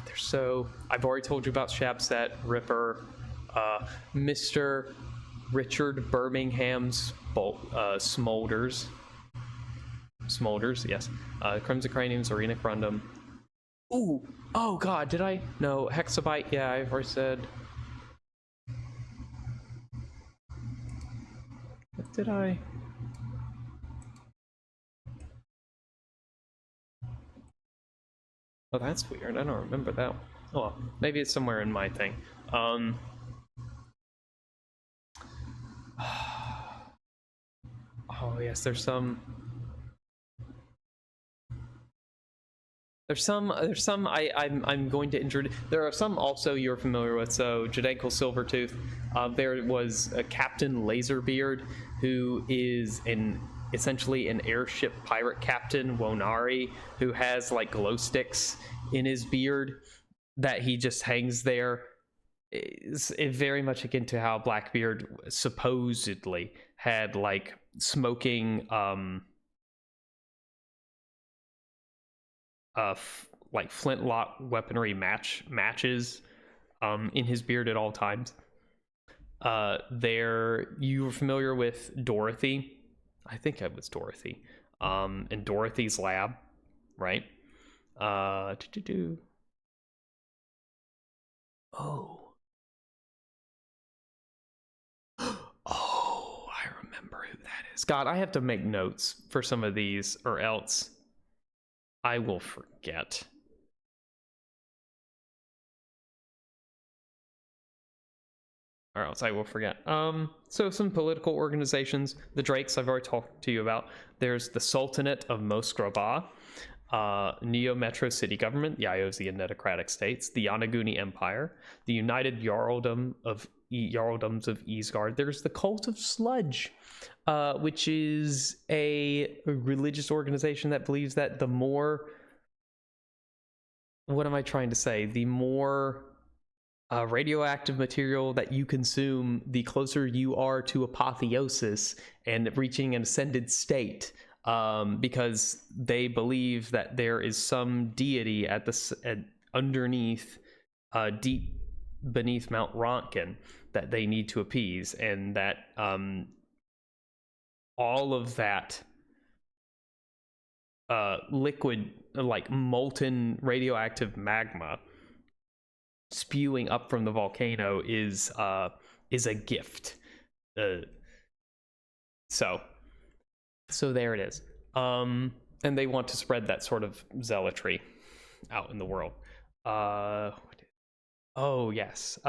they're so... I've already told you about Shabset, Ripper, Mr. Richard Birmingham's Smolders, yes. Crimson Cranium's Arena Corundum. Ooh, oh god, did I? No, Hexabyte, yeah, I've already said. What did I? Oh, that's weird, I don't remember that. Oh, well, maybe it's somewhere in my thing. Oh yes, there's some I'm going to introduce. There are some also you're familiar with. So Jadenko Silvertooth. There was a Captain Laserbeard, who is essentially an airship pirate captain, Wonari, who has like glow sticks in his beard that he just hangs there. It's very much akin to how Blackbeard supposedly had like smoking like flintlock weaponry matches in his beard at all times. You were familiar with Dorothy? I think it was Dorothy. In Dorothy's lab, right? Oh, I remember who that is. God, I have to make notes for some of these, or else I will forget. Or else I will forget. So some political organizations. The Drakes I've already talked to you about. There's the Sultanate of Mosgrabah, Neo Metro City Government, the Iosian Netocratic States, the Yanaguni Empire, the United Jarldoms of Easgard. There's the Cult of Sludge, which is a religious organization that believes that the more... What am I trying to say? The more radioactive material that you consume, the closer you are to apotheosis and reaching an ascended state, because they believe that there is some deity underneath, deep beneath Mount Rontgen that they need to appease, and that all of that liquid, like molten radioactive magma spewing up from the volcano is a gift. So there it is. And they want to spread that sort of zealotry out in the world. Oh yes.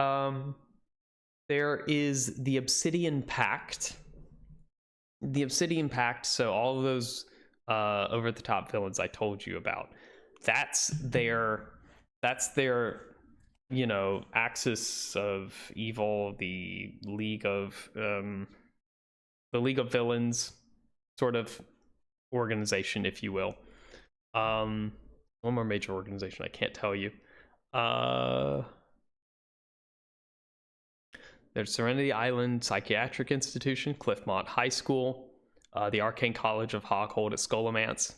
There is the Obsidian Pact. The Obsidian Pact, so all of those over-the-top villains I told you about, that's their axis of evil, the League of Villains sort of organization, if you will. One more major organization I can't tell you. There's Serenity Island Psychiatric Institution, Cliffmont High School, the Arcane College of Hoghold at Scholomance.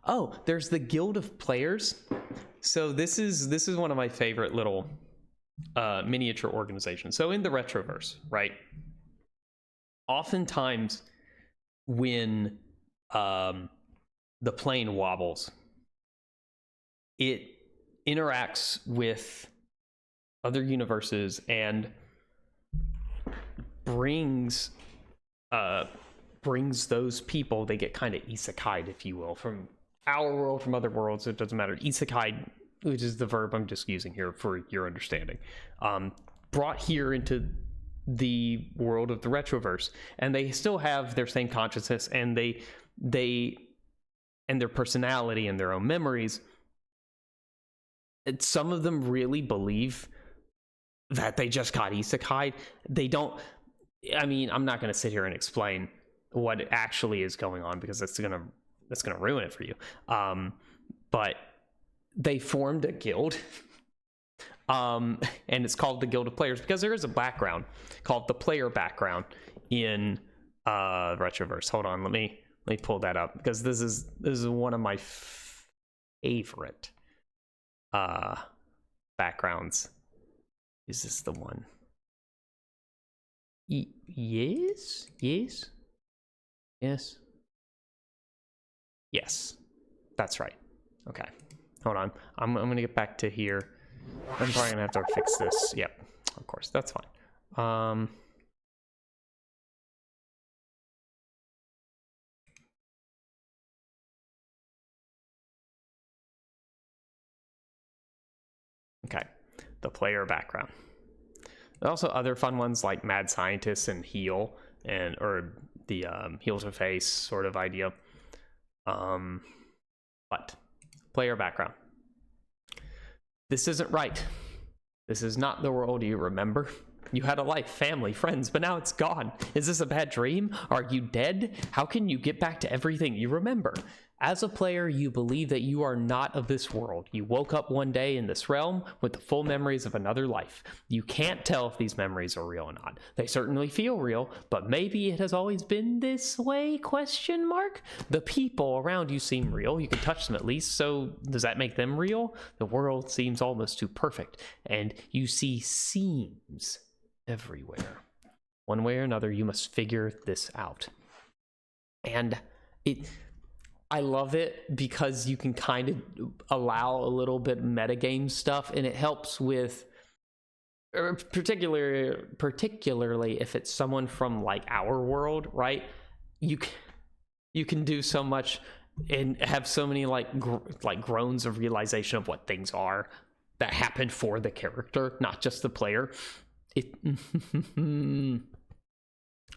Oh, there's the Guild of Players. So this is one of my favorite little miniature organizations. So in the Retroverse, right? Oftentimes when the plane wobbles, it interacts with other universes and brings those people, they get kind of isekai'd, if you will, from our world, from other worlds, it doesn't matter. Isekai, which is the verb I'm just using here for your understanding, brought here into the world of the Retroverse, and they still have their same consciousness, and they and their personality and their own memories, some of them really believe that they just got isekai. They don't. I mean, I'm not going to sit here and explain what actually is going on because that's gonna ruin it for you. But they formed a guild, and it's called the Guild of Players because there is a background called the player background in Retroverse. Hold on, let me pull that up because this is one of my favorite backgrounds. Is this the one? Yes. That's right. Okay, hold on. I'm gonna get back to here. I'm probably gonna have to fix this. Yep, of course, that's fine. Okay, the player background. There are also other fun ones like Mad Scientist and Heal, or the Heal to Face sort of idea. But player background. This isn't right. This is not the world you remember. You had a life, family, friends, but now it's gone. Is this a bad dream? Are you dead? How can you get back to everything you remember? As a player, you believe that you are not of this world. You woke up one day in this realm with the full memories of another life. You can't tell if these memories are real or not. They certainly feel real, but maybe it has always been this way, ? The people around you seem real. You can touch them at least, so does that make them real? The world seems almost too perfect, and you see seams everywhere. One way or another, you must figure this out. And I love it because you can kind of allow a little bit metagame stuff, and it helps with, particularly if it's someone from like our world, right? You can do so much and have so many like groans of realization of what things are that happen for the character, not just the player.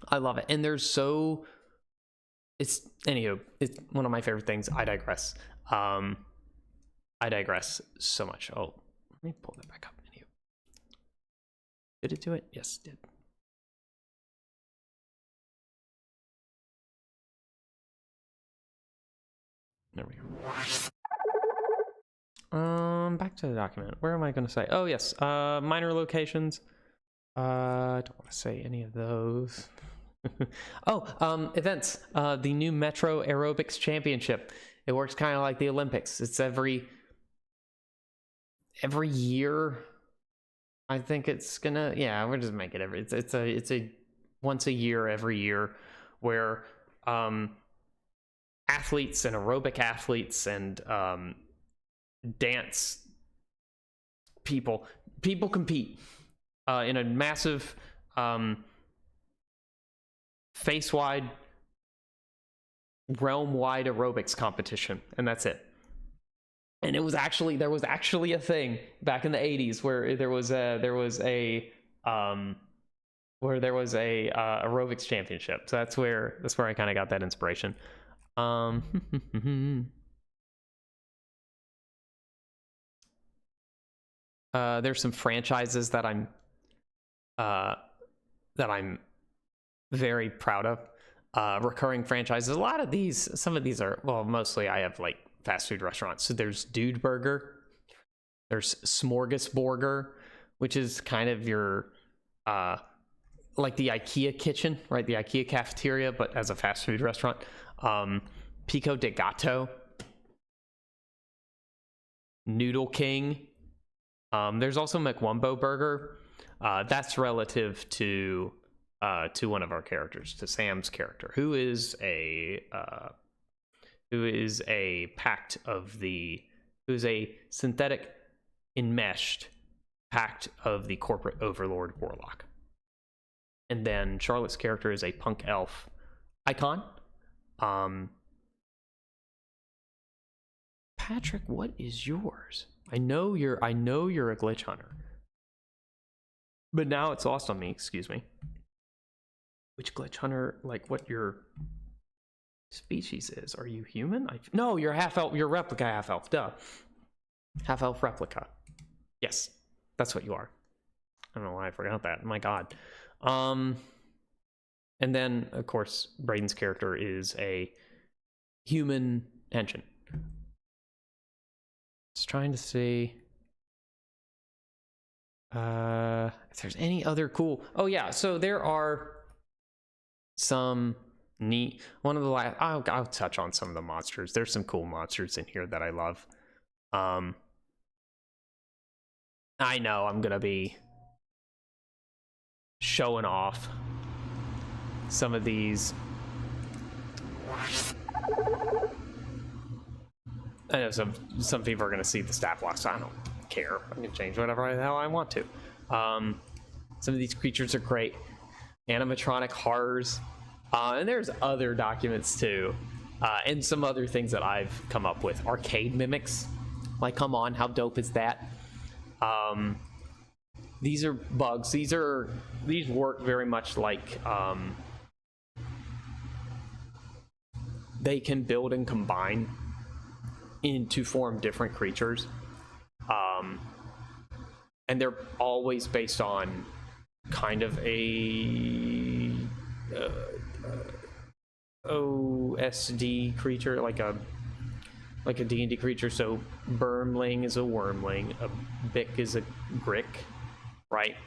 I love it, and it's one of my favorite things. I digress so much. Oh, let me pull that back up. Did it do it? Yes, it did. There we go. Back to the document. Where am I going to say? Oh yes, minor locations. I don't want to say any of those. Events. The new Metro Aerobics Championship. It works kind of like the Olympics. It's every year. I think it's gonna. Yeah, we'll just make it every. It's a once a year, every year, where athletes and aerobic athletes and dance people compete in a massive face-wide, realm-wide aerobics competition, and that's it. And there was actually a thing back in the 80s where there was a aerobics championship. So that's where I kind of got that inspiration. There's some franchises that I'm very proud of. Recurring franchises. A lot of these, some of these are, well, mostly I have like fast food restaurants. So there's Dude Burger, there's Smorgasburger, which is kind of your like the IKEA kitchen, right? The IKEA cafeteria, but as a fast food restaurant. Pico de Gato, Noodle King. There's also McWumbo Burger. That's relative to one of our characters, to Sam's character, who is a synthetic enmeshed pact of the corporate overlord Warlock. And then Charlotte's character is a punk elf icon. Patrick, what is yours? I know you're a glitch hunter, but now it's lost on me. Excuse me. Which glitch hunter? Like what your species is. Are you human? No, you're half elf. You're replica half elf. Duh. Half elf replica. Yes, that's what you are. I don't know why I forgot that. My God. And then, of course, Brayden's character is a human engine. Just trying to see if there's any other cool. Oh yeah, so there are some neat. One of the last. I'll touch on some of the monsters. There's some cool monsters in here that I love. I know I'm gonna be showing off some of these. I know some people are gonna see the stat block, so I don't care. I can change whatever the hell I want to. Some of these creatures are great. Animatronic horrors. And there's other documents too. And some other things that I've come up with. Arcade mimics. Like, come on, how dope is that? These are bugs. These work very much like they can build and combine to form different creatures. And they're always based on kind of a OSD creature, like a D&D creature. So Burmling is a Wormling, a Bick is a Grick, right?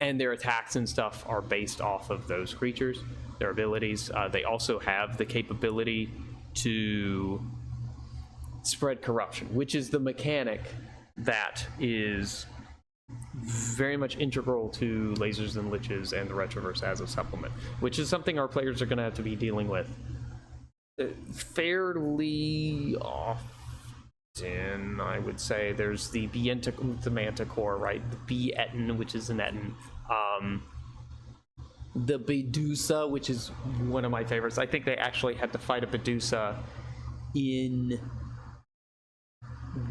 And their attacks and stuff are based off of those creatures, their abilities. They also have the capability to spread corruption, which is the mechanic that is very much integral to Lasers and Liches and the Retroverse as a supplement, which is something our players are going to have to be dealing with fairly often, I would say. There's the Manticore, right? The B-Etin, which is an Etin. The Medusa, which is one of my favorites. I think they actually had to fight a Medusa in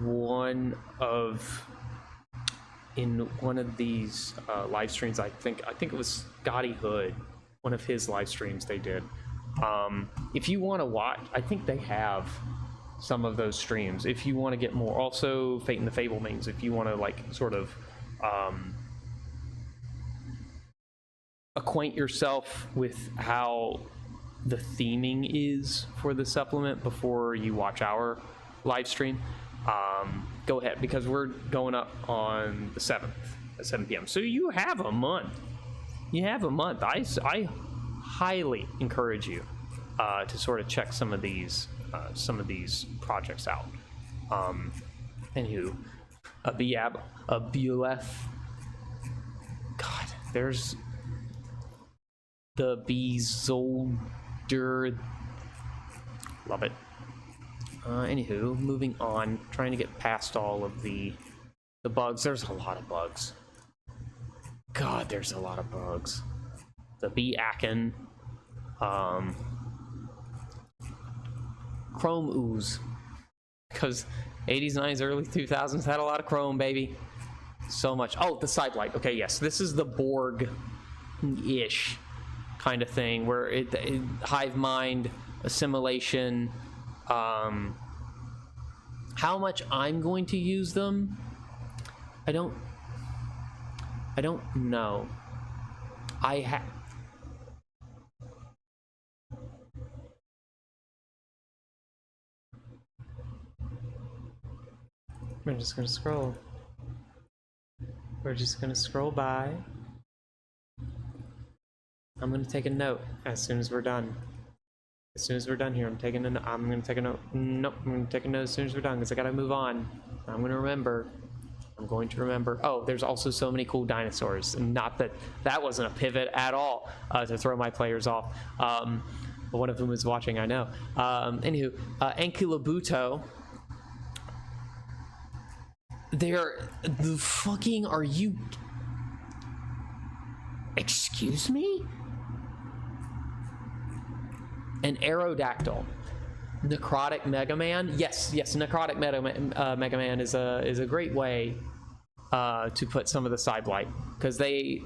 one of these live streams. I think it was Scotty Hood, one of his live streams they did. If you want to watch, I think they have some of those streams. If you want to get more, also Fate and the Fablemans, if you want to like sort of acquaint yourself with how the theming is for the supplement before you watch our live stream, go ahead, because we're going up on the 7th at 7 p.m. So you have a month. I highly encourage you to sort of check some of these projects out. Anywho, a Bulef. God, there's the Bezolder. Love it. Anywho, moving on, trying to get past all of the bugs. There's a lot of bugs. God, there's a lot of bugs. The Beakin, Chrome Ooze, because 80s, 90s, early 2000s had a lot of Chrome, baby. So much. Oh, the Sideblight. Okay, yes, this is the Borg-ish kind of thing, where it hive mind, assimilation. How much I'm going to use them, I don't know. We're just gonna scroll. We're just gonna scroll by. I'm gonna take a note as soon as we're done. As soon as we're done here, I'm gonna take a note. Nope, I'm gonna take a note as soon as we're done, because I gotta move on. I'm going to remember. Oh, there's also so many cool dinosaurs. And not that wasn't a pivot at all to throw my players off. But one of them is watching, I know. Anywho, Ankylobuto. Are you... Excuse me? An Aerodactyl. Necrotic Mega Man. Yes, Necrotic Mega Man is a great way to put some of the Sideblight, because they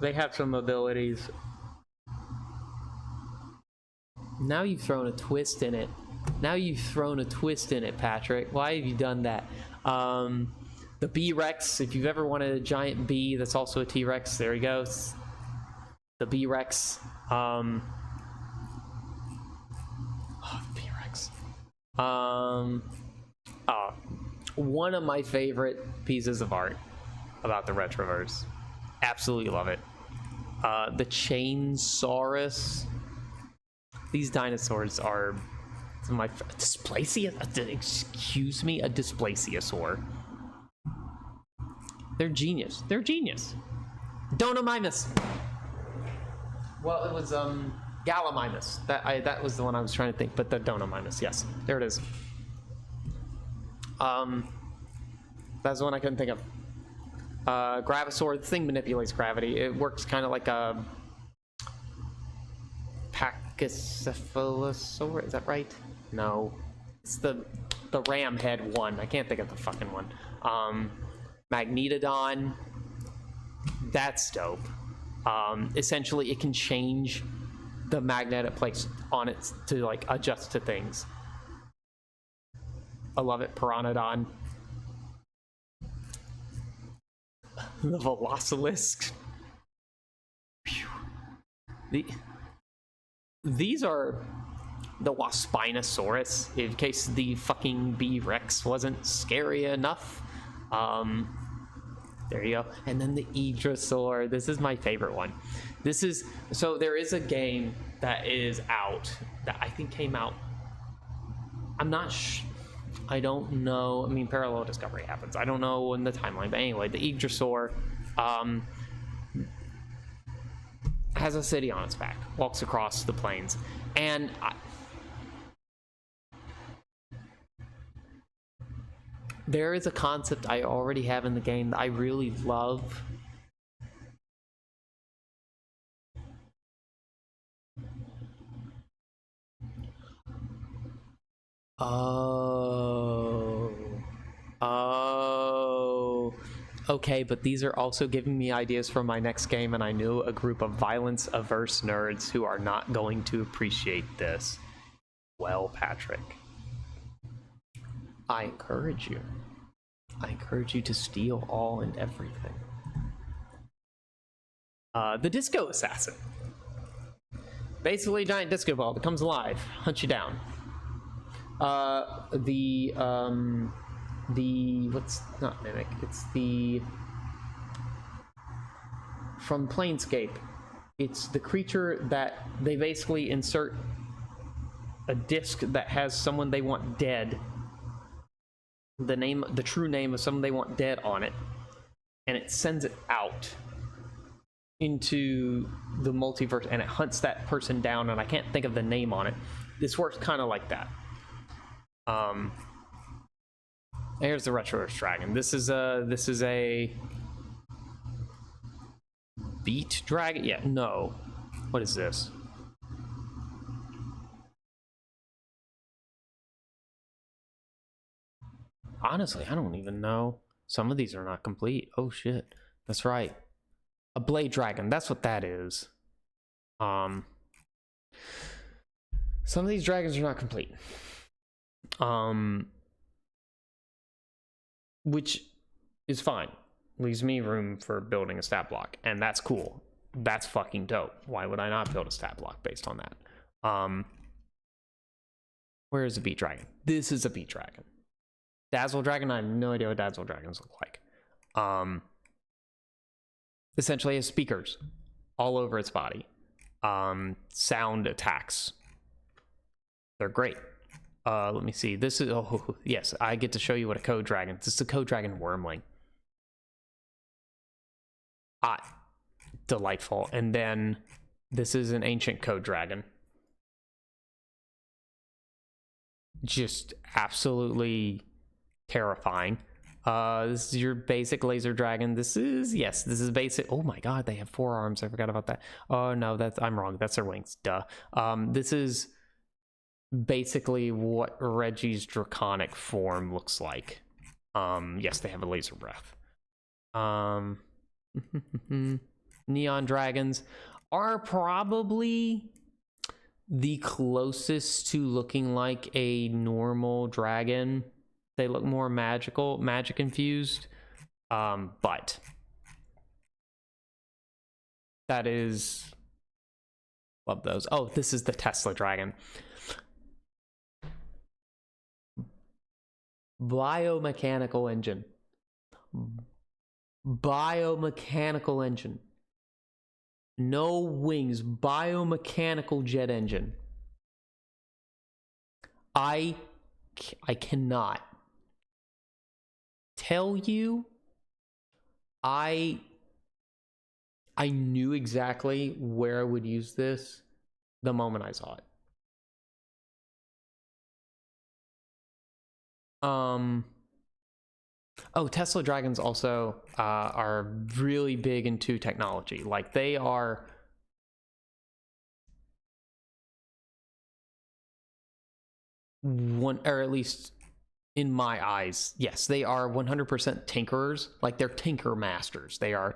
have some abilities Now you've thrown a twist in it. Now you've thrown a twist in it, Patrick. Why have you done that? The B-Rex, if you've ever wanted a giant bee that's also a T-Rex, there he goes. The B-Rex. The B-Rex. One of my favorite pieces of art about the Retroverse. Absolutely love it. The Chainsaurus. These dinosaurs are some of my excuse me, a Dysplasiasaur. They're genius. They're genius. Donomimus. Well, it was Gallimimus. That was the one I was trying to think, but the Donomimus. Yes, there it is. That's the one I couldn't think of. Gravisaur. The thing manipulates gravity. It works kind of like a Pachycephalosaur. Is that right? No, it's the ram head one. I can't think of the fucking one. Magnetodon. That's dope. Essentially, it can change the magnet it placed on it to like adjust to things. I love it. Pteranodon. The Velocilisk. These are the Waspinosaurus, in case the fucking B-Rex wasn't scary enough. There you go. And then the Idrosaur. This is my favorite one. So there is a game that is out that I think came out. I'm not I don't know. I mean, parallel discovery happens. I don't know in the timeline. But anyway, the Idrosaur has a city on its back, walks across the plains. And there is a concept I already have in the game that I really love. Okay, but these are also giving me ideas for my next game, and I knew a group of violence-averse nerds who are not going to appreciate this. Well, Patrick, I encourage you. I encourage you to steal all and everything. The Disco Assassin. Basically a giant disco ball that comes alive, hunts you down. What's not Mimic? It's from Planescape. It's the creature that they basically insert a disc that has someone they want dead. The true name of someone they want dead on it, and it sends it out into the multiverse, and it hunts that person down, and I can't think of the name on it. This works kind of like that. Here's the Retroverse Dragon. This is a beat dragon? Yeah, no. What is this? Honestly, I don't even know. Some of these are not complete. Oh shit. That's right. A blade dragon. That's what that is. Some of these dragons are not complete. Which is fine. Leaves me room for building a stat block, and that's cool. That's fucking dope. Why would I not build a stat block based on that? Where is a beat dragon? This is a beat dragon. Dazzle dragon, I have no idea what dazzle dragons look like. Essentially has speakers all over its body. Sound attacks. They're great. Let me see. This is, oh yes, I get to show you what a code dragon. This is a code dragon wormling. Delightful. And then this is an ancient code dragon. Just absolutely terrifying. This is your basic laser dragon. This is basic. Oh my god, they have 4 arms. I forgot about that. Oh no, I'm wrong. That's their wings. Duh. This is basically what Reggie's draconic form looks like. Yes, they have a laser breath. Neon dragons are probably the closest to looking like a normal dragon. They look more magic infused. But that is, love those. Oh, this is the Tesla dragon. Biomechanical engine. Biomechanical engine. No wings, biomechanical jet engine. I cannot tell you. I knew exactly where I would use this the moment I saw it. Oh, Tesla Dragons also are really big into technology. Like, they are one, or at least in my eyes, yes, they are 100% tinkerers. Like, they're tinker masters. They are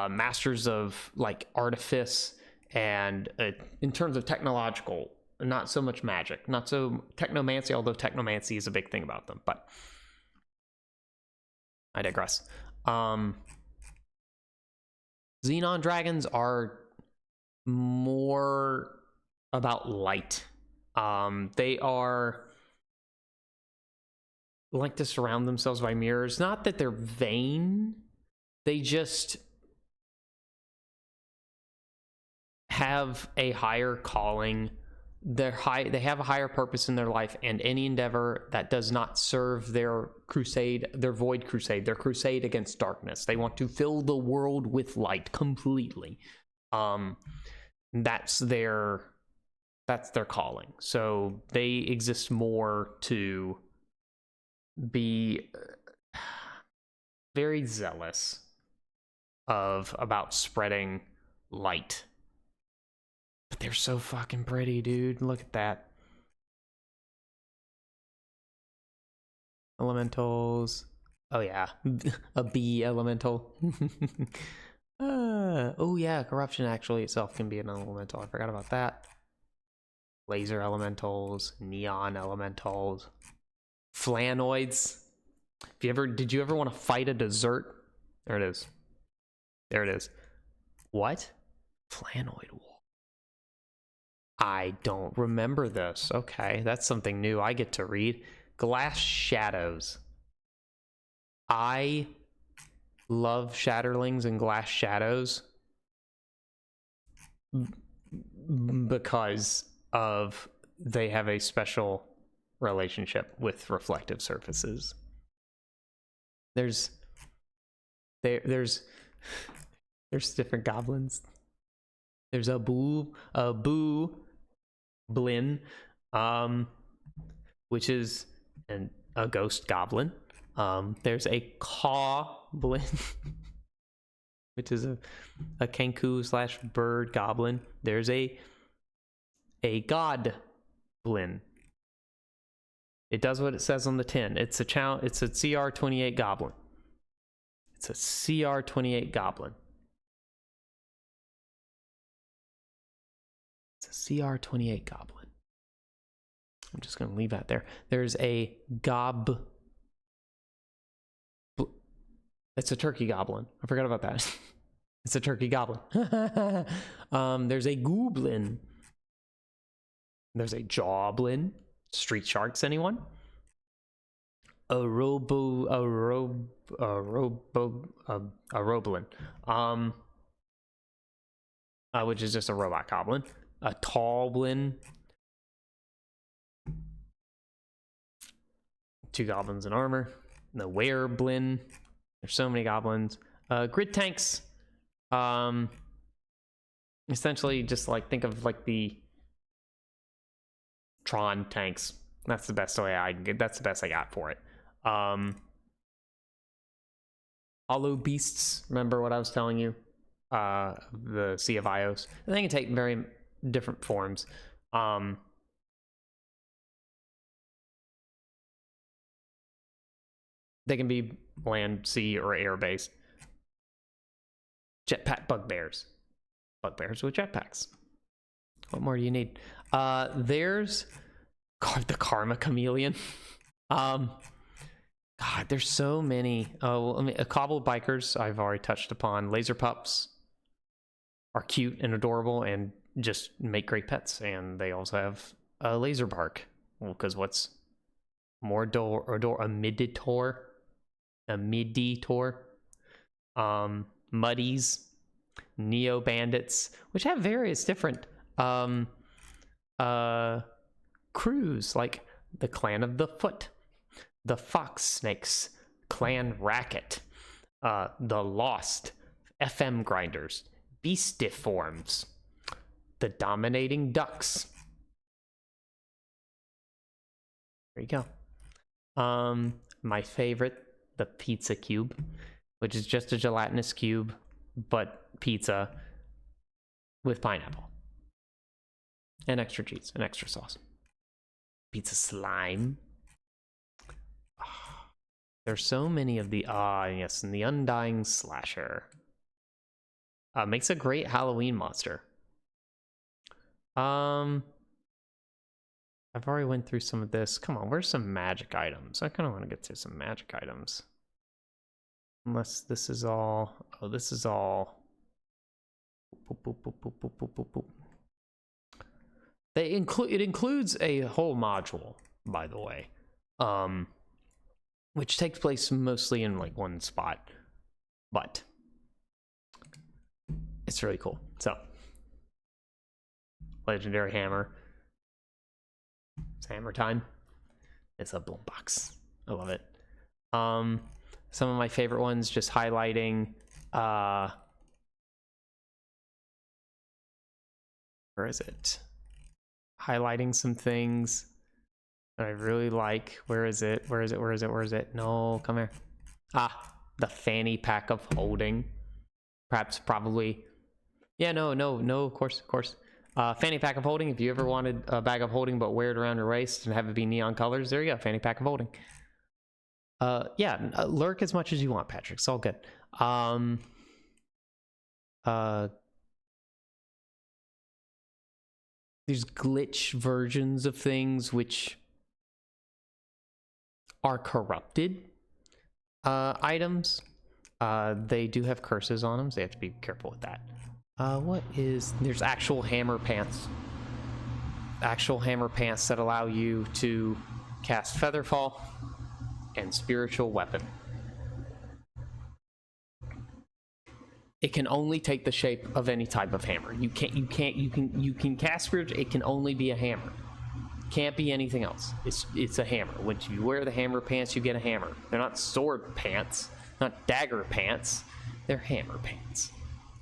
masters of like artifice and in terms of technological, not so much magic, not so technomancy, although technomancy is a big thing about them, but I digress. Xenon dragons are more about light. They are like to surround themselves by mirrors. Not that they're vain, they just have a higher calling. They have a higher purpose in their life, and any endeavor that does not serve their crusade, their void crusade, their crusade against darkness. They want to fill the world with light completely. That's their calling. So they exist more to be very zealous about spreading light. But they're so fucking pretty, dude. Look at that. Elementals. Oh yeah, a bee elemental. Oh yeah, corruption actually itself can be an elemental. I forgot about that. Laser elementals, neon elementals, flanoids. Did you ever want to fight a dessert? There it is. There it is. What? Flanoid wall. I don't remember this. Okay, that's something new I get to read. Glass shadows. I love Shatterlings and Glass Shadows because of they have a special relationship with reflective surfaces. There's different goblins. There's a boo blin, which is a ghost goblin. There's a caw-blin, which is a kenku / bird goblin. There's a god-blin. It does what it says on the tin. It's a CR28 goblin. It's a CR28 goblin. It's a CR28 goblin. I'm just going to leave that there. There's a it's a turkey goblin. I forgot about that. It's a turkey goblin. There's a gooblin. There's a jawblin. Street sharks, anyone? A roblin. Which is just a robot goblin. A tallblin. 2 goblins in armor. The wereblin. There's so many goblins. Grid tanks. Essentially, just like think of like the Tron tanks. That's the best way I can get. That's the best I got for it. Hollow beasts. Remember what I was telling you? The Sea of Ios. They can take very different forms. They can be land, sea, or air based. Jetpack bugbears. Bugbears with jetpacks. What more do you need? There's the Karma Chameleon. God, there's so many. Oh, I mean, Cobbled Bikers, I've already touched upon. Laser Pups are cute and adorable and just make great pets. And they also have a Laser Bark. Well, because what's more a Miditor? A Miditor. Muddies, Neo Bandits, which have various different crews, like the Clan of the Foot, the Fox Snakes, Clan Racket, the Lost, FM Grinders, Beastiforms, the Dominating Ducks. There you go. My favorite, the Pizza Cube, which is just a gelatinous cube, but pizza with pineapple and extra cheese and extra sauce. Pizza Slime. There's so many of the yes, and the Undying Slasher makes a great Halloween monster. I've already went through some of this. Come on, where's some magic items? I kind of want to get to some magic items. Unless this is all. Oh, this is all. Boop, boop, boop, boop, boop, boop, boop, boop. It includes a whole module, by the way, which takes place mostly in like one spot, but it's really cool. So, legendary hammer. It's hammer time. It's a boom box. I love it. Some of my favorite ones, just highlighting where is it? Highlighting some things that I really like. Where is it? Where is it? Where is it? Where is it? No, come here. The fanny pack of holding. Perhaps, probably. Yeah, no, of course. Fanny pack of holding. If you ever wanted a bag of holding but wear it around your waist and have it be neon colors, there you go. Fanny pack of holding. Lurk as much as you want, Patrick. It's all good. There's glitch versions of things which are corrupted items. They do have curses on them, so you have to be careful with that. There's actual hammer pants. Actual hammer pants that allow you to cast Featherfall and Spiritual Weapon. It can only take the shape of any type of hammer. You can cast Spiritual. It can only be a hammer. Can't be anything else. It's a hammer. When you wear the hammer pants, you get a hammer. They're not sword pants, not dagger pants. They're hammer pants.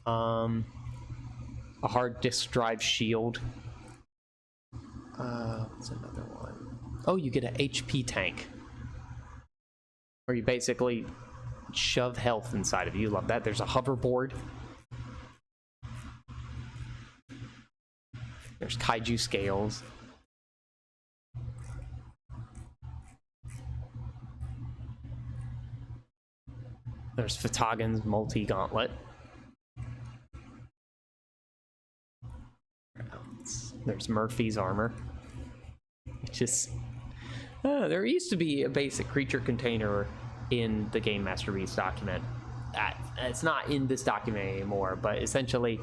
A hard disk drive shield. What's another one? Oh, you get an HP tank, where you basically shove health inside of you. Love that. There's a hoverboard. There's kaiju scales. There's Fatagan's multi-gauntlet. There's Murphy's armor. It's just... there used to be a basic creature container in the Game Master Beast document. It's not in this document anymore, but essentially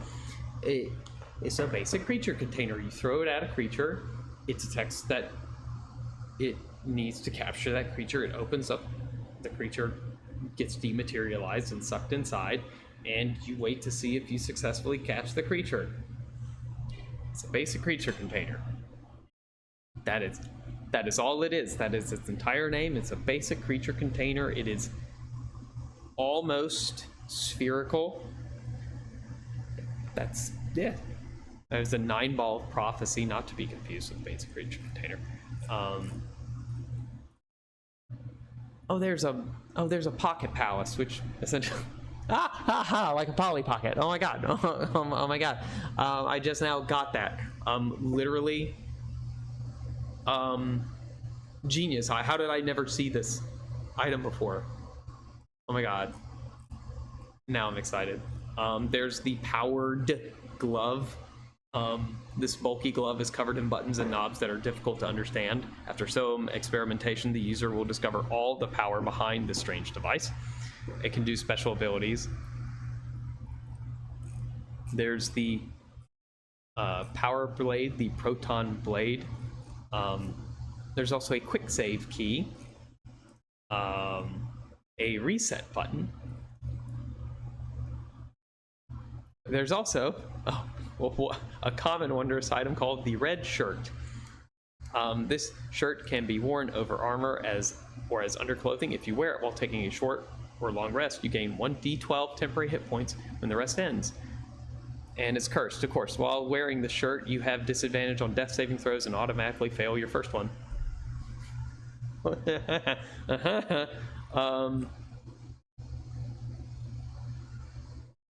it's a basic creature container. You throw it at a creature, it detects that it needs to capture that creature, it opens up, the creature gets dematerialized and sucked inside, and you wait to see if you successfully catch the creature. It's a basic creature container. That is all it is. That is its entire name. It's a basic creature container. It is almost spherical. That is a 9-ball prophecy, not to be confused with basic creature container. There's a pocket palace, which essentially like a Polly Pocket. Oh my god. Oh my god. I just now got that. Literally genius. How did I never see this item before? Oh my god. Now I'm excited. There's the powered glove, This bulky glove is covered in buttons and knobs that are difficult to understand. After some experimentation, the user will discover all the power behind this strange device. It can do special abilities. There's the power blade, the proton blade. There's also a quick save key, a reset button. There's also a common wondrous item called the red shirt. This shirt can be worn over armor as underclothing. If you wear it while taking a short or long rest, you gain 1d12 temporary hit points when the rest ends. And it's cursed, of course. While wearing the shirt, you have disadvantage on death saving throws and automatically fail your first one.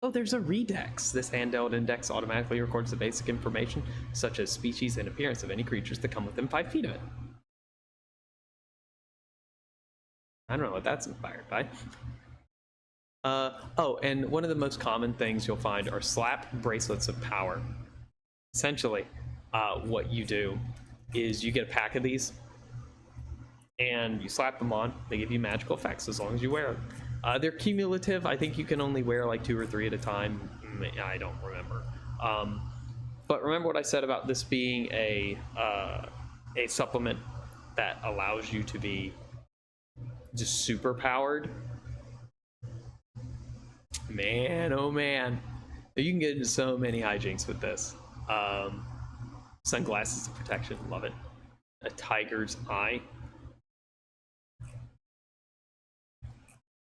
Oh, there's a redex. This handheld index automatically records the basic information, such as species and appearance of any creatures that come within 5 feet of it. I don't know what that's inspired by. And one of the most common things you'll find are slap bracelets of power. Essentially, what you do is you get a pack of these, and you slap them on. They give you magical effects as long as you wear them. They're cumulative. I think you can only wear like 2 or 3 at a time. I don't remember. But remember what I said about this being a supplement that allows you to be just super powered. Man, oh man, you can get into so many hijinks with this. Sunglasses of protection, love it. A tiger's eye.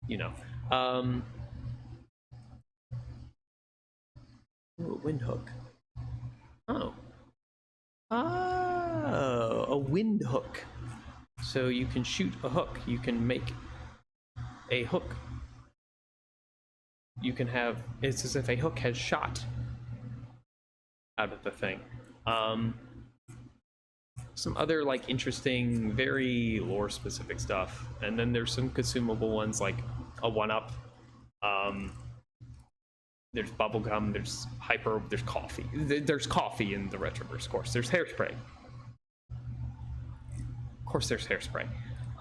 You know. Ooh, a wind hook. Oh, a wind hook. So you can shoot a hook. You can make a hook. You can have, it's as if a hook has shot out of the thing. Some other like interesting, very lore specific stuff. And then there's some consumable ones like a 1-up. There's bubblegum, there's hyper, there's coffee. There's coffee in the Retroverse, of course. There's hairspray. Of course there's hairspray.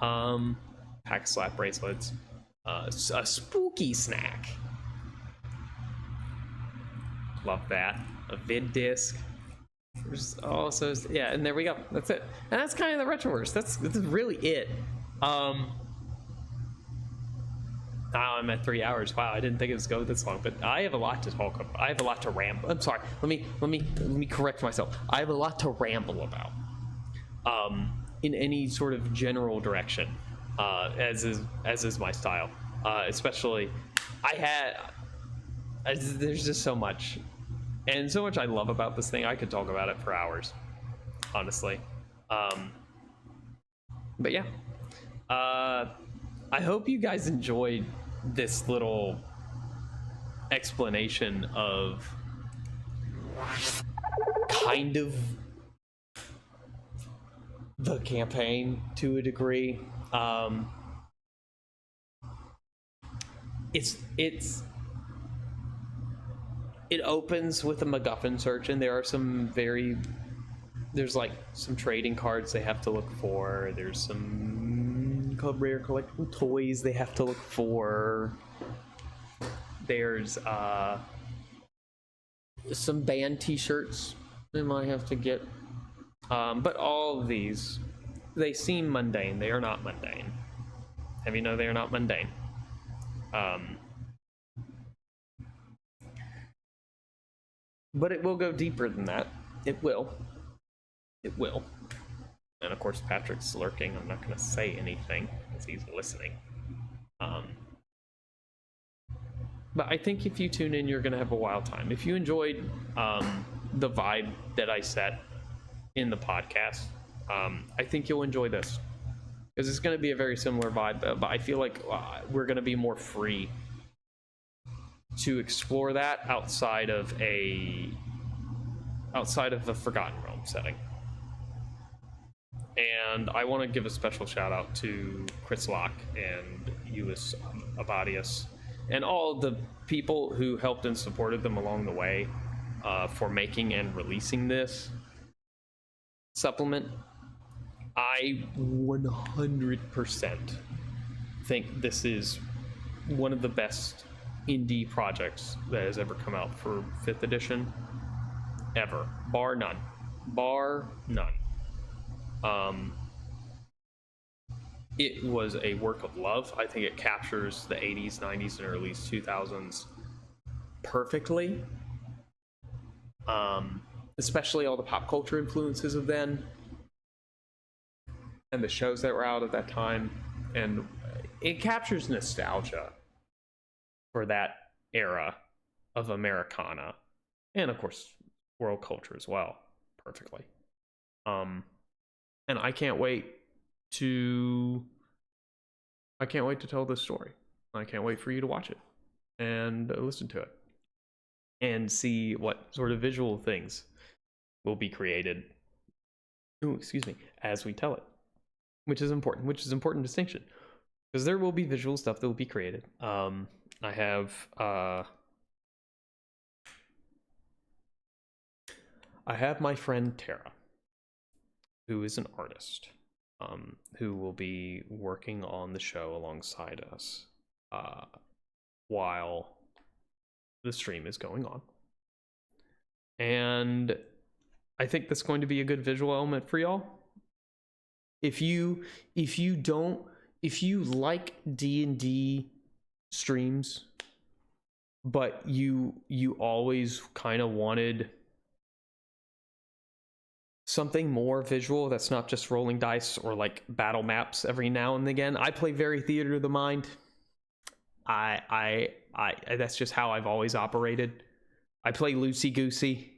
Pack of slap bracelets. A spooky snack. Love that. A vid disc. There's also, yeah, and there we go. That's it. And that's kind of the Retroverse. That's really it. Now I'm at 3 hours. Wow, I didn't think it was going this long, but I have a lot to talk about. I have a lot to ramble. I'm sorry. Let me correct myself. I have a lot to ramble about. In any sort of general direction, as is my style. Especially, there's just so much, and so much I love about this thing. I could talk about it for hours, honestly. But yeah, I hope you guys enjoyed this little explanation of kind of the campaign to a degree. It opens with a MacGuffin search, and there are there's like some trading cards they have to look for. There's some rare collectible toys they have to look for. There's some band t-shirts they might have to get. But all of these, they seem mundane. They are not mundane. Have you know they are not mundane? But it will go deeper than that. It will. It will. And of course, Patrick's lurking. I'm not going to say anything because he's listening. But I think if you tune in, you're going to have a wild time. If you enjoyed the vibe that I set in the podcast, I think you'll enjoy this. Because it's going to be a very similar vibe, but I feel like we're going to be more free to explore that outside of the Forgotten Realm setting. And I want to give a special shout out to Chris Locke and Euless Abadius and all the people who helped and supported them along the way. for making and releasing this supplement. I 100% think this is one of the best indie projects that has ever come out for 5th edition, ever, bar none. It was a work of love. I think it captures the 80s, 90s, and early 2000s perfectly. Especially all the pop culture influences of then, and the shows that were out at that time. And it captures nostalgia for that era of Americana, and of course world culture as well, perfectly. And I can't wait to tell this story. I can't wait for you to watch it and listen to it and see what sort of visual things will be created, as we tell it, which is important distinction, because there will be visual stuff that will be created. I have my friend Tara, who is an artist, who will be working on the show alongside us while the stream is going on. And I think that's going to be a good visual element for y'all. If you like D&D streams, but you always kind of wanted something more visual that's not just rolling dice or like battle maps every now and again. I play very theater of the mind. I that's just how I've always operated. I play loosey goosey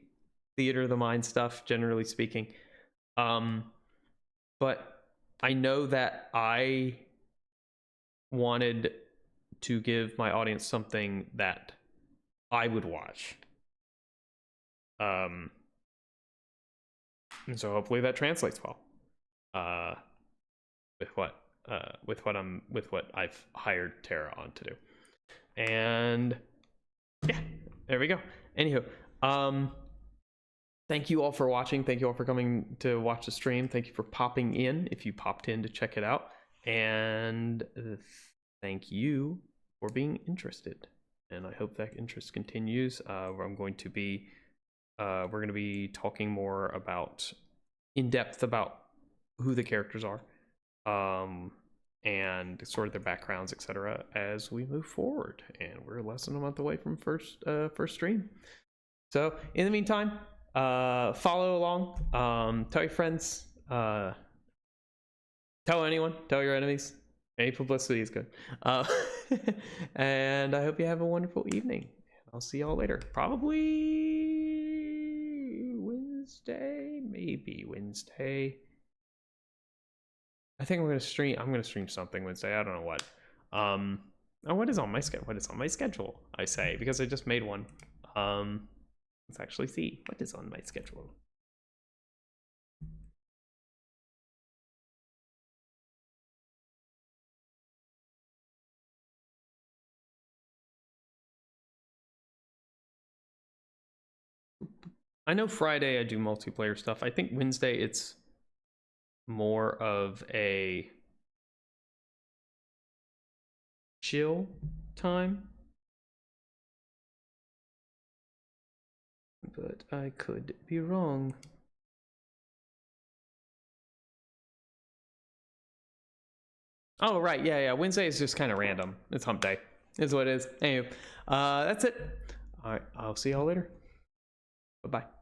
theater of the mind stuff, generally speaking. But I know that I wanted to give my audience something that I would watch. And so hopefully that translates well. With what I've hired Tara on to do. And yeah, there we go. Anywho, thank you all for watching. Thank you all for coming to watch the stream. Thank you for popping in if you popped in to check it out. And thank you for being interested. And I hope that interest continues. We're going to be talking more about in depth about who the characters are, and sort of their backgrounds, etc., as we move forward. And we're less than a month away from first stream. So in the meantime, follow along, tell your friends, tell anyone, tell your enemies. Any publicity is good. And I hope you have a wonderful evening. I'll see y'all later. Probably Wednesday, maybe Wednesday. I think I'm gonna stream something Wednesday. I don't know what. What is on my schedule? What is on my schedule? I say, because I just made one. Let's actually see what is on my schedule. I know Friday I do multiplayer stuff. I think Wednesday it's more of a chill time. But I could be wrong. Oh, right. Yeah. Wednesday is just kind of random. It's hump day. Is what it is. Anyway, that's it. All right. I'll see y'all later. Bye-bye.